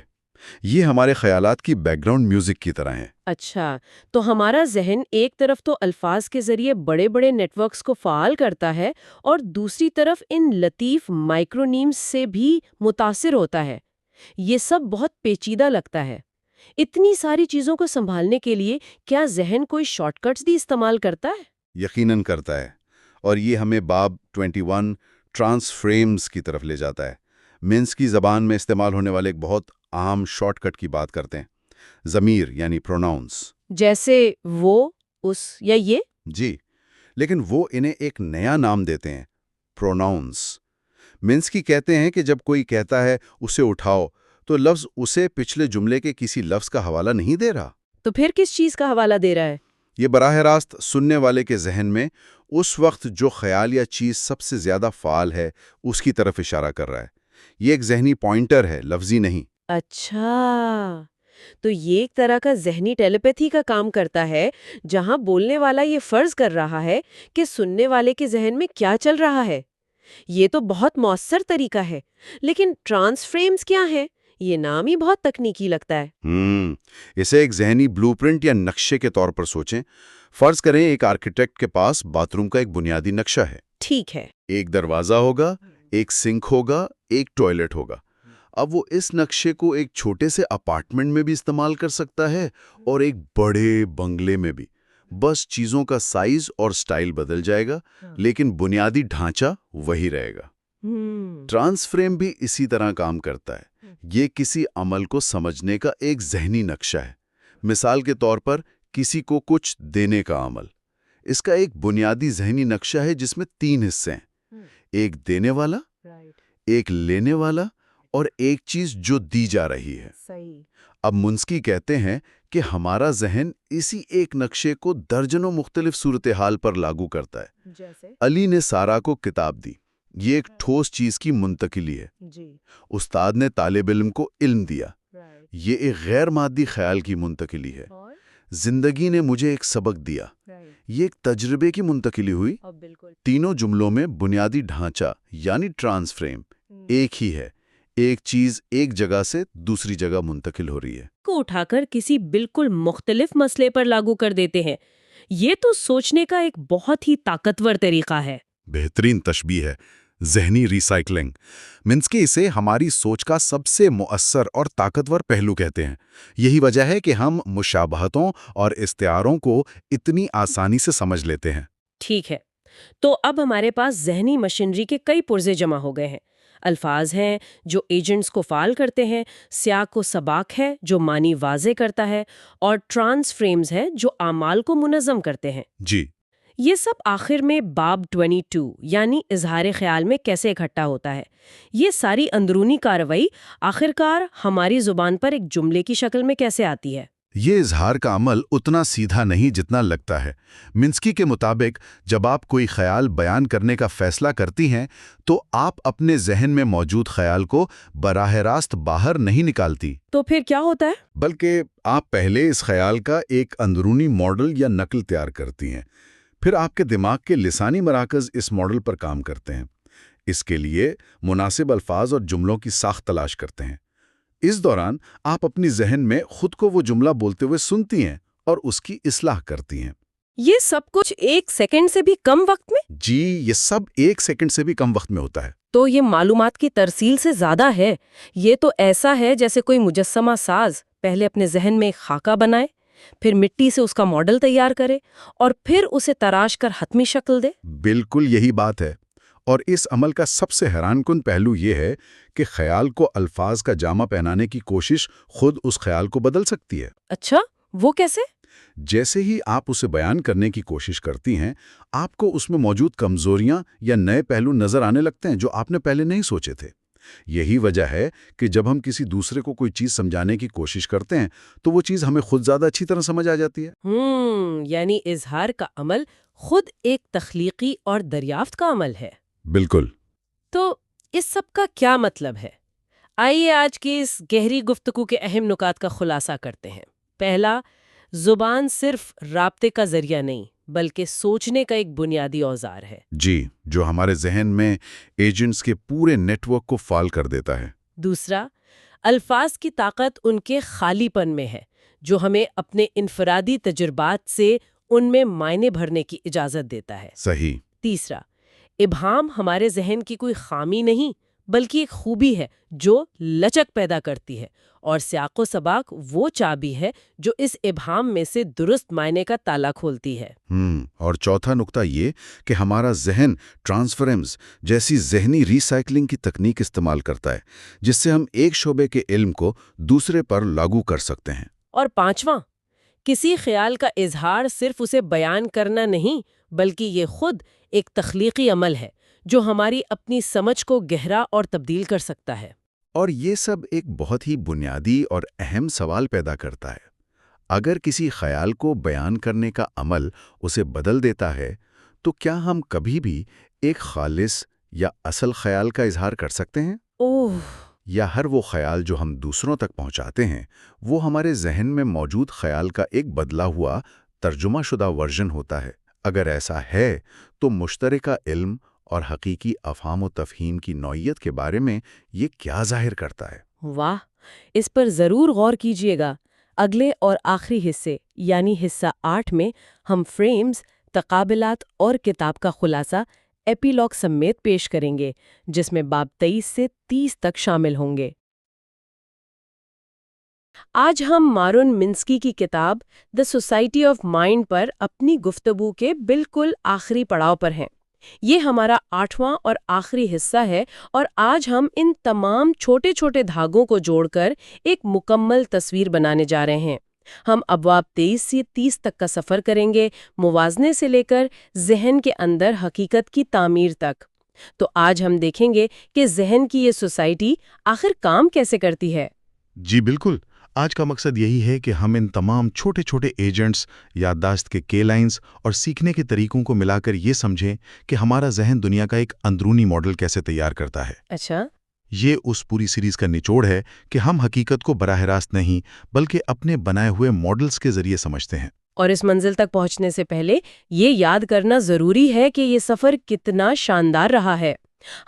یہ ہمارے خیالات کی بیک گراؤنڈ میوزک کی طرح ہے۔ اچھا، تو ہمارا ذہن ایک طرف تو الفاظ کے ذریعے بڑے بڑے نیٹ ورکس کو فعال کرتا ہے اور دوسری طرف ان لطیف مائکرونیمز سے بھی متاثر ہوتا ہے۔ یہ سب بہت پیچیدہ لگتا ہے۔ اتنی ساری چیزوں کو سنبھالنے کے لیے کیا ذہن کوئی شارٹ کٹس بھی استعمال کرتا ہے؟ یقیناً کرتا ہے، اور یہ ہمیں باب 21 ٹرانس فریمز کی طرف لے جاتا ہے۔ منس کی زبان میں استعمال ہونے والے ایک بہت عام شارٹ کٹ کی بات کرتے ہیں، ضمیر یعنی پروناؤنس۔ جیسے وہ، اس یا یہ؟ جی، لیکن وہ انہیں ایک نیا نام دیتے ہیں، پروناؤنس۔ منسکی کہتے ہیں کہ جب کوئی کہتا ہے اسے اٹھاؤ، تو لفظ اسے پچھلے جملے کے کسی لفظ کا حوالہ نہیں دے رہا۔ تو پھر کس چیز کا حوالہ دے رہا ہے؟ یہ براہ راست سننے والے کے ذہن میں اس وقت جو خیال یا چیز سب سے زیادہ فعال ہے اس کی طرف اشارہ کر رہا ہے۔ یہ ایک ذہنی پوائنٹر ہے، لفظی نہیں۔ اچھا، تو یہ ایک طرح کا ذہنی ٹیلیپیتھی کا کام کرتا ہے، جہاں بولنے والا یہ فرض کر رہا ہے کہ سننے والے کے ذہن میں کیا چل رہا ہے۔ یہ تو بہت مؤثر طریقہ ہے، لیکن ٹرانس فریمز کیا ہیں؟ یہ نام ہی بہت تکنیکی لگتا ہے۔ اسے ایک ذہنی بلو پرنٹ یا نقشے کے طور پر سوچیں۔ فرض کریں ایک آرکیٹیکٹ کے پاس باتھ روم کا ایک بنیادی نقشہ ہے۔ ٹھیک ہے۔ ایک دروازہ ہوگا، ایک سنک ہوگا، ایک ٹوائلٹ ہوگا۔ اب وہ اس نقشے کو ایک چھوٹے سے اپارٹمنٹ میں بھی استعمال کر سکتا ہے اور ایک بڑے بنگلے میں بھی۔ بس چیزوں کا سائز اور سٹائل بدل جائے گا، لیکن بنیادی ڈھانچہ وہی رہے گا۔ ٹرانس فریم بھی اسی طرح کام کرتا ہے۔ یہ کسی عمل کو سمجھنے کا ایک ذہنی نقشہ ہے۔ مثال کے طور پر کسی کو کچھ دینے کا عمل۔ اس کا ایک بنیادی ذہنی نقشہ ہے جس میں 3 حصے ہیں، ایک دینے والا، ایک لینے والا اور ایک چیز جو دی جا رہی ہے۔ اب منسکی کہتے ہیں کہ ہمارا ذہن اسی ایک نقشے کو درجنوں مختلف صورتحال پر لاگو کرتا ہے۔ جیسے علی نے سارا کو کتاب دی، یہ ایک ٹھوس چیز کی منتقلی ہے۔ استاد نے طالب علم کو علم دیا، یہ ایک غیر مادی خیال کی منتقلی ہے۔ زندگی نے مجھے ایک سبق دیا، یہ ایک تجربے کی منتقلی ہوئی۔ تینوں جملوں میں بنیادی ڈھانچہ یعنی ٹرانس فریم ایک ہی ہے، ایک چیز ایک جگہ سے دوسری جگہ منتقل ہو رہی ہے۔ کو اٹھا کر کسی بالکل مختلف مسئلے پر لاگو کر دیتے ہیں۔ یہ تو سوچنے کا ایک بہت ہی طاقتور طریقہ ہے۔ بہترین تشبیہ ہے، ذہنی ریسائکلنگ۔ منسکی اسے ہماری سوچ کا سب سے مؤثر اور طاقتور پہلو کہتے ہیں۔ یہی وجہ ہے کہ ہم مشابہتوں اور استعاروں کو اتنی آسانی سے سمجھ لیتے ہیں۔ ٹھیک ہے، تو اب ہمارے پاس ذہنی مشینری کے کئی پرزے جمع ہو گئے ہیں۔ الفاظ ہیں جو ایجنٹس کو فعال کرتے ہیں، سیاق و سباق ہے جو معنی واضح کرتا ہے، اور ٹرانس فریمز ہے جو اعمال کو منظم کرتے ہیں۔ جی، یہ سب آخر میں باب 22 یعنی اظہار خیال میں کیسے اکٹھا ہوتا ہے؟ یہ ساری اندرونی کارروائی آخرکار ہماری زبان پر ایک جملے کی شکل میں کیسے آتی ہے؟ یہ اظہار کا عمل اتنا سیدھا نہیں جتنا لگتا ہے۔ منسکی کے مطابق جب آپ کوئی خیال بیان کرنے کا فیصلہ کرتی ہیں تو آپ اپنے ذہن میں موجود خیال کو براہ راست باہر نہیں نکالتی۔ تو پھر کیا ہوتا ہے؟ بلکہ آپ پہلے اس خیال کا ایک اندرونی ماڈل یا نقل تیار کرتی ہیں، پھر آپ کے دماغ کے لسانی مراکز اس ماڈل پر کام کرتے ہیں، اس کے لیے مناسب الفاظ اور جملوں کی ساخت تلاش کرتے ہیں۔ اس دوران آپ اپنی ذہن میں خود کو وہ جملہ بولتے ہوئے سنتی ہیں اور اس کی اصلاح کرتی ہیں۔ یہ سب کچھ 1 سیکنڈ سے بھی کم وقت میں؟ جی، یہ سب 1 سیکنڈ سے بھی کم وقت میں ہوتا ہے۔ تو یہ معلومات کی ترسیل سے زیادہ ہے۔ یہ تو ایسا ہے جیسے کوئی مجسمہ ساز پہلے اپنے ذہن میں ایک خاکہ بنائے، پھر مٹی سے اس کا ماڈل تیار کرے اور پھر اسے تراش کر حتمی شکل دے۔ بالکل یہی بات ہے، اور اس عمل کا سب سے حیران کن پہلو یہ ہے کہ خیال کو الفاظ کا جامہ پہنانے کی کوشش خود اس خیال کو بدل سکتی ہے۔ اچھا، وہ کیسے؟ جیسے ہی آپ اسے بیان کرنے کی کوشش کرتی ہیں، آپ کو اس میں موجود کمزوریاں یا نئے پہلو نظر آنے لگتے ہیں جو آپ نے پہلے نہیں سوچے تھے۔ یہی وجہ ہے کہ جب ہم کسی دوسرے کو کوئی چیز سمجھانے کی کوشش کرتے ہیں تو وہ چیز ہمیں خود زیادہ اچھی طرح سمجھ آ جاتی ہے۔ یعنی اظہار کا عمل خود ایک تخلیقی اور دریافت کا عمل ہے۔ بالکل۔ تو اس سب کا کیا مطلب ہے؟ آئیے آج کی اس گہری گفتگو کے اہم نکات کا خلاصہ کرتے ہیں۔ پہلا، زبان صرف رابطے کا ذریعہ نہیں بلکہ سوچنے کا ایک بنیادی اوزار ہے۔ جی، جو ہمارے ذہن میں ایجنٹس کے پورے نیٹ ورک کو فعال کر دیتا ہے۔ دوسرا، الفاظ کی طاقت ان کے خالی پن میں ہے جو ہمیں اپنے انفرادی تجربات سے ان میں معنی بھرنے کی اجازت دیتا ہے۔ صحیح۔ تیسرا، ابہام ہمارے ذہن کی کوئی خامی نہیں بلکہ ایک خوبی ہے جو لچک پیدا کرتی ہے، اور سیاق و سباق وہ چابی ہے جو اس ابہام میں سے درست معنی کا تالا کھولتی ہے۔ اور چوتھا نقطہ یہ کہ ہمارا ذہن ٹرانسفرنس جیسی ذہنی ری سائیکلنگ کی تکنیک استعمال کرتا ہے جس سے ہم ایک شعبے کے علم کو دوسرے پر لاگو کر سکتے ہیں۔ اور پانچواں، کسی خیال کا اظہار صرف اسے بیان کرنا نہیں بلکہ یہ خود ایک تخلیقی عمل ہے جو ہماری اپنی سمجھ کو گہرا اور تبدیل کر سکتا ہے۔ اور یہ سب ایک بہت ہی بنیادی اور اہم سوال پیدا کرتا ہے۔ اگر کسی خیال کو بیان کرنے کا عمل اسے بدل دیتا ہے تو کیا ہم کبھی بھی ایک خالص یا اصل خیال کا اظہار کر سکتے ہیں؟ یا ہر وہ خیال جو ہم دوسروں تک پہنچاتے ہیں وہ ہمارے ذہن میں موجود خیال کا ایک بدلا ہوا ترجمہ شدہ ورژن ہوتا ہے؟ اگر ایسا ہے تو مشترکہ علم اور حقیقی افہام و تفہیم کی نوعیت کے بارے میں یہ کیا ظاہر کرتا ہے؟ واہ، اس پر ضرور غور کیجیے گا۔ اگلے اور آخری حصے یعنی حصہ 8 میں ہم فریمز، تقابلات اور کتاب کا خلاصہ ایپیلاگ سمیت پیش کریں گے جس میں باب 23 سے 30 تک شامل ہوں گے۔ آج ہم مارون منسکی کی کتاب دی سوسائٹی آف مائنڈ پر اپنی گفتگو کے بالکل آخری پڑاؤ پر ہیں۔ یہ ہمارا 8واں اور آخری حصہ ہے اور آج ہم ان تمام چھوٹے چھوٹے دھاگوں کو جوڑ کر ایک مکمل تصویر بنانے جا رہے ہیں۔ ہم ابواب 23 سے 30 تک کا سفر کریں گے، موازنے سے لے کر ذہن کے اندر حقیقت کی تعمیر تک۔ تو آج ہم دیکھیں گے کہ ذہن کی یہ سوسائٹی آخر کام کیسے کرتی ہے۔ جی بالکل، آج کا مقصد یہی ہے کہ ہم ان تمام چھوٹے چھوٹے ایجنٹس، یادداشت کے کی لائنز اور سیکھنے کے طریقوں کو ملا کر یہ سمجھیں کہ ہمارا ذہن دنیا کا ایک اندرونی ماڈل کیسے تیار کرتا ہے۔ اچھا، یہ اس پوری سیریز کا نچوڑ ہے کہ ہم حقیقت کو براہ راست نہیں بلکہ اپنے بنائے ہوئے ماڈلز کے ذریعے سمجھتے ہیں۔ اور اس منزل تک پہنچنے سے پہلے یہ یاد کرنا ضروری ہے کہ یہ سفر کتنا شاندار رہا ہے۔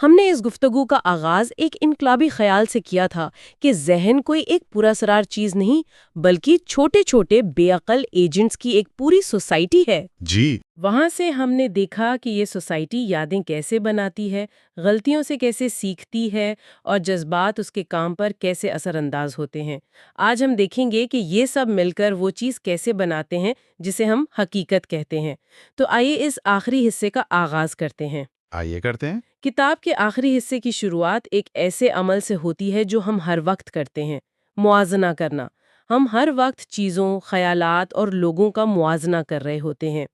ہم نے اس گفتگو کا آغاز ایک انقلابی خیال سے کیا تھا کہ ذہن کوئی ایک پراسرار چیز نہیں بلکہ چھوٹے چھوٹے بے عقل ایجنٹس کی ایک پوری سوسائٹی ہے۔ جی، وہاں سے ہم نے دیکھا کہ یہ سوسائٹی یادیں کیسے بناتی ہے، غلطیوں سے کیسے سیکھتی ہے اور جذبات اس کے کام پر کیسے اثر انداز ہوتے ہیں۔ آج ہم دیکھیں گے کہ یہ سب مل کر وہ چیز کیسے بناتے ہیں جسے ہم حقیقت کہتے ہیں۔ تو آئیے اس آخری حصے کا آغاز کرتے ہیں۔ آئیے کرتے ہیں۔ کتاب کے آخری حصے کی شروعات ایک ایسے عمل سے ہوتی ہے جو ہم ہر وقت کرتے ہیں، موازنہ کرنا۔ ہم ہر وقت چیزوں، خیالات اور لوگوں کا موازنہ کر رہے ہوتے ہیں۔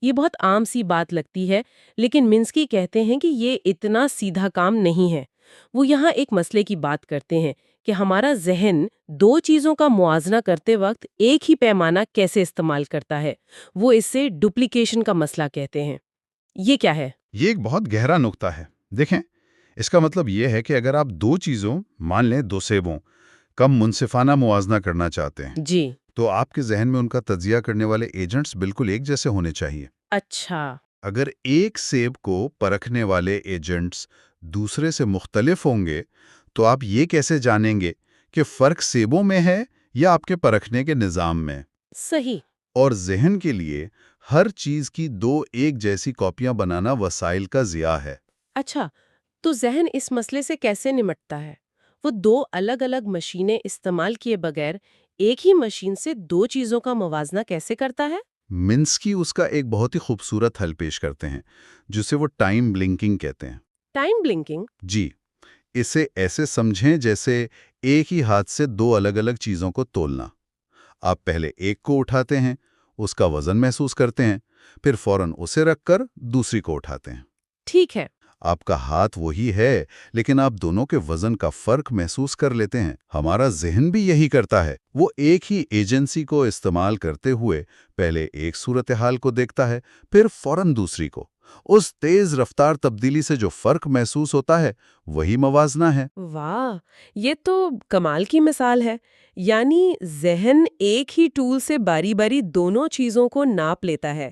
یہ بہت عام سی بات لگتی ہے، لیکن منسکی کہتے ہیں کہ یہ اتنا سیدھا کام نہیں ہے۔ وہ یہاں ایک مسئلے کی بات کرتے ہیں کہ ہمارا ذہن دو چیزوں کا موازنہ کرتے وقت ایک ہی پیمانہ کیسے استعمال کرتا ہے۔ وہ اس سے ڈپلیکیشن کا مسئلہ کہتے ہیں۔ یہ کیا ہے؟ یہ ایک بہت گہرا نقطہ ہے۔ دیکھیں، اس کا مطلب یہ ہے کہ اگر آپ دو چیزوں، مان لیں 2 سیبوں، کم منصفانہ موازنہ کرنا چاہتے ہیں جی، تو آپ کے ذہن میں ان کا تجزیہ کرنے والے ایجنٹس بالکل ایک جیسے ہونے چاہیے۔ اچھا، اگر ایک سیب کو پرکھنے والے ایجنٹس دوسرے سے مختلف ہوں گے تو آپ یہ کیسے جانیں گے کہ فرق سیبوں میں ہے یا آپ کے پرکھنے کے نظام میں؟ صحیح۔ اور ذہن کے لیے ہر چیز کی 2 ایک جیسی کاپیاں بنانا وسائل کا ضیاع ہے۔ اچھا، تو ذہن اس مسئلے سے کیسے نمٹتا ہے؟ وہ 2 الگ الگ مشینیں استعمال کیے بغیر ایک ہی مشین سے 2 چیزوں کا موازنہ کیسے کرتا ہے؟ منسکی اس کا ایک بہت ہی خوبصورت حل پیش کرتے ہیں جسے وہ ٹائم بلنکنگ کہتے ہیں۔ Time blinking? جی، اسے ایسے سمجھیں جیسے ایک ہی ہاتھ سے 2 الگ الگ چیزوں کو تولنا۔ آپ پہلے ایک کو اٹھاتے ہیں، اس کا وزن محسوس کرتے ہیں، پھر فوراً اسے رکھ کر دوسری کو اٹھاتے ہیں۔ ٹھیک ہے۔ آپ کا ہاتھ وہی ہے، لیکن آپ دونوں کے وزن کا فرق محسوس کر لیتے ہیں۔ ہمارا ذہن بھی یہی کرتا ہے۔ وہ ایک ہی ایجنسی کو استعمال کرتے ہوئے پہلے ایک صورتحال کو دیکھتا ہے، پھر فوراً دوسری کو۔ اس تیز رفتار تبدیلی سے جو فرق محسوس ہوتا ہے وہی موازنہ ہے۔ واہ، یہ تو کمال کی مثال ہے۔ یعنی ذہن ایک ہی ٹول سے باری باری دونوں چیزوں کو ناپ لیتا ہے۔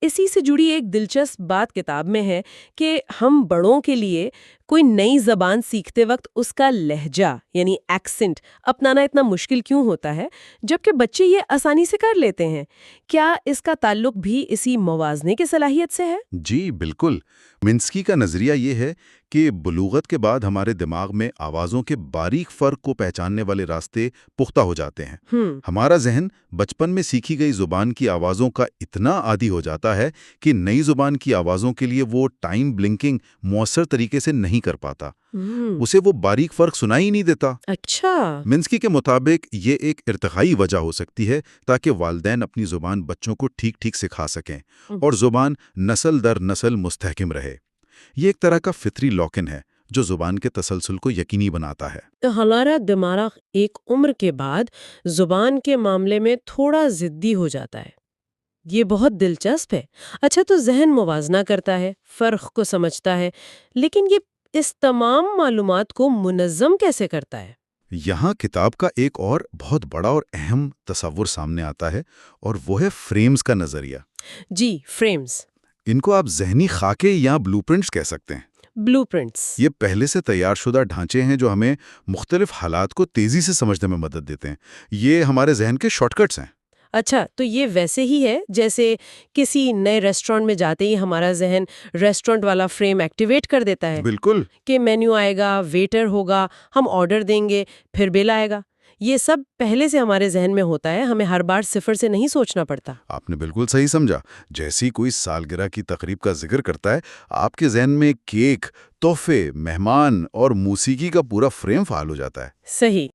اسی سے جڑی ایک دلچسپ بات کتاب میں ہے کہ ہم بڑوں کے لیے کوئی نئی زبان سیکھتے وقت اس کا لہجہ یعنی ایکسنٹ اپنانا اتنا مشکل کیوں ہوتا ہے، جبکہ بچے یہ آسانی سے کر لیتے ہیں۔ کیا اس کا تعلق بھی اسی موازنے کی صلاحیت سے ہے؟ جی بالکل۔ منسکی کا نظریہ یہ ہے کہ بلوغت کے بعد ہمارے دماغ میں آوازوں کے باریک فرق کو پہچاننے والے راستے پختہ ہو جاتے ہیں۔ ہمارا ذہن بچپن میں سیکھی گئی زبان کی آوازوں کا اتنا عادی ہو جاتا ہے کہ نئی زبان کی آوازوں کے لیے وہ ٹائم بلنکنگ مؤثر طریقے سے نہیں کر پاتا۔ اسے وہ باریک فرق سنائی ہی نہیں دیتا۔ اچھا، منسکی کے مطابق یہ ایک ارتقائی وجہ ہو سکتی ہے تاکہ والدین اپنی زبان بچوں کو ٹھیک ٹھیک سکھا سکیں اور زبان نسل در نسل مستحکم رہے۔ یہ ایک طرح کا فطری لاک-ان ہے جو زبان کے تسلسل کو یقینی بناتا ہے۔ تو ہمارا دماغ ایک عمر کے بعد زبان کے معاملے میں تھوڑا ضدی ہو جاتا ہے۔ یہ بہت دلچسپ ہے۔ اچھا، تو ذہن موازنہ کرتا ہے، فرق کو سمجھتا ہے، لیکن یہ اس تمام معلومات کو منظم کیسے کرتا ہے؟ یہاں کتاب کا ایک اور بہت بڑا اور اہم تصور سامنے آتا ہے اور وہ ہے فریمز کا نظریہ۔ جی، فریمز۔ ان کو آپ ذہنی خاکے یا بلو پرنٹس کہہ سکتے ہیں۔ بلو پرنٹس۔ یہ پہلے سے تیار شدہ ڈھانچے ہیں جو ہمیں مختلف حالات کو تیزی سے سمجھنے میں مدد دیتے ہیں۔ یہ ہمارے ذہن کے شارٹ کٹس ہیں۔ اچھا، تو یہ ویسے ہی ہے جیسے کسی نئے ریسٹورینٹ میں جاتے ہی ہمارا ذہن ریسٹورینٹ والا فریم ایکٹیویٹ کر دیتا ہے بالکل۔ کہ مینیو آئے گا، ویٹر ہوگا، ہم آرڈر دیں گے، پھر بل آئے گا۔ یہ سب پہلے سے ہمارے ذہن میں ہوتا ہے، ہمیں ہر بار صفر سے نہیں سوچنا پڑتا۔ آپ نے بالکل صحیح سمجھا۔ جیسی کوئی سالگرہ کی تقریب کا ذکر کرتا ہے، آپ کے ذہن میں کیک، تحفے، مہمان اور موسیقی کا پورا فریم فعال ہو جاتا ہے۔ صحیح۔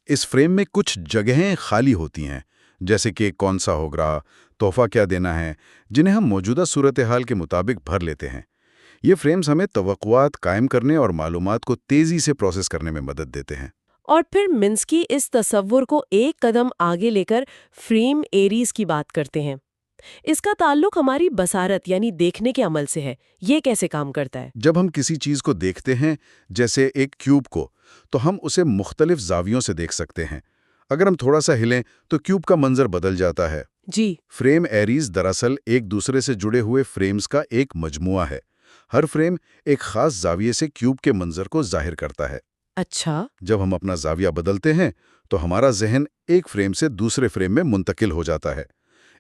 اس فریم میں کچھ جگہیں خالی ہوتی ہیں، جیسے کہ کون سا ہوگا، تحفہ کیا دینا ہے، جنہیں ہم موجودہ صورتحال کے مطابق بھر لیتے ہیں۔ یہ فریمز ہمیں توقعات قائم کرنے اور معلومات کو تیزی سے پروسیس کرنے میں مدد دیتے ہیں۔ اور پھر منسکی اس تصور کو ایک قدم آگے لے کر فریم ایریز کی بات کرتے ہیں۔ اس کا تعلق ہماری بصارت یعنی دیکھنے کے عمل سے ہے۔ یہ کیسے کام کرتا ہے؟ جب ہم کسی چیز کو دیکھتے ہیں، جیسے ایک کیوب کو، تو ہم اسے مختلف زاویوں سے دیکھ سکتے ہیں۔ اگر ہم تھوڑا سا ہلیں تو کیوب کا منظر بدل جاتا ہے۔ جی۔ فریم ایریز دراصل ایک دوسرے سے جڑے ہوئے فریمز کا ایک مجموعہ ہے۔ ہر فریم ایک خاص زاویے سے کیوب کے منظر کو ظاہر کرتا ہے۔ اچھا۔ جب ہم اپنا زاویہ بدلتے ہیں تو ہمارا ذہن ایک فریم سے دوسرے فریم میں منتقل ہو جاتا ہے۔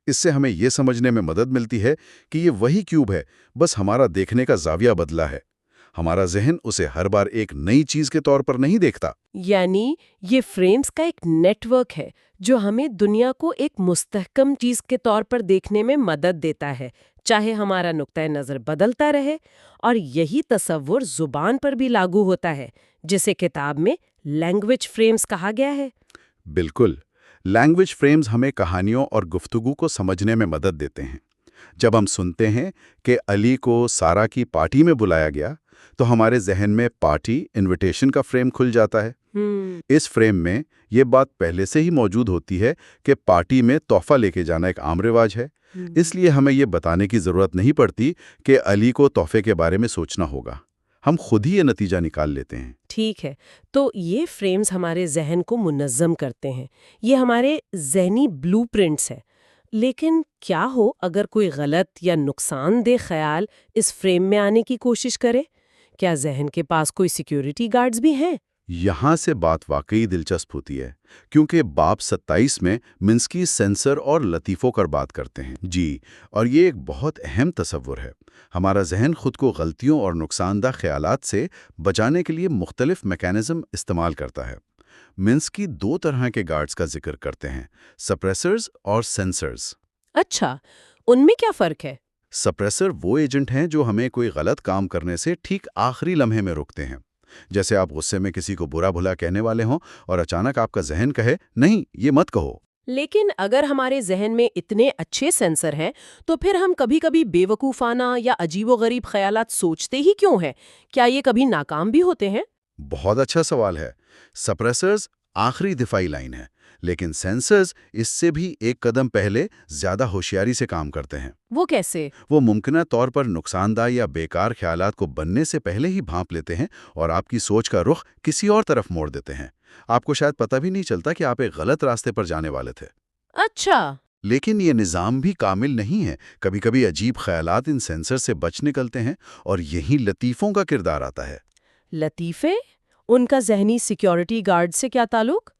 اس سے ہمیں یہ سمجھنے میں مدد ملتی ہے کہ یہ وہی کیوب ہے، بس ہمارا دیکھنے کا زاویہ بدلا ہے۔ ہمارا ذہن اسے ہر بار ایک نئی چیز کے طور پر نہیں دیکھتا۔ یعنی یہ فریمز کا ایک نیٹ ورک ہے جو ہمیں دنیا کو ایک مستحکم چیز کے طور پر دیکھنے میں مدد دیتا ہے، چاہے ہمارا نقطۂ نظر بدلتا رہے۔ اور یہی تصور زبان پر بھی لاگو ہوتا ہے، جسے کتاب میں لینگویج فریمز کہا گیا ہے۔ بالکل۔ لینگویج فریمز ہمیں کہانیوں اور گفتگو کو سمجھنے میں مدد دیتے ہیں۔ جب ہم سنتے ہیں کہ علی کو سارا کی پارٹی میں بلایا گیا تو ہمارے ذہن میں پارٹی انویٹیشن کا فریم کھل جاتا ہے۔ اس فریم میں یہ بات پہلے سے ہی موجود ہوتی ہے کہ پارٹی میں تحفہ لے کے جانا ایک عام رواج ہے، اس لیے ہمیں یہ بتانے کی ضرورت نہیں پڑتی کہ علی کو تحفے کے بارے میں سوچنا ہوگا، ہم خود ہی یہ نتیجہ نکال لیتے ہیں۔ ٹھیک ہے، تو یہ فریمز ہمارے ذہن کو منظم کرتے ہیں، یہ ہمارے ذہنی بلو پرنٹس ہیں۔ لیکن کیا ہو اگر کوئی غلط یا نقصان دہ خیال اس فریم میں آنے کی کوشش کرے؟ کیا ذہن کے پاس کوئی سیکیورٹی گارڈز بھی ہیں؟ یہاں سے بات واقعی دلچسپ ہوتی ہے، کیونکہ باب 27 میں منسکی سینسر اور لطیفوں پر بات کرتے ہیں۔ جی، اور یہ ایک بہت اہم تصور ہے۔ ہمارا ذہن خود کو غلطیوں اور نقصان دہ خیالات سے بچانے کے لیے مختلف میکانزم استعمال کرتا ہے۔ منسکی 2 طرح کے گارڈز کا ذکر کرتے ہیں، سپریسرز اور سینسرز۔ اچھا، ان میں کیا فرق ہے؟ سپریسر وہ ایجنٹ ہیں جو ہمیں کوئی غلط کام کرنے سے ٹھیک آخری لمحے میں روکتے ہیں۔ جیسے آپ غصے میں کسی کو برا بھلا کہنے والے ہوں اور اچانک آپ کا ذہن کہے نہیں یہ مت کہو۔ لیکن اگر ہمارے ذہن میں اتنے اچھے سینسر ہیں تو پھر ہم کبھی کبھی بے وقوفانہ یا عجیب و غریب خیالات سوچتے ہی کیوں ہیں؟ کیا یہ کبھی ناکام بھی ہوتے ہیں؟ بہت اچھا سوال ہے۔ سپریسرز آخری دفاعی لائن ہے، لیکن سینسرز اس سے بھی ایک قدم پہلے زیادہ ہوشیاری سے کام کرتے ہیں۔ وہ کیسے؟ وہ ممکنہ طور پر نقصان دہ یا بیکار خیالات کو بننے سے پہلے ہی بھانپ لیتے ہیں اور آپ کی سوچ کا رخ کسی اور طرف موڑ دیتے ہیں۔ آپ کو شاید پتہ بھی نہیں چلتا کہ آپ ایک غلط راستے پر جانے والے تھے۔ اچھا، لیکن یہ نظام بھی کامل نہیں ہے، کبھی کبھی عجیب خیالات ان سینسر سے بچ نکلتے ہیں اور یہی لطیفوں کا کردار آتا ہے۔ لطیفے؟ ان کا ذہنی سیکیورٹی گارڈ سے کیا تعلق؟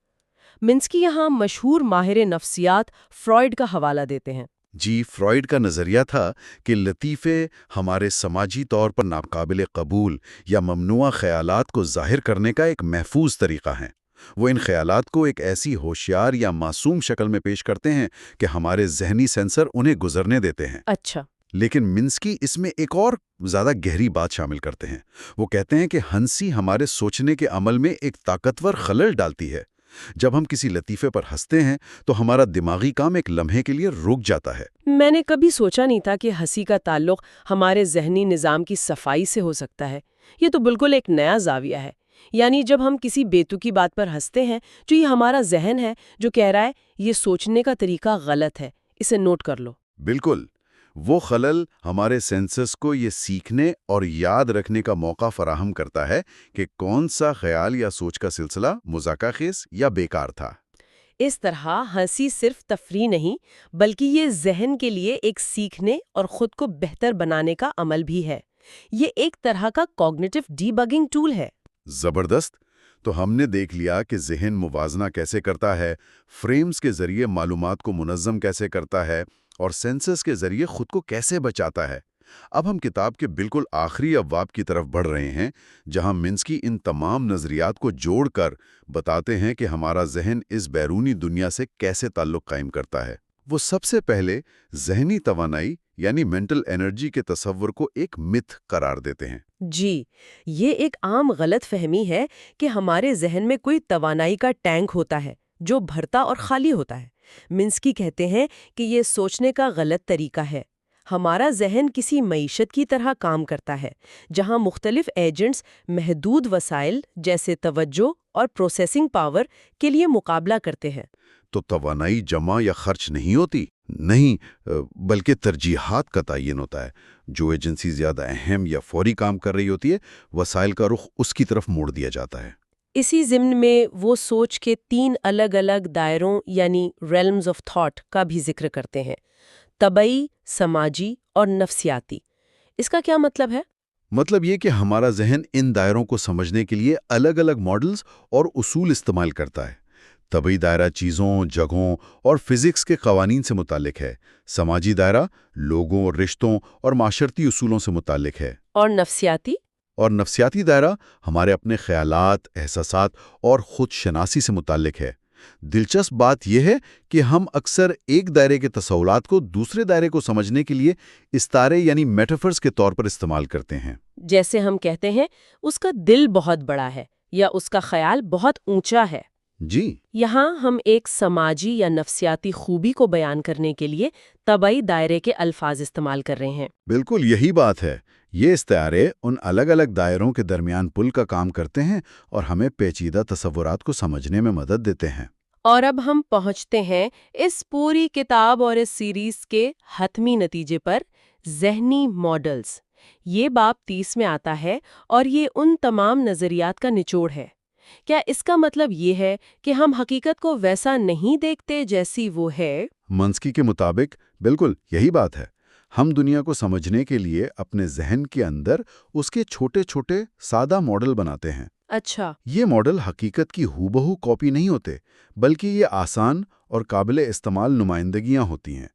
منسکی یہاں مشہور ماہر نفسیات فرائیڈ کا حوالہ دیتے ہیں۔ جی، فرائیڈ کا نظریہ تھا کہ لطیفے ہمارے سماجی طور پر ناقابل قبول یا ممنوعہ خیالات کو ظاہر کرنے کا ایک محفوظ طریقہ ہیں۔ وہ ان خیالات کو ایک ایسی ہوشیار یا معصوم شکل میں پیش کرتے ہیں کہ ہمارے ذہنی سینسر انہیں گزرنے دیتے ہیں۔ اچھا، لیکن منسکی اس میں ایک اور زیادہ گہری بات شامل کرتے ہیں۔ وہ کہتے ہیں کہ ہنسی ہمارے سوچنے کے عمل میں ایک طاقتور خلل ڈالتی ہے۔ جب ہم کسی لطیفے پر ہنستے ہیں تو ہمارا دماغی کام ایک لمحے کے لیے رک جاتا ہے۔ میں نے کبھی سوچا نہیں تھا کہ ہنسی کا تعلق ہمارے ذہنی نظام کی صفائی سے ہو سکتا ہے۔ یہ تو بالکل ایک نیا زاویہ ہے۔ یعنی جب ہم کسی بیتوکی بات پر ہنستے ہیں جو یہ ہمارا ذہن ہے جو کہہ رہا ہے یہ سوچنے کا طریقہ غلط ہے، اسے نوٹ کر لو۔ بالکل، وہ خلل ہمارے سینسز کو یہ سیکھنے اور یاد رکھنے کا موقع فراہم کرتا ہے کہ کون سا خیال یا سوچ کا سلسلہ مذاکرہ خیز یا بیکار تھا۔ اس طرح ہنسی صرف تفریح نہیں بلکہ یہ ذہن کے لیے ایک سیکھنے اور خود کو بہتر بنانے کا عمل بھی ہے۔ یہ ایک طرح کا کوگنیٹو ڈی بگنگ ٹول ہے۔ زبردست! تو ہم نے دیکھ لیا کہ ذہن موازنہ کیسے کرتا ہے، فریمز کے ذریعے معلومات کو منظم کیسے کرتا ہے اور سینسز کے ذریعے خود کو کیسے بچاتا ہے۔ اب ہم کتاب کے بالکل آخری ابواب کی طرف بڑھ رہے ہیں، جہاں منسکی ان تمام نظریات کو جوڑ کر بتاتے ہیں کہ ہمارا ذہن اس بیرونی دنیا سے کیسے تعلق قائم کرتا ہے۔ وہ سب سے پہلے ذہنی توانائی یعنی مینٹل انرجی کے تصور کو ایک متھ قرار دیتے ہیں۔ جی، یہ ایک عام غلط فہمی ہے کہ ہمارے ذہن میں کوئی توانائی کا ٹینک ہوتا ہے جو بھرتا اور خالی ہوتا ہے۔ منسکی کہتے ہیں کہ یہ سوچنے کا غلط طریقہ ہے۔ ہمارا ذہن کسی معیشت کی طرح کام کرتا ہے جہاں مختلف ایجنٹس محدود وسائل جیسے توجہ اور پروسیسنگ پاور کے لیے مقابلہ کرتے ہیں۔ تو توانائی جمع یا خرچ نہیں ہوتی، نہیں، بلکہ ترجیحات کا تعین ہوتا ہے۔ جو ایجنسی زیادہ اہم یا فوری کام کر رہی ہوتی ہے، وسائل کا رخ اس کی طرف موڑ دیا جاتا ہے۔ اسی ضمن میں وہ سوچ کے 3 الگ الگ دائروں یعنی ریلمز آف تھاٹ کا بھی ذکر کرتے ہیں، طبعی، سماجی اور نفسیاتی۔ اس کا کیا مطلب ہے؟ مطلب یہ کہ ہمارا ذہن ان دائروں کو سمجھنے کے لیے الگ الگ ماڈلز اور اصول استعمال کرتا ہے۔ طبعی دائرہ چیزوں، جگہوں اور فزکس کے قوانین سے متعلق ہے۔ سماجی دائرہ لوگوں، رشتوں اور معاشرتی اصولوں سے متعلق ہے۔ اور نفسیاتی؟ اور نفسیاتی دائرہ ہمارے اپنے خیالات، احساسات اور خود شناسی سے متعلق ہے۔ دلچسپ بات یہ ہے کہ ہم اکثر ایک دائرے کے تصورات کو دوسرے دائرے کو سمجھنے کے لیے استعارے یعنی میٹافرز کے طور پر استعمال کرتے ہیں۔ جیسے ہم کہتے ہیں اس کا دل بہت بڑا ہے یا اس کا خیال بہت اونچا ہے۔ جی، یہاں ہم ایک سماجی یا نفسیاتی خوبی کو بیان کرنے کے لیے طبعی دائرے کے الفاظ استعمال کر رہے ہیں۔ بالکل یہی بات ہے۔ یہ استعارے ان الگ الگ دائروں کے درمیان پل کا کام کرتے ہیں اور ہمیں پیچیدہ تصورات کو سمجھنے میں مدد دیتے ہیں۔ اور اب ہم پہنچتے ہیں اس پوری کتاب اور اس سیریز کے حتمی نتیجے پر، ذہنی ماڈلز۔ یہ باب 30 میں آتا ہے اور یہ ان تمام نظریات کا نچوڑ ہے۔ کیا اس کا مطلب یہ ہے کہ ہم حقیقت کو ویسا نہیں دیکھتے جیسی وہ ہے؟ منسکی کے مطابق بالکل یہی بات ہے۔ ہم دنیا کو سمجھنے کے لیے اپنے ذہن کے اندر اس کے چھوٹے چھوٹے سادہ ماڈل بناتے ہیں۔ اچھا۔ یہ ماڈل حقیقت کی ہو بہو کاپی نہیں ہوتے، بلکہ یہ آسان اور قابل استعمال نمائندگیاں ہوتی ہیں۔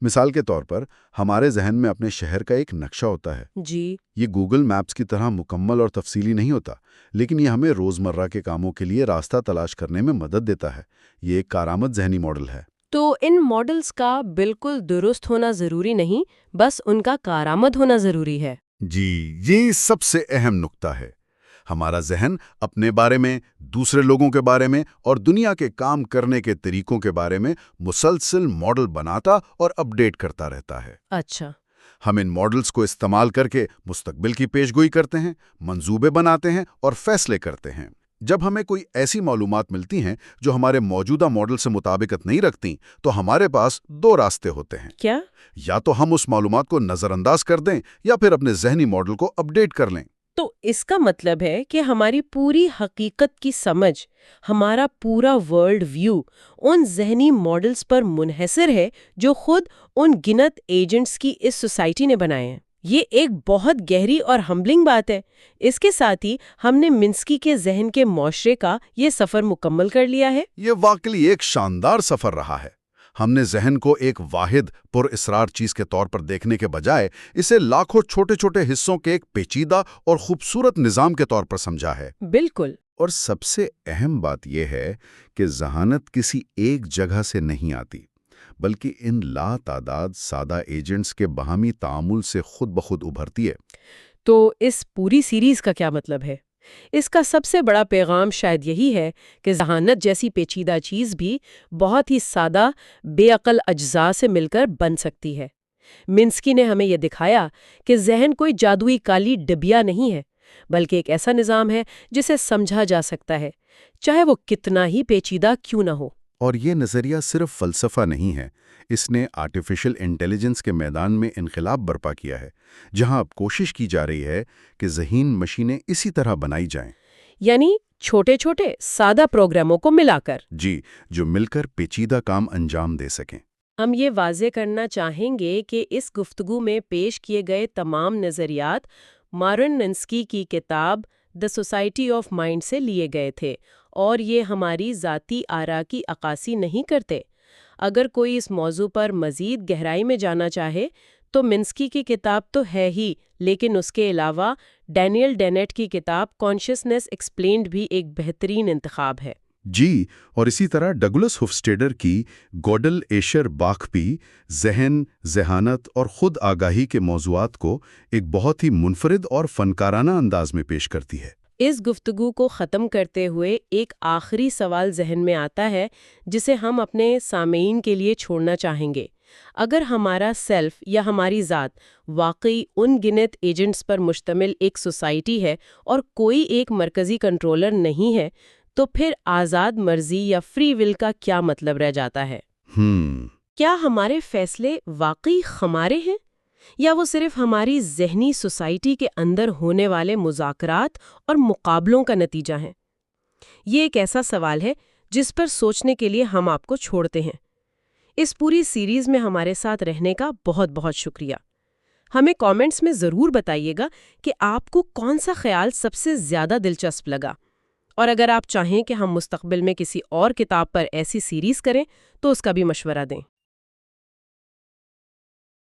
مثال کے طور پر ہمارے ذہن میں اپنے شہر کا ایک نقشہ ہوتا ہے۔ جی۔ یہ گوگل میپس کی طرح مکمل اور تفصیلی نہیں ہوتا، لیکن یہ ہمیں روزمرہ کے کاموں کے لیے راستہ تلاش کرنے میں مدد دیتا ہے۔ یہ ایک کارآمد ذہنی ماڈل ہے۔ تو ان ماڈلز کا بالکل درست ہونا ضروری نہیں، بس ان کا کارآمد ہونا ضروری ہے۔ جی، یہ سب سے اہم نکتہ ہے۔ ہمارا ذہن اپنے بارے میں، دوسرے لوگوں کے بارے میں اور دنیا کے کام کرنے کے طریقوں کے بارے میں مسلسل ماڈل بناتا اور اپ ڈیٹ کرتا رہتا ہے۔ اچھا۔ ہم ان ماڈلز کو استعمال کر کے مستقبل کی پیشگوئی کرتے ہیں، منصوبے بناتے ہیں اور فیصلے کرتے ہیں۔ جب ہمیں کوئی ایسی معلومات ملتی ہیں جو ہمارے موجودہ ماڈل سے مطابقت نہیں رکھتی، تو ہمارے پاس دو راستے ہوتے ہیں۔ کیا؟ یا تو ہم اس معلومات کو نظر انداز کر دیں یا پھر اپنے ذہنی ماڈل کو اپ ڈیٹ کر لیں۔ تو اس کا مطلب ہے کہ ہماری پوری حقیقت کی سمجھ، ہمارا پورا ورلڈ ویو ان ذہنی ماڈلز پر منحصر ہے جو خود ان گنت ایجنٹس کی اس سوسائٹی نے بنائے ہیں۔ یہ ایک بہت گہری اور ہمبلنگ بات ہے۔ اس کے ساتھ ہی ہم نے منسکی کے ذہن کے معاشرے کا یہ سفر مکمل کر لیا ہے۔ یہ واقعی ایک شاندار سفر رہا ہے۔ ہم نے ذہن کو ایک واحد پر اسرار چیز کے طور پر دیکھنے کے بجائے اسے لاکھوں چھوٹے چھوٹے حصوں کے ایک پیچیدہ اور خوبصورت نظام کے طور پر سمجھا ہے۔ بالکل۔ اور سب سے اہم بات یہ ہے کہ ذہانت کسی ایک جگہ سے نہیں آتی، بلکہ ان لا تعداد سادہ ایجنٹس کے باہمی تعامل سے خود بخود ابھرتی ہے۔ تو اس پوری سیریز کا کیا مطلب ہے؟ اس کا سب سے بڑا پیغام شاید یہی ہے کہ ذہانت جیسی پیچیدہ چیز بھی بہت ہی سادہ، بے عقل اجزاء سے مل کر بن سکتی ہے۔ منسکی نے ہمیں یہ دکھایا کہ ذہن کوئی جادوئی کالی ڈبیا نہیں ہے، بلکہ ایک ایسا نظام ہے جسے سمجھا جا سکتا ہے، چاہے وہ کتنا ہی پیچیدہ کیوں نہ ہو۔ اور یہ نظریہ صرف فلسفہ نہیں ہے، اس نے آرٹیفیشل انٹیلیجنس کے میدان میں انقلاب برپا کیا ہے، جہاں اب کوشش کی جا رہی ہے کہ ذہین مشینیں اسی طرح بنائی جائیں۔ یعنی چھوٹے چھوٹے سادہ پروگراموں کو ملا کر۔ جی، جو مل کر پیچیدہ کام انجام دے سکیں۔ ہم یہ واضح کرنا چاہیں گے کہ اس گفتگو میں پیش کیے گئے تمام نظریات مارن منسکی کی کتاب دی سوسائٹی آف مائنڈ سے لیے گئے تھے، اور یہ ہماری ذاتی آراء کی عکاسی نہیں کرتے۔ اگر کوئی اس موضوع پر مزید گہرائی میں جانا چاہے تو منسکی کی کتاب تو ہے ہی، لیکن اس کے علاوہ ڈینیل ڈینیٹ کی کتاب کانشسنس ایکسپلینڈ بھی ایک بہترین انتخاب ہے۔ جی، اور اسی طرح ڈگلس ہوفسٹیڈر کی گوڈل ایشر باخ بھی ذہن، ذہانت اور خود آگاہی کے موضوعات کو ایک بہت ہی منفرد اور فنکارانہ انداز میں پیش کرتی ہے۔ اس گفتگو کو ختم کرتے ہوئے ایک آخری سوال ذہن میں آتا ہے جسے ہم اپنے سامعین کے لیے چھوڑنا چاہیں گے۔ اگر ہمارا سیلف یا ہماری ذات واقعی ان گنت ایجنٹس پر مشتمل ایک سوسائٹی ہے اور کوئی ایک مرکزی کنٹرولر نہیں ہے، تو پھر آزاد مرضی یا فری ول کا کیا مطلب رہ جاتا ہے؟ کیا ہمارے فیصلے واقعی ہمارے ہیں، یا وہ صرف ہماری ذہنی سوسائٹی کے اندر ہونے والے مذاکرات اور مقابلوں کا نتیجہ ہیں؟ یہ ایک ایسا سوال ہے جس پر سوچنے کے لیے ہم آپ کو چھوڑتے ہیں۔ اس پوری سیریز میں ہمارے ساتھ رہنے کا بہت بہت شکریہ۔ ہمیں کامنٹس میں ضرور بتائیے گا کہ آپ کو کون سا خیال سب سے زیادہ دلچسپ لگا، اور اگر آپ چاہیں کہ ہم مستقبل میں کسی اور کتاب پر ایسی سیریز کریں تو اس کا بھی مشورہ دیں۔